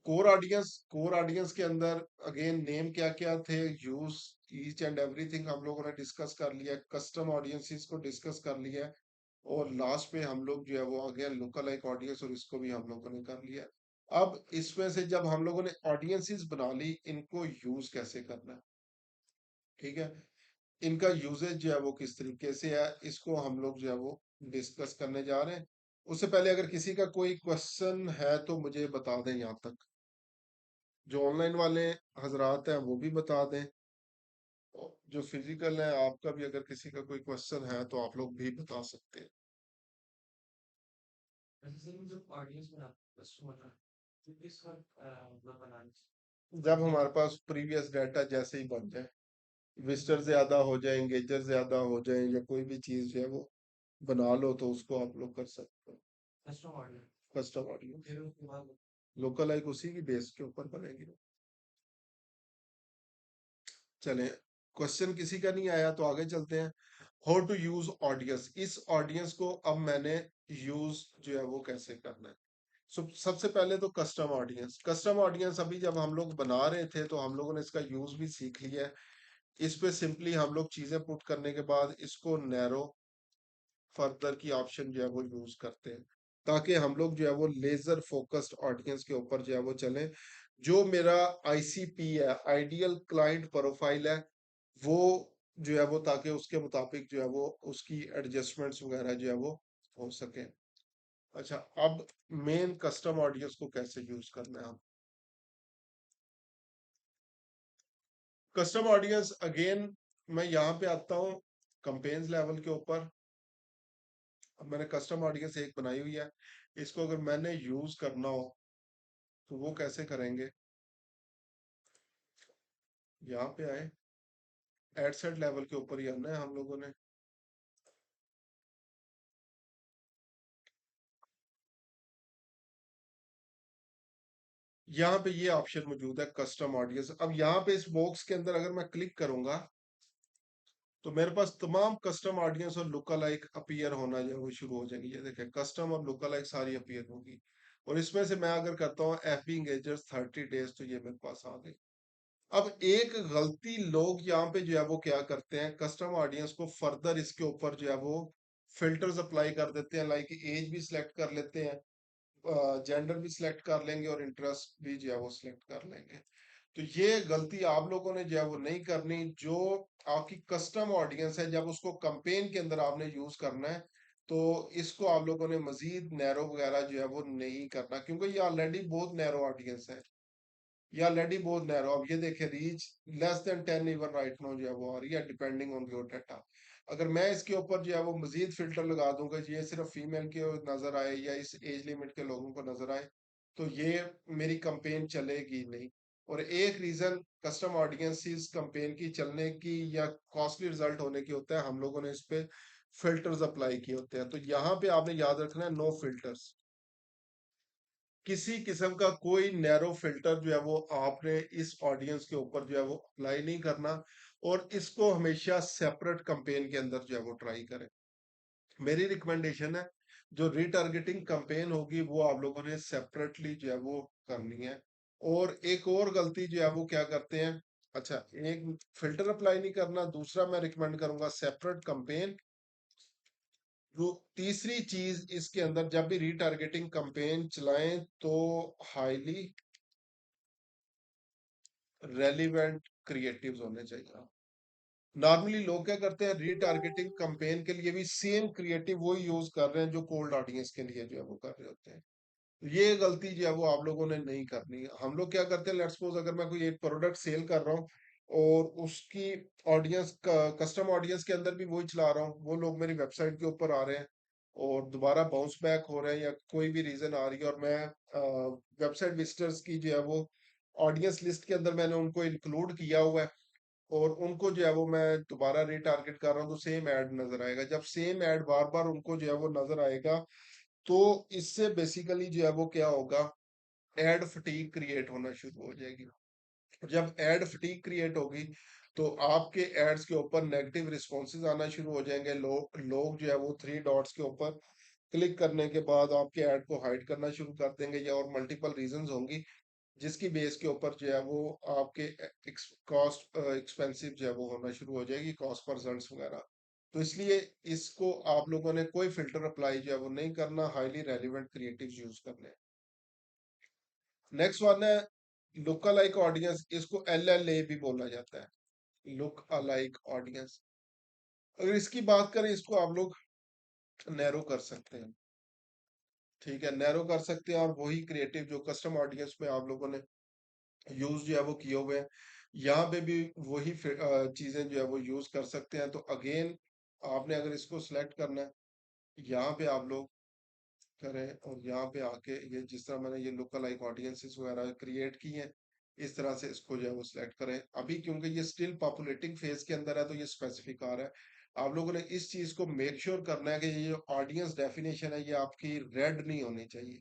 कोर ऑडियंस। कोर ऑडियंस के अंदर अगेन नेम क्या क्या थे, यूज, ईच एंड एवरीथिंग हम लोगों ने डिस्कस कर लिया। कस्टम ऑडियंसेस को डिस्कस कर लिया है, और लास्ट में हम लोग जो है वो आ गया लोकल लाइक ऑडियंस, और इसको भी हम लोगों ने कर लिया। अब इसमें से जब हम लोगों ने ऑडियंसेस बना ली, इनको यूज कैसे करना है, ठीक है, इनका यूजेज जो है वो किस तरीके से है, इसको हम लोग जो है वो डिस्कस करने जा रहे हैं। उससे पहले अगर किसी का कोई क्वेश्चन है तो मुझे बता दें, यहाँ तक जो ऑनलाइन वाले हजरात हैं वो भी बता दें, जो फिजिकल है आपका भी अगर किसी का कोई क्वेश्चन है तो आप लोग भी बता सकते हैं। जब हमारे पास प्रीवियस डाटा जैसे ही बन जाए, विजिटर ज्यादा हो जाए, एंगेजर ज्यादा हो जाए, या कोई भी चीज जो है वो बना लो, तो उसको आप लोग कर सकते हो। कस्टम ऑडियो लोकल लाइक उसी की बेस के ऊपर बनेगी। चले, क्वेश्चन किसी का नहीं आया तो आगे चलते हैं। हाउ टू यूज ऑडियंस, इस ऑडियंस को अब मैंने यूज जो है वो कैसे करना है। सबसे पहले तो कस्टम ऑडियंस। कस्टम ऑडियंस अभी जब हम लोग बना रहे थे तो हम लोगों ने इसका यूज भी सीख लिया है। इस पे सिंपली हम लोग चीजें पुट करने के बाद इसको नैरो फर्दर की ऑप्शन जो है वो यूज करते हैं, ताकि हम लोग जो है वो लेजर फोकस्ड ऑडियंस के ऊपर जो है वो चले। जो मेरा आईसीपी है, आइडियल क्लाइंट प्रोफाइल है, वो जो है वो, ताकि उसके मुताबिक जो है वो उसकी एडजस्टमेंट्स वगैरह जो है वो हो सके। अच्छा, अब मेन कस्टम ऑडियंस को कैसे यूज करना है। कस्टम ऑडियंस अगेन मैं यहाँ पे आता हूँ कंपेन्स लेवल के ऊपर। अब मैंने कस्टम ऑडियंस एक बनाई हुई है, इसको अगर मैंने यूज करना हो तो वो कैसे करेंगे। यहाँ पे आए, एड सेट लेवल के ऊपर ही आना है हम लोगों ने। यहाँ पे ये ऑप्शन मौजूद है कस्टम ऑडियंस। अब यहाँ पे इस बॉक्स के अंदर अगर मैं क्लिक करूंगा तो मेरे पास तमाम कस्टम ऑडियंस और लुक अलाइक अपीयर होना जो है वो शुरू हो जाएंगे। ये देखें, कस्टम और लुक अलाइक सारी अपीयर होगी। और इसमें से मैं अगर करता हूँ एफबी एंगेजर्स 30 डेज, तो ये मेरे पास आ गई। अब एक गलती लोग यहाँ पे जो है वो क्या करते हैं, कस्टम ऑडियंस को फर्दर इसके ऊपर जो है वो फिल्टर्स अप्लाई कर देते हैं, लाइक एज भी सिलेक्ट कर लेते हैं, जेंडर भी सिलेक्ट कर लेंगे, और इंटरेस्ट भी जो है वो सिलेक्ट कर लेंगे। तो ये गलती आप लोगों ने जो है वो नहीं करनी। जो आपकी कस्टम ऑडियंस है, जब उसको कंपेन के अंदर आपने यूज करना है, तो इसको आप लोगों ने मजीद नैरो वगैरह जो है वो नहीं करना, क्योंकि ये ऑलरेडी बहुत नैरो ऑडियंस है, ये ऑलरेडी बहुत नैरो। अब ये देखे, reach less than 10 even right now जो है वो आ रही है, डिपेंडिंग ऑन योर डाटा। अगर मैं इसके ऊपर जो है वो मजीद फिल्टर लगा दूंगा, ये सिर्फ फीमेल के नजर आए या इस एज लिमिट के लोगों को नजर आए, तो ये मेरी कंपेन चलेगी नहीं। और एक रीजन कस्टम ऑडियंसेस कंपेन की चलने की या कॉस्टली रिजल्ट होने की होता है, हम लोगों ने इस पे फिल्टर्स अप्लाई किए होते हैं। तो यहाँ पे आपने याद रखना है, नो फिल्टर्स, किसी किस्म का कोई नैरो फिल्टर जो है वो आपने इस ऑडियंस के ऊपर जो है वो अप्लाई नहीं करना। और इसको हमेशा सेपरेट कंपेन के अंदर जो है वो ट्राई करें। मेरी रिकमेंडेशन है, जो रीटारगेटिंग कंपेन होगी वो आप लोगों ने सेपरेटली जो है वो करनी है। और एक और गलती जो है वो क्या करते हैं, अच्छा, एक फिल्टर अप्लाई नहीं करना, दूसरा मैं रिकमेंड करूंगा सेपरेट कैंपेन। जो तीसरी चीज इसके अंदर, जब भी रीटारगेटिंग कैंपेन चलाएं तो हाईली रेलिवेंट क्रिएटिव्स होने चाहिए। नॉर्मली लोग क्या करते हैं, रीटारगेटिंग कैंपेन के लिए भी सेम क्रिएटिव वो यूज कर रहे हैं जो कोल्ड ऑडियंस के लिए जो है वो कर रहे होते हैं। ये गलती जो है वो आप लोगों ने नहीं करनी है। हम लोग क्या करते हैं, लेट्स सपोज अगर मैं कोई एक प्रोडक्ट सेल कर रहा हूँ और उसकी ऑडियंस कस्टम ऑडियंस के अंदर भी वही चला रहा हूँ, वो लोग मेरी वेबसाइट के ऊपर आ रहे हैं और दोबारा बाउंस बैक हो रहे हैं या कोई भी रीजन आ रही है, और मैं वेबसाइट विजिटर्स की जो है वो ऑडियंस लिस्ट के अंदर मैंने उनको इंक्लूड किया हुआ है और उनको जो है वो मैं दोबारा रीटारगेट कर रहा हूँ, तो सेम ऐड नजर आएगा। जब सेम ऐड बार बार उनको जो है वो नजर आएगा, तो इससे बेसिकली जो है वो क्या होगा, एड फटीग क्रिएट होना शुरू हो जाएगी। जब एड फटीग क्रिएट होगी तो आपके एड्स के ऊपर नेगेटिव रिस्पॉन्सेज आना शुरू हो जाएंगे। लोग जो है वो थ्री डॉट्स के ऊपर क्लिक करने के बाद आपके ऐड को हाइड करना शुरू कर देंगे, या और मल्टीपल रीजंस होंगी जिसकी बेस के ऊपर जो है वो आपके कॉस्ट एक्सपेंसिव जो है वो होना शुरू हो जाएगी, कॉस्ट पर रिजल्ट्स वगैरह। तो इसलिए इसको आप लोगों ने कोई फिल्टर अप्लाई जो है वो नहीं करना, हाईली रेलिवेंट क्रिएटिव यूज करने हैं। नेक्स्ट वन है लुक अलाइक ऑडियंस, इसको LLA भी बोला जाता है, लुक अलाइक ऑडियंस। अगर इसकी बात करें, इसको आप लोग नैरो कर सकते हैं। ठीक है, नैरो कर सकते हैं, और वही क्रिएटिव जो कस्टम ऑडियंस में आप लोगों ने यूज जो है वो किए हुए हैं, यहाँ पे भी वही चीजें जो है वो यूज कर सकते हैं। तो अगेन आपने अगर इसको सिलेक्ट करना है, यहाँ पे आप लोग करें और यहाँ पे आके ये जिस तरह मैंने ये लोकल लाइक ऑडियंसेस वगैरह क्रिएट की हैं, इस तरह से इसको जो है वो सिलेक्ट करें। अभी क्योंकि ये स्टिल पॉपुलेटिंग फेज के अंदर है तो ये स्पेसिफिक आ रहा है। आप लोगों ने इस चीज को मेक श्योर करना है कि ये जो ऑडियंस डेफिनेशन है ये आपकी रेड नहीं होनी चाहिए,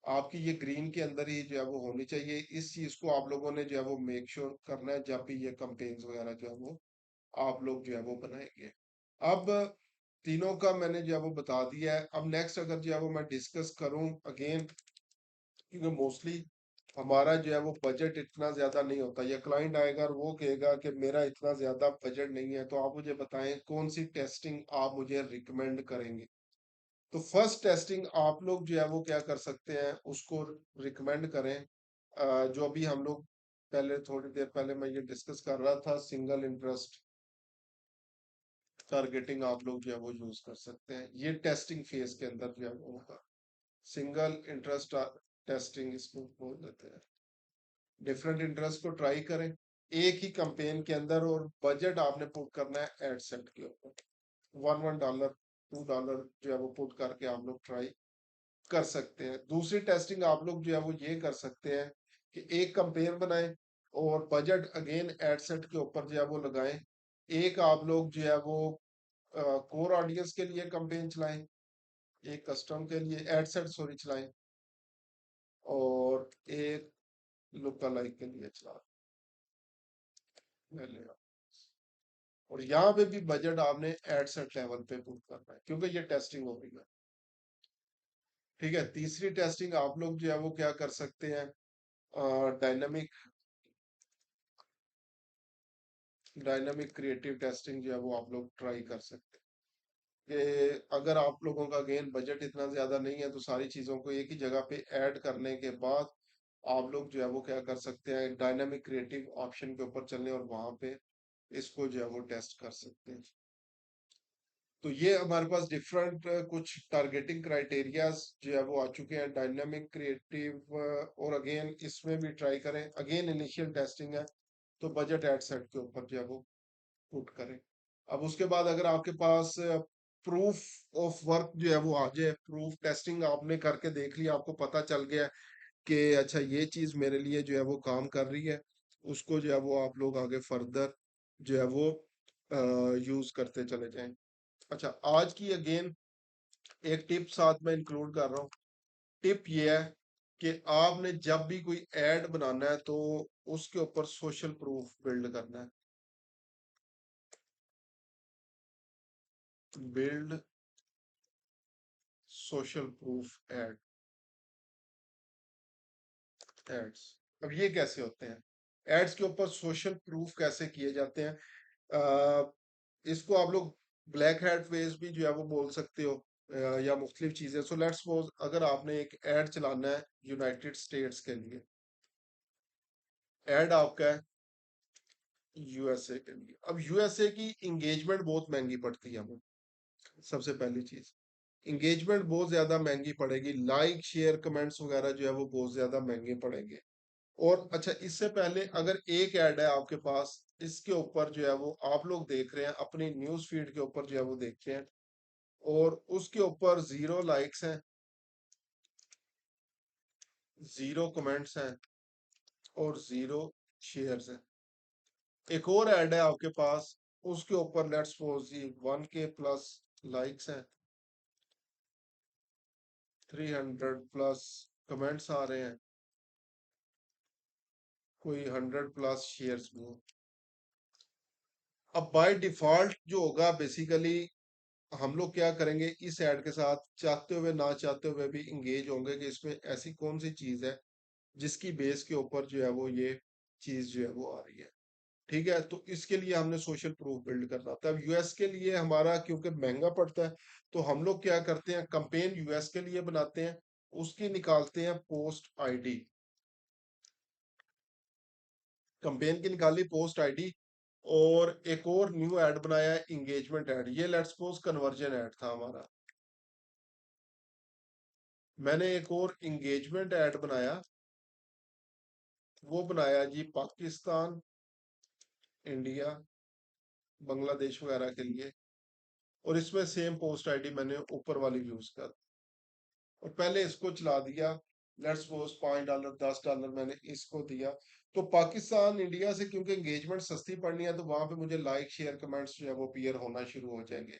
आपकी ये ग्रीन के अंदर ही जो है वो होनी चाहिए। इस चीज को आप लोगों ने जो है वो मेक श्योर करना है जब भी ये कंपेन्स वगैरह जो है वो आप लोग जो है वो बनाएंगे। अब तीनों का मैंने जो है वो बता दिया है। अब नेक्स्ट अगर जो है वो मैं डिस्कस करूं अगेन, क्योंकि मोस्टली हमारा जो है वो बजट इतना ज्यादा नहीं होता, या क्लाइंट आएगा और वो कहेगा कि मेरा इतना ज्यादा बजट नहीं है, तो आप मुझे बताएं कौन सी टेस्टिंग आप मुझे रिकमेंड करेंगे। तो फर्स्ट टेस्टिंग आप लोग जो है वो क्या कर सकते हैं, उसको रिकमेंड करें। जो अभी हम लोग पहले थोड़ी देर पहले मैं ये डिस्कस कर रहा था, सिंगल इंटरेस्ट टारगेटिंग आप लोग जो है वो यूज कर सकते हैं, ये टेस्टिंग फेज के अंदर जो है वो होगा। सिंगल इंटरेस्ट टेस्टिंग इसको बोल देते हैं। डिफरेंट इंटरेस्ट को ट्राई करें एक ही कंपेन के अंदर, और बजट आपने पुट करना है एड सेट के ऊपर। $1 $2 जो है वो पुट करके आप लोग ट्राई कर सकते हैं। दूसरी टेस्टिंग आप लोग जो है वो ये कर सकते हैं कि एक कंपेन बनाएं और बजट अगेन एड सेट के ऊपर जो है वो लगाएं। एक आप लोग जो है वो कोर ऑडियंस के लिए कंपेन चलाएं, एक कस्टम के लिए एड सेट सॉरी चलाएं, और एक लुक अलाइक के लिए चला लें। और यहाँ पे भी बजट आपने एड सेट लेवल पे पुट करना है क्योंकि ये टेस्टिंग हो रही है। ठीक है, तीसरी टेस्टिंग आप लोग जो है वो क्या कर सकते हैं, डायनामिक डायनामिक क्रिएटिव टेस्टिंग जो है वो आप लोग ट्राई कर सकते हैं। कि अगर आप लोगों का अगेन बजट इतना ज्यादा नहीं है, तो सारी चीजों को एक ही जगह पे ऐड करने के बाद आप लोग जो है वो क्या कर सकते हैं, डायनामिक क्रिएटिव ऑप्शन के ऊपर चलने और वहां पे इसको जो है वो टेस्ट कर सकते हैं। तो ये हमारे पास डिफरेंट कुछ टारगेटिंग क्राइटेरियाज जो है वो आ चुके हैं, डायनामिक क्रिएटिव। और अगेन इसमें भी ट्राई करें, अगेन इनिशियल टेस्टिंग है तो बजट एड सेट के ऊपर जो है वो पुट करें। अब उसके बाद अगर आपके पास प्रूफ ऑफ वर्क जो है वो आ जाए, प्रूफ टेस्टिंग आपने करके देख लिया, आपको पता चल गया कि अच्छा ये चीज मेरे लिए जो है वो काम कर रही है, उसको जो है वो आप लोग आगे फर्दर जो है वो यूज करते चले जाएं। अच्छा, आज की अगेन एक टिप साथ में इंक्लूड कर रहा हूँ। टिप ये है कि आपने जब भी कोई एड बनाना है तो उसके ऊपर सोशल प्रूफ बिल्ड करना है। Build social proof ads. अब ये कैसे होते हैं? एड्स के ऊपर सोशल प्रूफ कैसे किए जाते हैं? अ, इसको आप लोग ब्लैक हैट वेज भी जो है वो बोल सकते हो, या मुख्तलिफ चीजें। सो लेट्स सपोज अगर आपने एक एड चलाना है यूनाइटेड स्टेट्स के लिए, एड आपका है यूएसए के लिए। अब यूएसए की इंगेजमेंट बहुत महंगी पड़ती है हमें। सबसे पहली चीज, इंगेजमेंट बहुत ज्यादा महंगी पड़ेगी, लाइक शेयर कमेंट्स वगैरह जो है वो बहुत ज्यादा महंगे पड़ेंगे। और अच्छा, इससे पहले अगर एक ऐड है आपके पास, इसके ऊपर जो है वो आप लोग देख रहे हैं, अपनी न्यूज फीड के ऊपर जो है वो देखते हैं, और उसके ऊपर 0 लाइक्स हैं, 0 कमेंट्स हैं, और 0 शेयर्स हैं। एक और ऐड है आपके पास, उसके ऊपर लेट्स सपोज 1K+ लाइक्स हैं, 300+ कमेंट्स आ रहे हैं, कोई 100+ शेयर्स भी हैं। अब बाय डिफॉल्ट जो होगा बेसिकली, हम लोग क्या करेंगे, इस ऐड के साथ चाहते हुए ना चाहते हुए भी इंगेज होंगे कि इसमें ऐसी कौन सी चीज है जिसकी बेस के ऊपर जो है वो ये चीज जो है वो आ रही है। ठीक है, तो इसके लिए हमने सोशल प्रूफ बिल्ड करना था। अब यूएस के लिए हमारा क्योंकि महंगा पड़ता है, तो हम लोग क्या करते हैं, कंपेन यूएस के लिए बनाते हैं, उसकी निकालते हैं पोस्ट आईडी। कंपेन की निकाली पोस्ट आईडी, और एक और न्यू ऐड बनाया है इंगेजमेंट ऐड। ये लेट्स सपोज कन्वर्जन ऐड था हमारा। मैंने एक और इंगेजमेंट ऐड बनाया, वो बनाया जी पाकिस्तान, इंडिया, बांग्लादेश वगैरह के लिए। और इसमें सेम पोस्ट आईडी मैंने ऊपर वाली यूज कर, और पहले इसको चला दिया। लेट्स सपोज $5 $10 मैंने इसको दिया। तो पाकिस्तान इंडिया से क्योंकि एंगेजमेंट सस्ती पड़नी है, तो वहां पे मुझे लाइक शेयर कमेंट्स जो है वो अपीयर होना शुरू हो जाएंगे।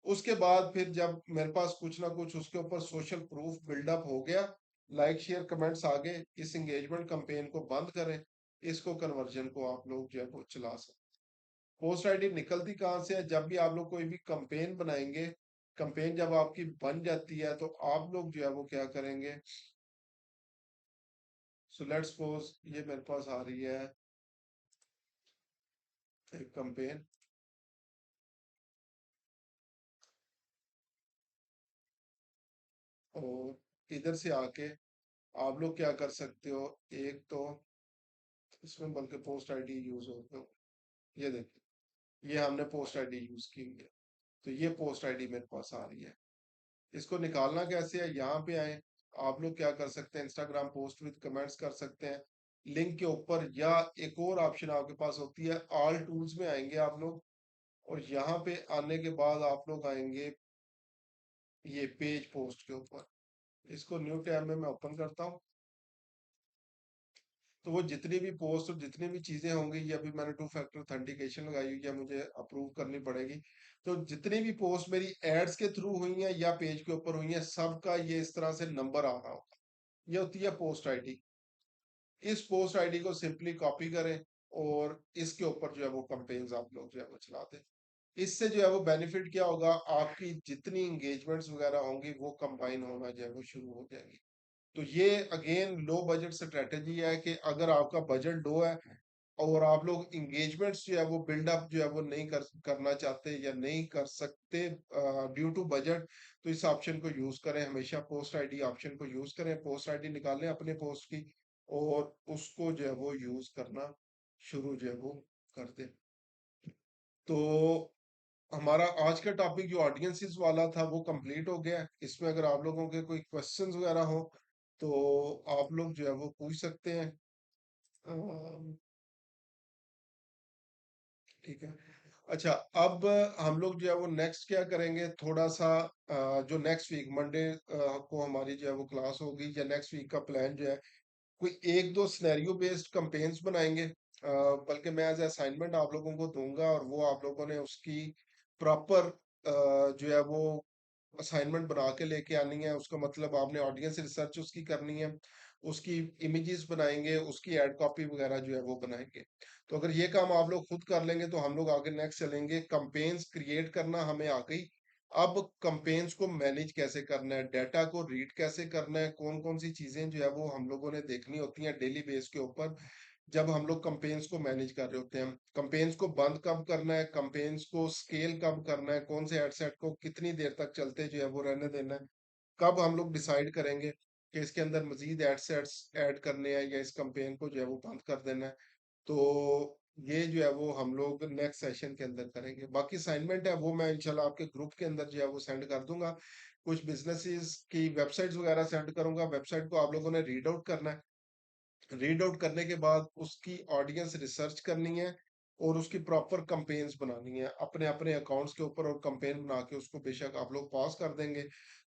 उसके बाद फिर जब मेरे पास कुछ ना कुछ उसके ऊपर सोशल प्रूफ बिल्डअप हो गया, लाइक शेयर कमेंट्स आ गए, इस एंगेजमेंट कंपेन को बंद करें, इसको कन्वर्जन को आप लोग जो है वो चला सकते। पोस्ट आईडी निकलती कहाँ से है, जब भी आप लोग कोई भी कंपेन बनाएंगे, कंपेन जब आपकी बन जाती है तो आप लोग जो है वो क्या करेंगे। सो लेट्स सपोज ये मेरे पास आ रही है एक कंपेन, और इधर से आके आप लोग क्या कर सकते हो, एक तो इसमें बल्कि पोस्ट आईडी यूज हो, ये देखिए, ये हमने पोस्ट आईडी यूज की हुई है। तो ये पोस्ट आईडी मेरे पास आ रही है। इसको निकालना कैसे है, यहाँ पे आए, आप लोग क्या कर सकते हैं, इंस्टाग्राम पोस्ट विद कमेंट्स कर सकते हैं लिंक के ऊपर, या एक और ऑप्शन आपके पास होती है, ऑल टूल्स में आएंगे आप लोग, और यहाँ पे आने के बाद आप लोग आएंगे ये पेज पोस्ट के ऊपर। इसको न्यू टैब में मैं ओपन करता हूँ। तो वो जितनी भी पोस्ट और जितनी भी चीजें होंगी, ये अभी मैंने 2 फैक्टर ऑथेंटिकेशन लगाई हुई है, मुझे अप्रूव करनी पड़ेगी। तो जितनी भी पोस्ट मेरी एड्स के थ्रू हुई हैं या पेज के ऊपर हुई हैं, सबका ये इस तरह से नंबर आ रहा होगा। ये होती है पोस्ट आईडी। इस पोस्ट आईडी को सिंपली कॉपी करें, और इसके ऊपर जो है वो कंपेन्स आप लोग जो है वो चला दें। इससे जो है वो बेनिफिट क्या होगा, आपकी जितनी इंगेजमेंट्स वगैरह होंगी वो कंबाइन होना जो है वो शुरू हो जाएगी। तो ये अगेन लो बजट स्ट्रेटेजी है कि अगर आपका बजट लो है, और आप लोग इंगेजमेंट्स जो है वो बिल्डअप जो है वो नहीं करना चाहते या नहीं कर सकते ड्यू टू बजट, तो इस ऑप्शन को यूज करें, हमेशा पोस्ट आईडी ऑप्शन को यूज करें, पोस्ट आईडी निकालें अपने पोस्ट की, और उसको जो है वो यूज करना शुरू जो है वो कर दें। तो हमारा आज का टॉपिक जो ऑडियंसेस वाला था वो कंप्लीट हो गया। इसमें अगर आप लोगों के कोई क्वेश्चंस वगैरह हो, तो आप लोग जो है वो पूछ सकते हैं। ठीक है। अच्छा, अब हम लोग जो है वो नेक्स्ट क्या करेंगे, थोड़ा सा जो नेक्स्ट वीक मंडे को हमारी जो है वो क्लास होगी, या नेक्स्ट वीक का प्लान जो है, कोई एक दो सिनेरियो बेस्ड कंपेन्स बनाएंगे। बल्कि मैं एज असाइनमेंट आप लोगों को दूंगा, और वो आप लोगों ने उसकी प्रॉपर जो है वो असाइनमेंट बना के लेके आनी है। उसका मतलब आपने ऑडियंस रिसर्च उसकी करनी है, उसकी इमेजेस बनाएंगे, उसकी एड कॉपी वगैरह जो है वो बनाएंगे। तो अगर ये काम आप लोग खुद कर लेंगे, तो हम लोग आगे नेक्स्ट चलेंगे। कंपेन्स क्रिएट करना हमें आ गई, अब कैंपेन्स को मैनेज कैसे करना है, डाटा को रीड कैसे करना है, कौन-कौन सी चीज़ें जो है वो हम लोगों ने देखनी होती हैं डेली बेस के ऊपर, जब हम लोग कैंपेन्स को मैनेज कर रहे होते हैं। कैंपेन्स को बंद कब करना है, कैंपेन्स को स्केल कब करना है, कौन से एड सेट को कितनी देर तक चलते जो है वो रहने देना है। कब हम लोग डिसाइड करेंगे कि इसके अंदर मज़ीद एड सेट्स ऐड करने हैं या इस कैंपेन को जो है वो बंद कर देना है। तो ये जो है वो हम लोग नेक्स्ट सेशन के अंदर करेंगे। बाकी असाइनमेंट है वो मैं इंशाल्लाह आपके ग्रुप के अंदर जो है वो सेंड कर दूंगा। कुछ बिजनेसेस की वेबसाइट्स वगैरह सेंड करूंगा। वेबसाइट को आप लोगों ने रीड आउट करना है। रीड आउट करने के बाद उसकी ऑडियंस रिसर्च करनी है और उसकी प्रॉपर कंपेन्स बनानी है अपने अपने अकाउंट्स के ऊपर, और कंपेन बना के उसको बेशक आप लोग पास कर देंगे।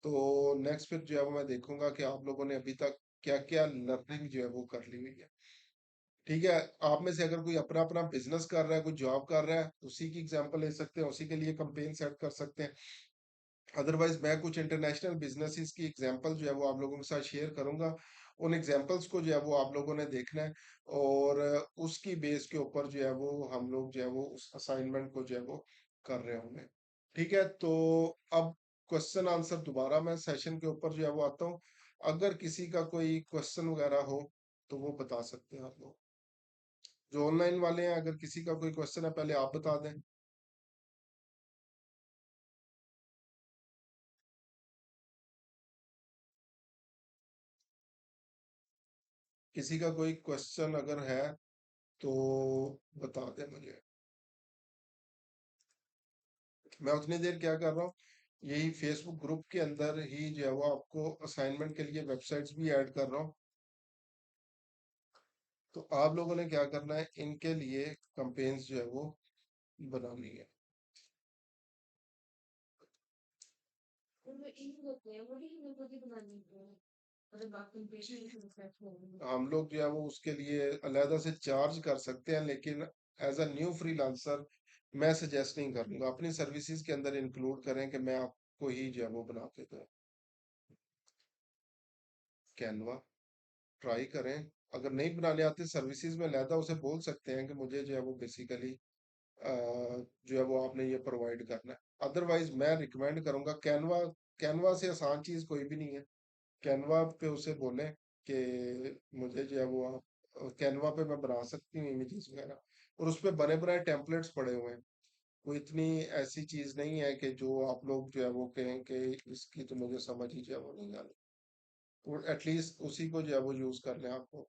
तो नेक्स्ट फिर जो है वो मैं देखूंगा कि आप लोगों ने अभी तक क्या क्या लर्निंग जो है वो कर ली हुई है। ठीक है। आप में से अगर कोई अपना अपना बिजनेस कर रहा है, कोई जॉब कर रहा है, उसी की एग्जांपल ले सकते हैं, उसी के लिए कंपेन सेट कर सकते हैं। अदरवाइज मैं कुछ इंटरनेशनल बिजनेसेस की एग्जांपल जो है वो आप लोगों के साथ शेयर करूंगा। उन एग्जांपल्स को जो है वो आप लोगों ने देखना है, और उसकी बेस के ऊपर जो है वो हम लोग जो है वो उस असाइनमेंट को जो है वो कर रहे होंगे। ठीक है। तो अब क्वेश्चन आंसर दोबारा मैं सेशन के ऊपर जो है वो आता हूँ। अगर किसी का कोई क्वेश्चन वगैरह हो तो वो बता सकते हैं आप लोग। जो ऑनलाइन वाले हैं, अगर किसी का कोई क्वेश्चन है पहले आप बता दें। किसी का कोई क्वेश्चन अगर है तो बता दें मुझे। मैं उतनी देर क्या कर रहा हूँ, यही फेसबुक ग्रुप के अंदर ही जो है वो आपको असाइनमेंट के लिए वेबसाइट्स भी ऐड कर रहा हूँ। तो आप लोगों ने क्या करना है, इनके लिए कंपेन्स जो है वो बनानी है। हम लोग जो है वो उसके लिए अलहदा से चार्ज कर सकते हैं, लेकिन एज अ न्यू फ्रीलांसर मैं सजेस्ट नहीं करूंगा। अपनी सर्विसेज के अंदर इंक्लूड करें कि मैं आपको ही जो है वो बना के दूं। कैनवा ट्राई करें। अगर नहीं बनाने आते सर्विसेज में अलहदा उसे बोल सकते हैं कि मुझे जो है वो बेसिकली जो है वो आपने ये प्रोवाइड करना है। अदरवाइज मैं रिकमेंड करूंगा कैनवा। कैनवा से आसान चीज कोई भी नहीं है। कैनवा पे उसे बोले कि मुझे जो है वो आप कैनवा पे मैं बना सकती हूँ इमेजेस वगैरह, और उस पे बने बनाए टेम्पलेट्स पड़े हुए हैं। कोई इतनी ऐसी चीज नहीं है कि जो आप लोग जो है वो कहें कि इसकी तो मुझे समझ ही जो है वो नहीं आनी। तो एटलीस्ट उसी को जो है वो यूज कर लें आपको।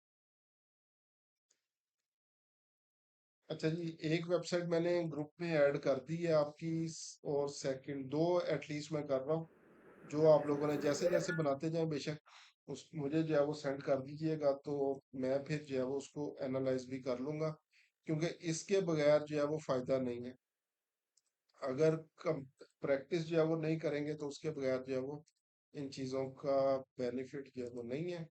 अच्छा जी, एक वेबसाइट मैंने ग्रुप में ऐड कर दी है आपकी, और सेकंड दो एटलीस्ट मैं कर रहा हूँ। जो आप लोगों ने जैसे जैसे बनाते जाएं बेशक उस मुझे जो है वो सेंड कर दीजिएगा, तो मैं फिर जो है वो उसको एनालाइज भी कर लूंगा। क्योंकि इसके बगैर जो है वो फायदा नहीं है। अगर कम प्रैक्टिस जो है वो नहीं करेंगे तो उसके बगैर जो है वो इन चीज़ों का बेनिफिट जो है वो नहीं है।